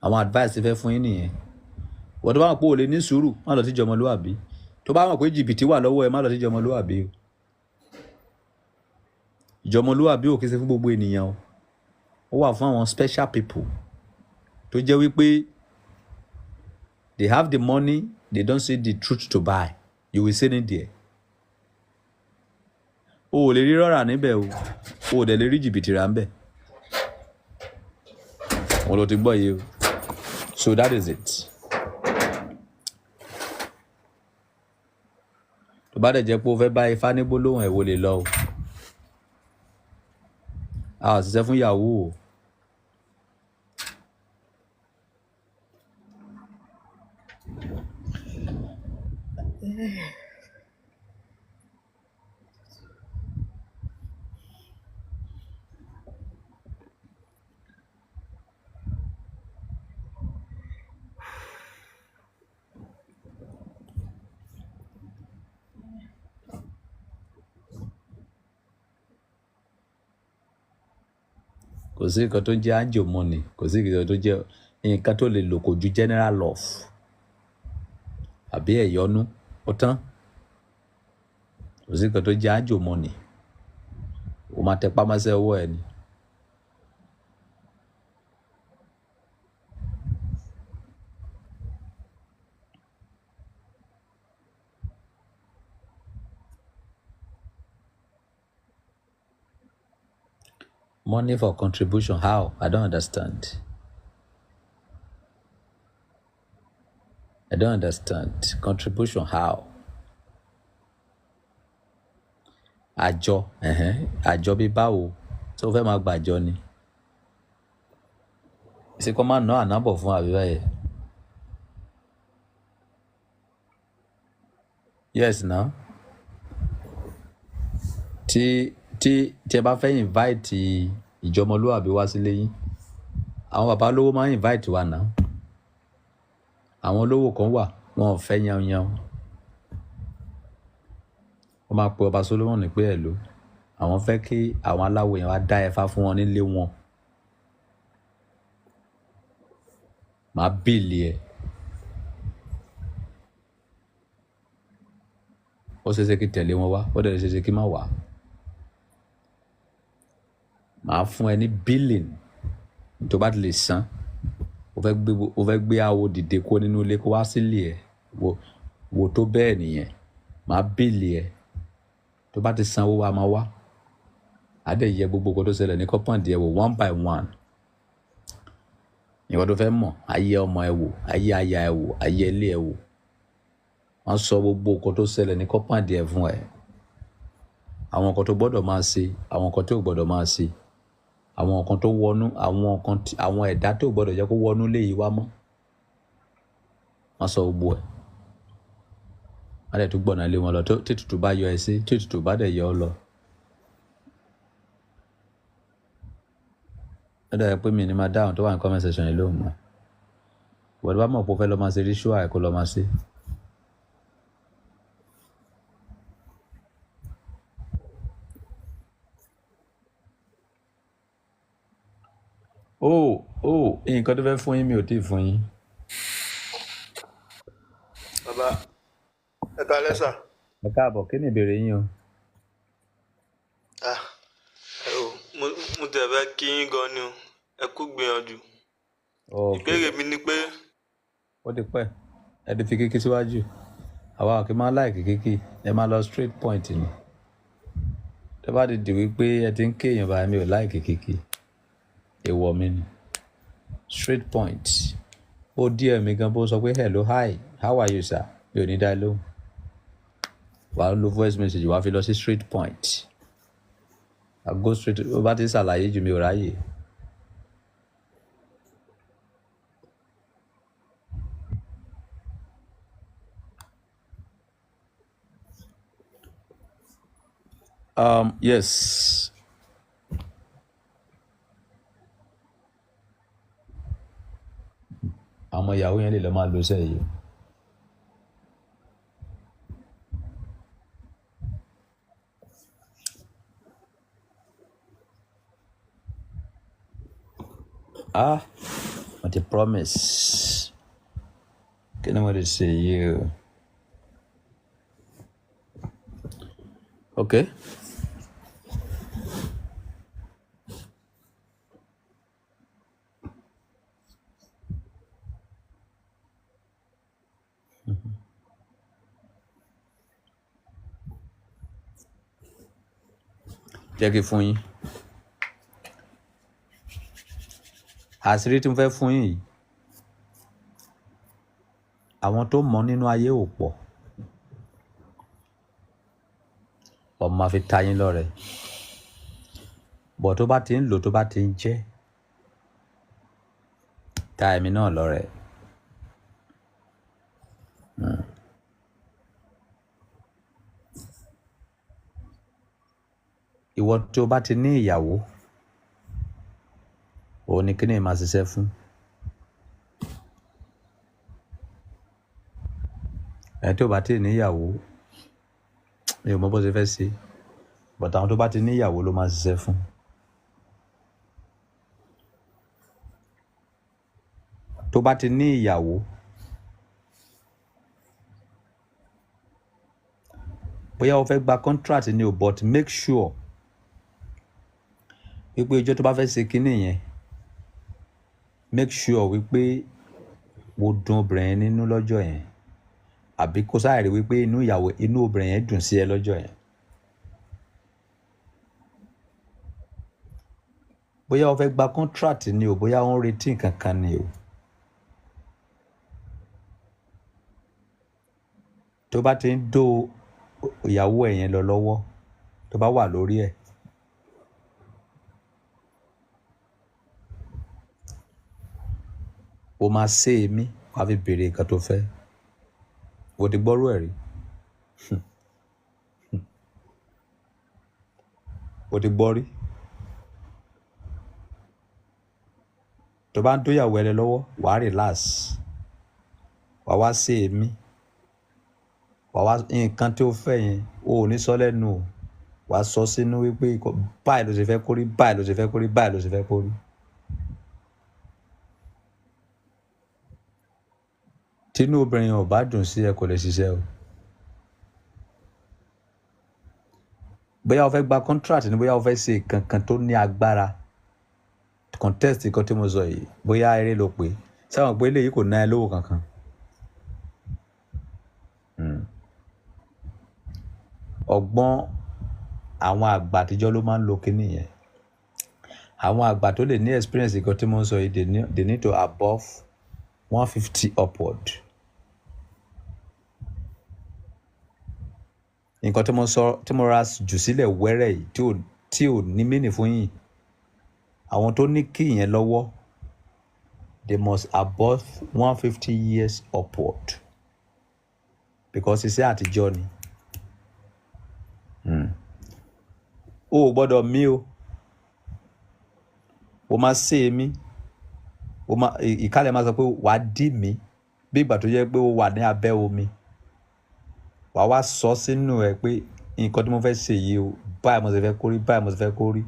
Àwọn advice ti fẹ́ fún yín nìyẹn. Wọ́n tó bá mọ̀ pé o lè ní sùúrù, má lọ síjọ ọmọlúwàbí. Tó bá mọ̀ pé jìbìtì wà lọ́wọ́ ẹ, má lọ síjọ ọmọlúwàbí o. Ìjọ ọmọlúwàbí ò kí ṣe fún gbogbo ènìyàn o. Ó wà fún àwọn special people tó jẹ́ wípé they have the money, they don't see the truth to buy. You will see it there. O ò lè rí rọ́rà níbẹ̀ o. O ò dẹ̀ lè rí jìbìtì rà níbẹ̀. Wọ́n ló ti gbọ́ yìí o. So that is it. Tó bá dẹ̀ jẹ́ pé o fẹ́ bá ifá ní gbólóhùn ẹ̀ wo lè lọ o. A ò ṣiṣẹ́ fún yahoo o. Kò sí nǹkan tó ń jẹ́ angel money, kò sí nǹkan tó jẹ́ nǹkan tó lè lò kò ju general love àbí ẹ̀yọ́nú ó tán. Kò sí nǹkan tó jẹ́ angel money. O máa tẹpá mọ́ṣẹ́ ọwọ́ ẹ ni. Money for contribution, how? I don't understand. I don't understand. Contribution, how? Àjọ, àjọ bí báwo? Tó fẹ́ máa gbàjọ ni. Ṣé kó máa ná ànábọ̀ fún àbíbá yẹn? Yes, now. Tí ẹ bá fẹ́ invite ìjọ ọmọlúwàbí wá sílé yín, àwọn bàbá olówó máa ń invite wa náà. Àwọn olówó kan wà, wọn ò fẹ́ yanyan. Wọ́n máa pe ọba Solomon pé ẹ̀ ló. Àwọn fẹ́ kí àwọn aláwo yẹn wá dá ẹfá fún wọn nílé wọn. Màá bíìlì ẹ̀. Ó ṣeéṣe kí tẹ̀lé wọn wá, ó dẹ̀ ṣeéṣe kí má wá. Màá fún ẹ ní billion tó bá ti lè san. O fẹ́ gbé àwo dìde kó nínú ilé kó wá sílé ẹ̀. Wo tó bẹ́ẹ̀ nìyẹn. Màá bíìlì ẹ̀. Tó bá ti sanwó wa máa wá. Á dẹ̀ yẹ gbogbo nǹkan tó ṣẹlẹ̀ ní compound ẹ wò one by one. Ìwọ tó fẹ́ mọ̀, ayé ọmọ ẹ wò, ayé aya ẹ wò, ayé ilé ẹ wò. Wọ́n sọ gbogbo nǹkan tó ṣẹlẹ̀ ní compound ẹ fún ẹ. Àwọn nǹkan tó gbọ́dọ̀ máa ṣe, àwọn nǹkan tó gbọ́dọ̀ máa ṣe. Àwọn nǹkan tó wọnú, àwọn ẹ̀dá tó gbọ́dọ̀ jẹ́ kó wọnú lé yìí wá mọ́. Wọ́n sọ gbogbo ẹ̀. Wọ́n dẹ̀ tún gbọ̀nà lé wọn lọ tí tutù bá yọ ẹ sí, tí tutù bá dẹ̀ yọ ọ lọ. Ó dẹ̀ pé mi ní máa dáhùn tó wà ní comment section yìí lóhùn mọ́. Ìwọ́n tó bá mọ̀ pé ó fẹ́ lọ máa ṣe ritual ẹ̀ kó lọ máa ṣe. nǹkan tó fẹ́ fún yín mi ò tí ì fún yín. bàbá ẹ kalẹ́ sà. ẹ káàbọ̀ kí ni ìbéèrè yín o. mo tẹ̀ fẹ́ kí yín gan ni o ẹ kú gbìyànjú. ìbéèrè mi ni pé. ó ti pẹ́ ẹ ti fi kékeré síwájú àwa ò kí máa láìkì kékeré ẹ máa lọ straight point ni tó bá ti di wípé ẹ ti ń kéèyàn báyìí mi ò láìkì kékeré èèwọ̀ mi ni straight point ó díẹ̀ mi gan bó sọ pé hello hi how are you sir mi ò ní dá lóhùn wàá lo voice message wàá fi lọ sí straight point I go straight ó bá ti ṣàlàyé jù mi ò ráyè. Yes. Àwọn ìyàwó yẹn lè lọ máa lo iṣẹ́ yìí. Wọ́n ti promise. Kí ni wọ́n lè ṣe yìí o? Okay. Jẹ́ kí fún yín àṣírí tí mo fẹ́ fún yín yìí àwọn tó mọ̀ nínú ayé ò pọ̀ ọmọ máa fi ta yín lọ́rẹ bọ̀ tó bá ti ń lò tó bá ti ń jẹ́ ta èmi náà lọ́rẹ. Ìwọ tó bá ti ní ìyàwó òun ni kíni máa ṣiṣẹ́ fún ẹni tó bá ti ní ìyàwó mi ò mọ bó ṣe fẹ́ ṣe but àwọn tó bá ti ní ìyàwó ló máa ṣiṣẹ́ fún. Tó bá ti ní ìyàwó bóyá o fẹ́ gba contract ni o but make sure wípé ìjọ tó bá fẹ́ ṣe kínní yẹn make sure wípé o dùn obìnrin yẹn nínú lọ́jọ́ yẹn àbí kó sáà rí wípé inú obìnrin yẹn dùn sí ẹ lọ́jọ́ yẹn. Bóyá o fẹ́ gba contract ni o bóyá o ń retí nǹkan kan ni o. Tó bá ti ń dó ìyàwó ẹ̀ yẹn lọ lọ́wọ́ tó bá wà lórí ẹ̀ o máa ṣe èmi wàá fi béèrè nǹkan tó fẹ́ o ti gbọ́rú ẹ̀ rí o ti gbọ́ rí tó bá ń dóyàwó ẹ lọ́wọ́ wàá relax wàá wá ṣe èmi wàá wá nǹkan tí o fẹ́ yẹn o ò ní sọ lẹ́nu o wàá sọ sínú wípé báyìí ló ṣe fẹ́ kórí báyìí ló ṣe fẹ́ kórí báyìí ló ṣe fẹ́ kórí. Tínú obìnrin ò bá dùn sí ẹ kò lè ṣiṣẹ́ o. Bóyá o fẹ́ gba contract ni bóyá o fẹ́ ṣe kankan tó ní agbára contest kan tí mo sọ yìí bóyá eré ló pé sáwọn pé eléyìí kò ná ẹ lówó kankan. Ọgbọ́n àwọn àgbà àtijọ́ ló máa ń lo kinní yẹn. Àwọn àgbà tó lè ní experience kan tí mo ń sọ yìí they need to above 150 upward. Nǹkan tí mo ra jù sílẹ̀ wẹ́rẹ́ yìí tí ò ní mínì fún yín àwọn tó ní kí yẹn lọ́wọ́ they must above 150 years upward because iṣẹ́ àtijọ́ ni. O ò gbọ́dọ̀ mí o máa ṣe èmi ìkálẹ̀ máa sọ pé wàá dì mí bí ìgbà tó yẹ pé o wà ní abẹ́ omi wàá wá sọ sínú ẹ pé nǹkan tí mo fẹ́ ṣe yìí o báyìí mo sì fẹ́ kórí báyìí mo sì fẹ́ kórí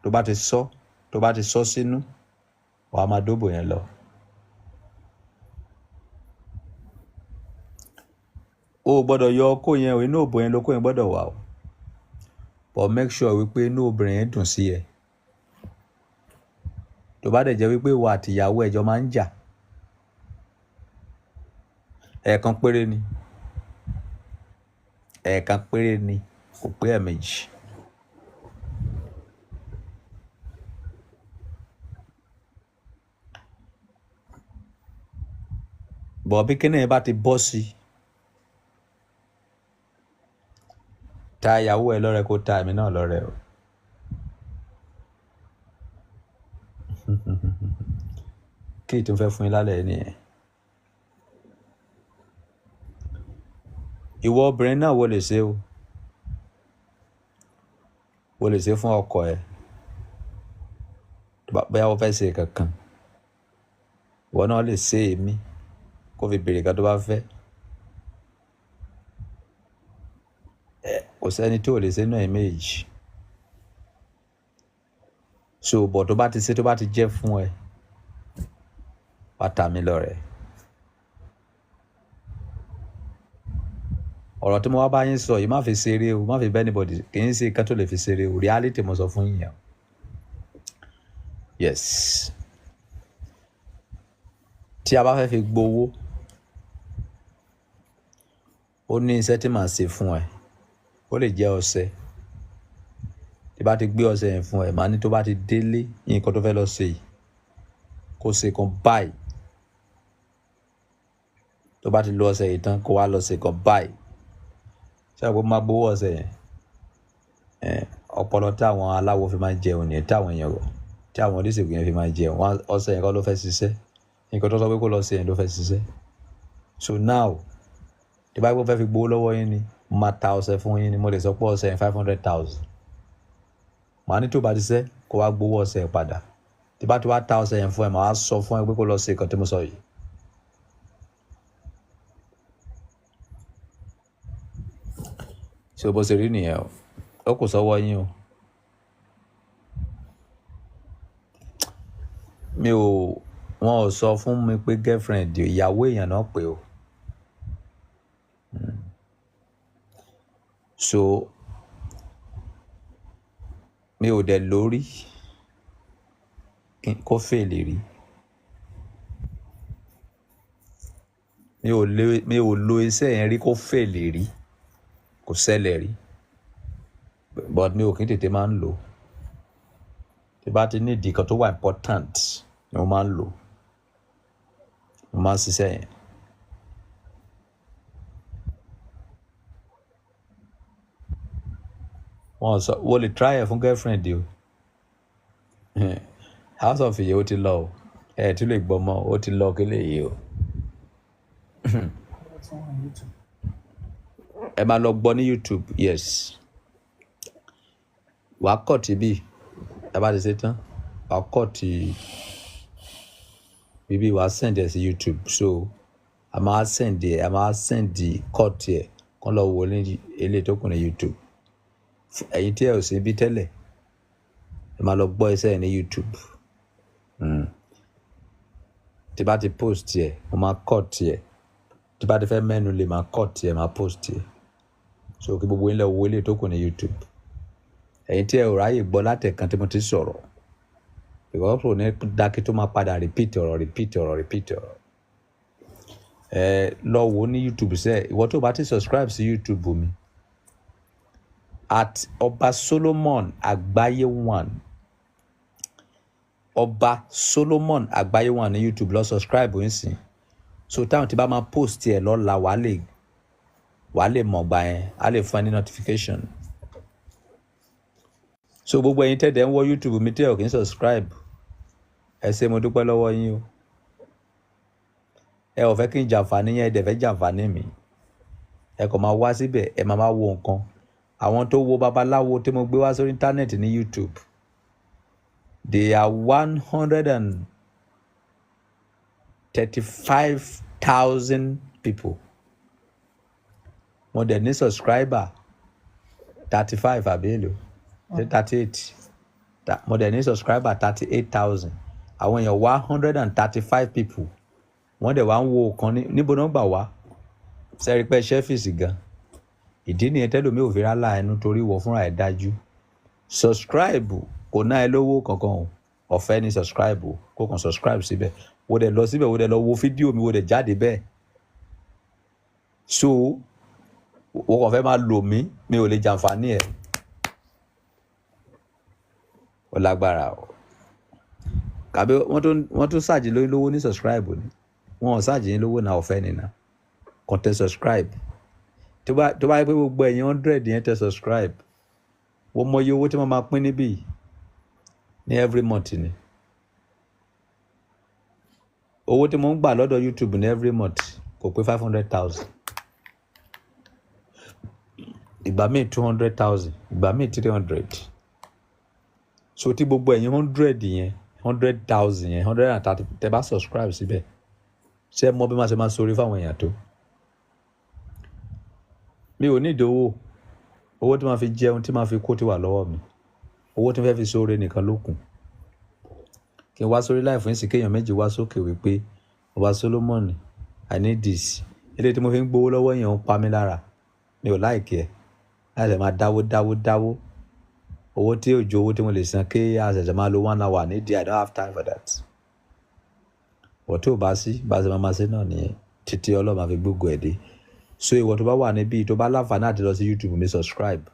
tó bá ti sọ tó bá ti sọ sínú wàá máa dóbò yẹn lọ. O ò gbọ́dọ̀ yọ ọkọ yẹn o, inú òbò yẹn lóko yẹn gbọ́dọ̀ wà o, but make sure wípé inú obìnrin yẹn dùn sí ẹ. Tó bá dẹ̀ jẹ́ wípé ìwọ àti ìyàwó ẹjọ́ máa ń jà, ẹ̀ẹ̀kan péré ni, ẹ̀ẹ̀kan péré ni, kò pé ẹ̀ẹ̀mejì. Bọ̀ bí kíní yẹn bá ti bọ́ sí, ta ìyàwó ẹ lọ́rẹ kó ta èmi náà lọ́rẹ o. Kí n tún fẹ́ fún yín lálẹ́ nìyẹn. Ìwọ obìnrin náà wo lè ṣe o, wo lè ṣe fún ọkọ ẹ bóyá o fẹ́ ṣe kankan, ìwọ náà lè ṣe èmi kó fi béèrè kan tó bá fẹ́. Kò sẹ́ni tí ò lè ṣe náà méjì. So bọ̀ tó bá ti ṣe tó bá ti jẹ́ fún ẹ, wá ta mí lọ́rẹ. Ọ̀rọ̀ tí mo wá bá yín sọ yìí má fi ṣeré o, má fi bẹ́ anybody, kì í ṣe nǹkan tó lè fi ṣeré o, reality mo sọ fún yín yẹn. Yes. Tí a bá fẹ́ fi gbowó, ó ní iṣẹ́ tí màá ṣe fún ẹ, ó lè jẹ́ ọṣẹ. Tí bá ti gbé ọṣẹ yẹn fún ẹ, màá ní tó bá ti délé nǹkan tó fẹ́ lọ ṣe yìí, kó ṣe kan báyìí. Tó bá ti lo ọṣẹ yìí tán, kó wá lọ ṣe kan báyìí. Ṣé àgbo máa gbowó ọṣẹ yẹn? Ọpọlọ tí àwọn aláwo fi máa jẹun nìyẹn, tí àwọn èèyàn rọ̀, tí àwọn oníṣègùn yẹn fi máa jẹun. Ọṣẹ yẹn kọ́ ló fẹ́ ṣiṣẹ́. Nǹkan tó sọ pé kó lọ ṣe yẹn ló fẹ́ ṣiṣẹ́. So now, tí bá gbọ́ fẹ́ fi gbowó lọ́wọ́ yín ni, máa ta ọṣẹ fún yín ni, mo lè sọ pé ọṣẹ yẹn 500,000. Màá ní tó bá ti ṣẹ́ kó wá gbowó ọṣẹ yẹn padà. Tí bá ti wá ta ọṣẹ yẹn fún ẹ, màá sọ fún ẹ pé kó lọ ṣe nǹkan tí mo sọ yìí. Ṣé o bó ṣe rí nìyẹn o? Ó kù sọ́wọ́ yín o. Wọn ò sọ fún mi pé girlfriend ìyàwó èèyàn náà pé o. So mi ò dẹ̀ lórí kó fèlè rí. Mi ò lo iṣẹ́ yẹn rí kó fèlè rí, kò ṣẹlẹ̀ rí. But mi ò kí n tètè máa ń lò. Tí bá ti ní ìdí kan tó wà important ni mo máa ń lò. Mo máa ń ṣiṣẹ́ yẹn. Wọ́n lè try ẹ̀ fún girlfriend o. House of Iye ó ti lọ o. Tí lè gbọ́ mọ́, ó ti lọ kí lè yé o. Ẹ máa lọ gbọ́ ní YouTube, yes. Wàá kọ̀ tí bí ẹ bá ti ṣe tán, wàá kọ̀ tí bíbí wàá send ẹ sí YouTube. So a máa send cut ẹ kán lọ wo ní eléyìí tó kù ní YouTube. Ẹ̀yin tí ẹ ò sí bí tẹ́lẹ̀, ẹ máa lọ gbọ́ iṣẹ́ ẹ ní YouTube. Tí bá ti post ẹ, mo máa cut ẹ. Tí bá ti fẹ́ mẹ́nu lè máa cut ẹ, máa post ẹ. So kí gbogbo yín lọ wo eléyìí tó kù ní YouTube. Ẹ̀yin tí ẹ ò ráyè gbọ́ látẹ̀kan tí mo ti sọ̀rọ̀, because ó ní dákí tó máa padà repeat ọ̀rọ̀. Lọ wo ní YouTube sẹ́, ìwọ tó bá ti subscribe sí YouTube mi, at Ọba Solomon Àgbáyé 1. Ọba Solomon Àgbáyé 1 ní YouTube, lọ subscribe yín sí. So táwọn tí bá máa post ẹ lọ́la, wàá lè mọ̀ gbà yẹn, á lè fún ẹ ní notification. So gbogbo ẹ̀yin tẹ́lẹ̀ ń wọ YouTube mi tí ẹ ò kí ń subscribe, ẹ ṣé mo dúpẹ́ lọ́wọ́ yín o. Ẹ ò fẹ́ kí n jàǹfààní yẹn, ẹ dẹ̀ fẹ́ jàǹfààní mi. Ẹ kàn máa wá síbẹ̀, ẹ máa wo nǹkan. Àwọn tó wo babaláwo tí mo gbé wá sórí íńtánẹ́ẹ̀tì ní YouTube, they are 135,000 people. Mo dẹ̀ ní subscriber 35 àbí èlò, 38. mo dẹ̀ ní subscriber 38,000 àwọn èèyàn wá 135 people wọ́n dẹ̀ wá ń wo kan níbo náà gbà wá sẹ́rí pé ṣẹ́fìsì gan ìdí nìyẹn tẹ́lómi ò fi rálá ẹnu torí wọ fúnra ẹ̀ dájú subscribe kò ná ẹ lówó kankan o ọ̀fẹ́ ni subscribe o kó kàn subscribe síbẹ̀ wo dẹ̀ lọ síbẹ̀ wo dẹ̀ lọ wo fídíò mi wo dẹ̀ jáde bẹ́ẹ̀ so wo kàn fẹ́ máa lò mí mi ò lè jàǹfààní ẹ̀ ó lágbára o kàbí wọ́n tún ṣáàjì lórí lówó ní subscribe ni wọ́n ò ṣáàjì ní lówó náà ọ̀fẹ́ ni náà kàn tẹ subscribe tó bá yẹ pé gbogbo ẹ̀yin 100 yẹn tẹ subscribe wọ́n mọ iye owó tí wọ́n máa pín níbí ní every month ni owó tí mo ń gbà lọ́dọ̀ YouTube ní every month kò pé 500,000 ìgbà míì 200,000 ìgbà míì 300 so tí gbogbo ẹ̀yin 100 yẹn 100,000 yẹn 130 tẹ bá subscribe síbẹ̀ ṣé mọ bí máa ṣe máa sọrí fáwọn èèyàn tó mi ò ní ìdówó owó tí máa fi jẹun tí máa fi kó ti wà lọ́wọ́ mi owó tí mo fẹ́ fi sóore nìkan ló kù kí n wá sórí láì fún ìsìn kéèyàn méjì wá sókè wípé Ọba Solomon I need this eléyìí tí mo fi ń gbowó lọ́wọ́ yẹn ń pa mí lára mi ò láìkí ẹ̀ láì lè máa dáwó owó tí ò ju owó tí mo lè san kí àṣẹ̀ṣẹ̀ máa lo 1 hour nídìí I don't have time for that wọ́n tí ò bá sí bá ṣe máa ṣe náà nìyẹn títí Ọlọ́run máa fi gbógo ẹ̀ dé so ìwọ tó bá wà níbí tó bá láǹfààní àti lọ sí YouTube mi subscribe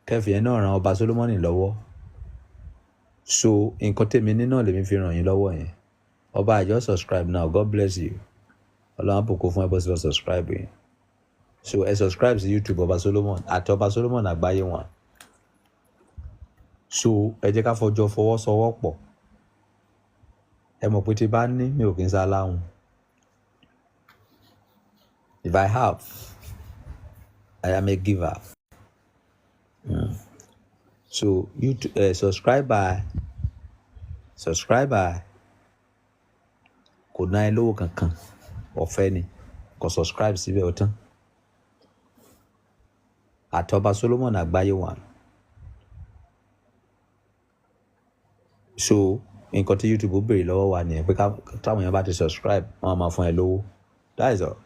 kẹfì yẹn náà ran Ọba Solomon lọ́wọ́ so nǹkan tèmi ní náà lèmi fi ràn yín lọ́wọ́ yẹn ọba àjọ subscribe now God bless you Ọlọ́run àpòkò fún ẹ bó ṣe lọ subscribe yẹn so ẹ subscribe sí YouTube Ọba Solomon àti Ọba Solomon àgbáyé wọn so ẹ jẹ́ ká fọwọ́sowọ́pọ̀ ẹ mọ̀ pé tí bá ní mi ò kí ń sá láhùn if I have I am a giver so YouTube subscriber kò ná ẹ lówó kankan ọ̀fẹ́ ni kò subscribe síbẹ̀ ó tán àti Ọba Solomon àgbáyé wọn so nǹkan tí YouTube ó béèrè lọ́wọ́ wa nìyẹn pé táwọn èèyàn bá ti subscribe wọ́n máa fún ẹ lówó that is all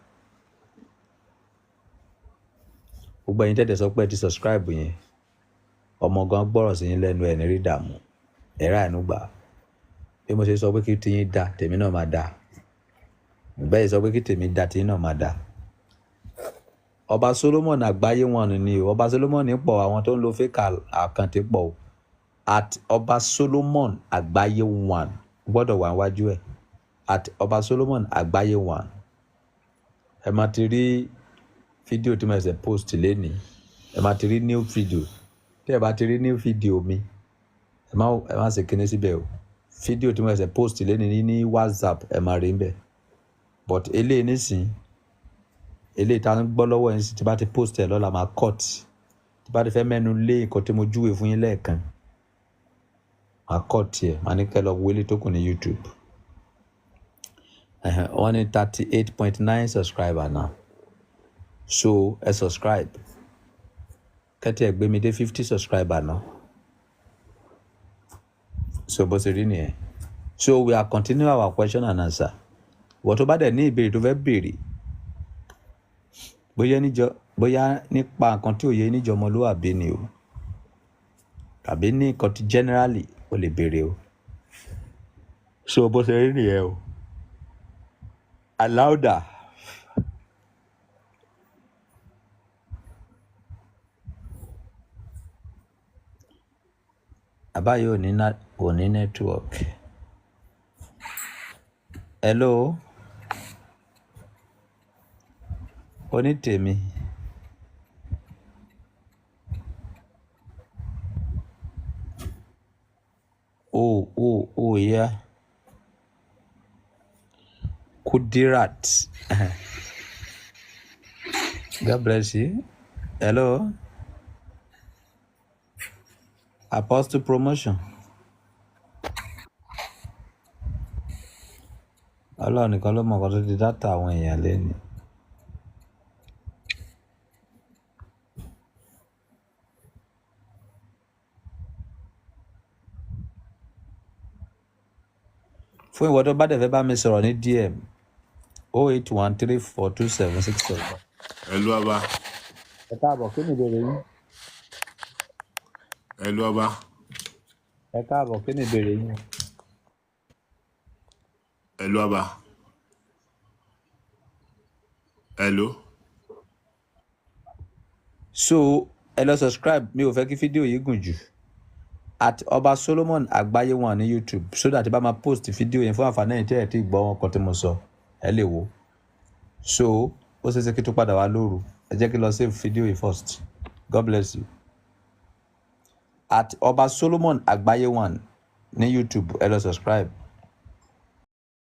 gbogbo ẹ̀yin tẹ́tẹ̀ sọ pé ẹ ti subscribe yẹn ọmọ gan gbọ́rọ̀ sí yín lẹ́nu ẹ̀ ní rí dààmú ẹ̀rá ẹ̀nu gbà bí mo ṣe sọ pé kí tiyín da tèmi náà máa da bẹ́ẹ̀ sọ pé kí tèmi da tiyín náà máa da Ọba Solomon àgbáyé wọn ni o Ọba Solomon pọ̀ àwọn tó ń lo fake àkáǹtì pọ̀ o at Ọba Solomon àgbáyé wọn gbọ́dọ̀ wà wájú ẹ̀ at Ọba Solomon àgbáyé wọn ẹ máa ti rí fídíò tí mo ṣe post lénìí ẹ máa ti rí new video tí ẹ bá ti rí new video mi ẹ má ṣe kíní síbẹ̀ o fídíò tí mo ṣe post lénìí ní WhatsApp ẹ máa rí ń bẹ̀ but eléyìí nísìn eléyìí tá a ń gbọ́ lọ́wọ́ yẹn sí tí bá ti post ẹ lọ́la máa cut tí bá ti fẹ́ mẹ́nu lé nǹkan tí mo júwe fún yín lẹ́ẹ̀kan máa cut ẹ máa ní kẹ́ lọ wọlé tó kù ní YouTube wọ́n ní 38.9 subscriber now so ẹ subscribe kẹ́tì ẹ̀ gbé mi dé 50 subscriber now so bó ṣe rí nìyẹn so we are continuing our question and answer wọ́n tó bá dẹ̀ ní ìbéèrè tó fẹ́ béèrè bóyá nípa nǹkan tí ò yé níjọ ọmọlúwàbí ni o tàbí ní nǹkan tí generally o lè béèrè o so bó ṣe rí nìyẹn o aláùdà àbáyé ò ní network hello onítèmi yeah Kudirat God bless you hello Apostle promotion Ọlọ́run nìkan ló mọ̀ nǹkan tó di dátà àwọn èèyàn lẹ́nu fún ìwọ tó bá dẹ̀ fẹ́ bá mi sọ̀rọ̀ ní DM 081342767. Hello ọba. ẹ káàbọ̀ kí ni ìbéèrè yín. Hello ọba. ẹ káàbọ̀ kí ni ìbéèrè yín. Hello ọba. Hello. So ẹ lọ subscribe, mi ò fẹ́ kí fídíò yìí gùn jù, at Ọba Solomon Àgbáyé wọn ní YouTube, so that bá máa post fídíò yẹn fún àǹfààní ẹ̀yin tí ẹ̀ tí gbọ́ wọn kan tí mo sọ ẹ lè wò. So ó ṣeé ṣe kí tó padà wá lóru, ẹ jẹ́ kí lọ save fídíò yìí first. God bless you. At Ọba Solomon Àgbáyé wọn ní YouTube, ẹ lọ subscribe.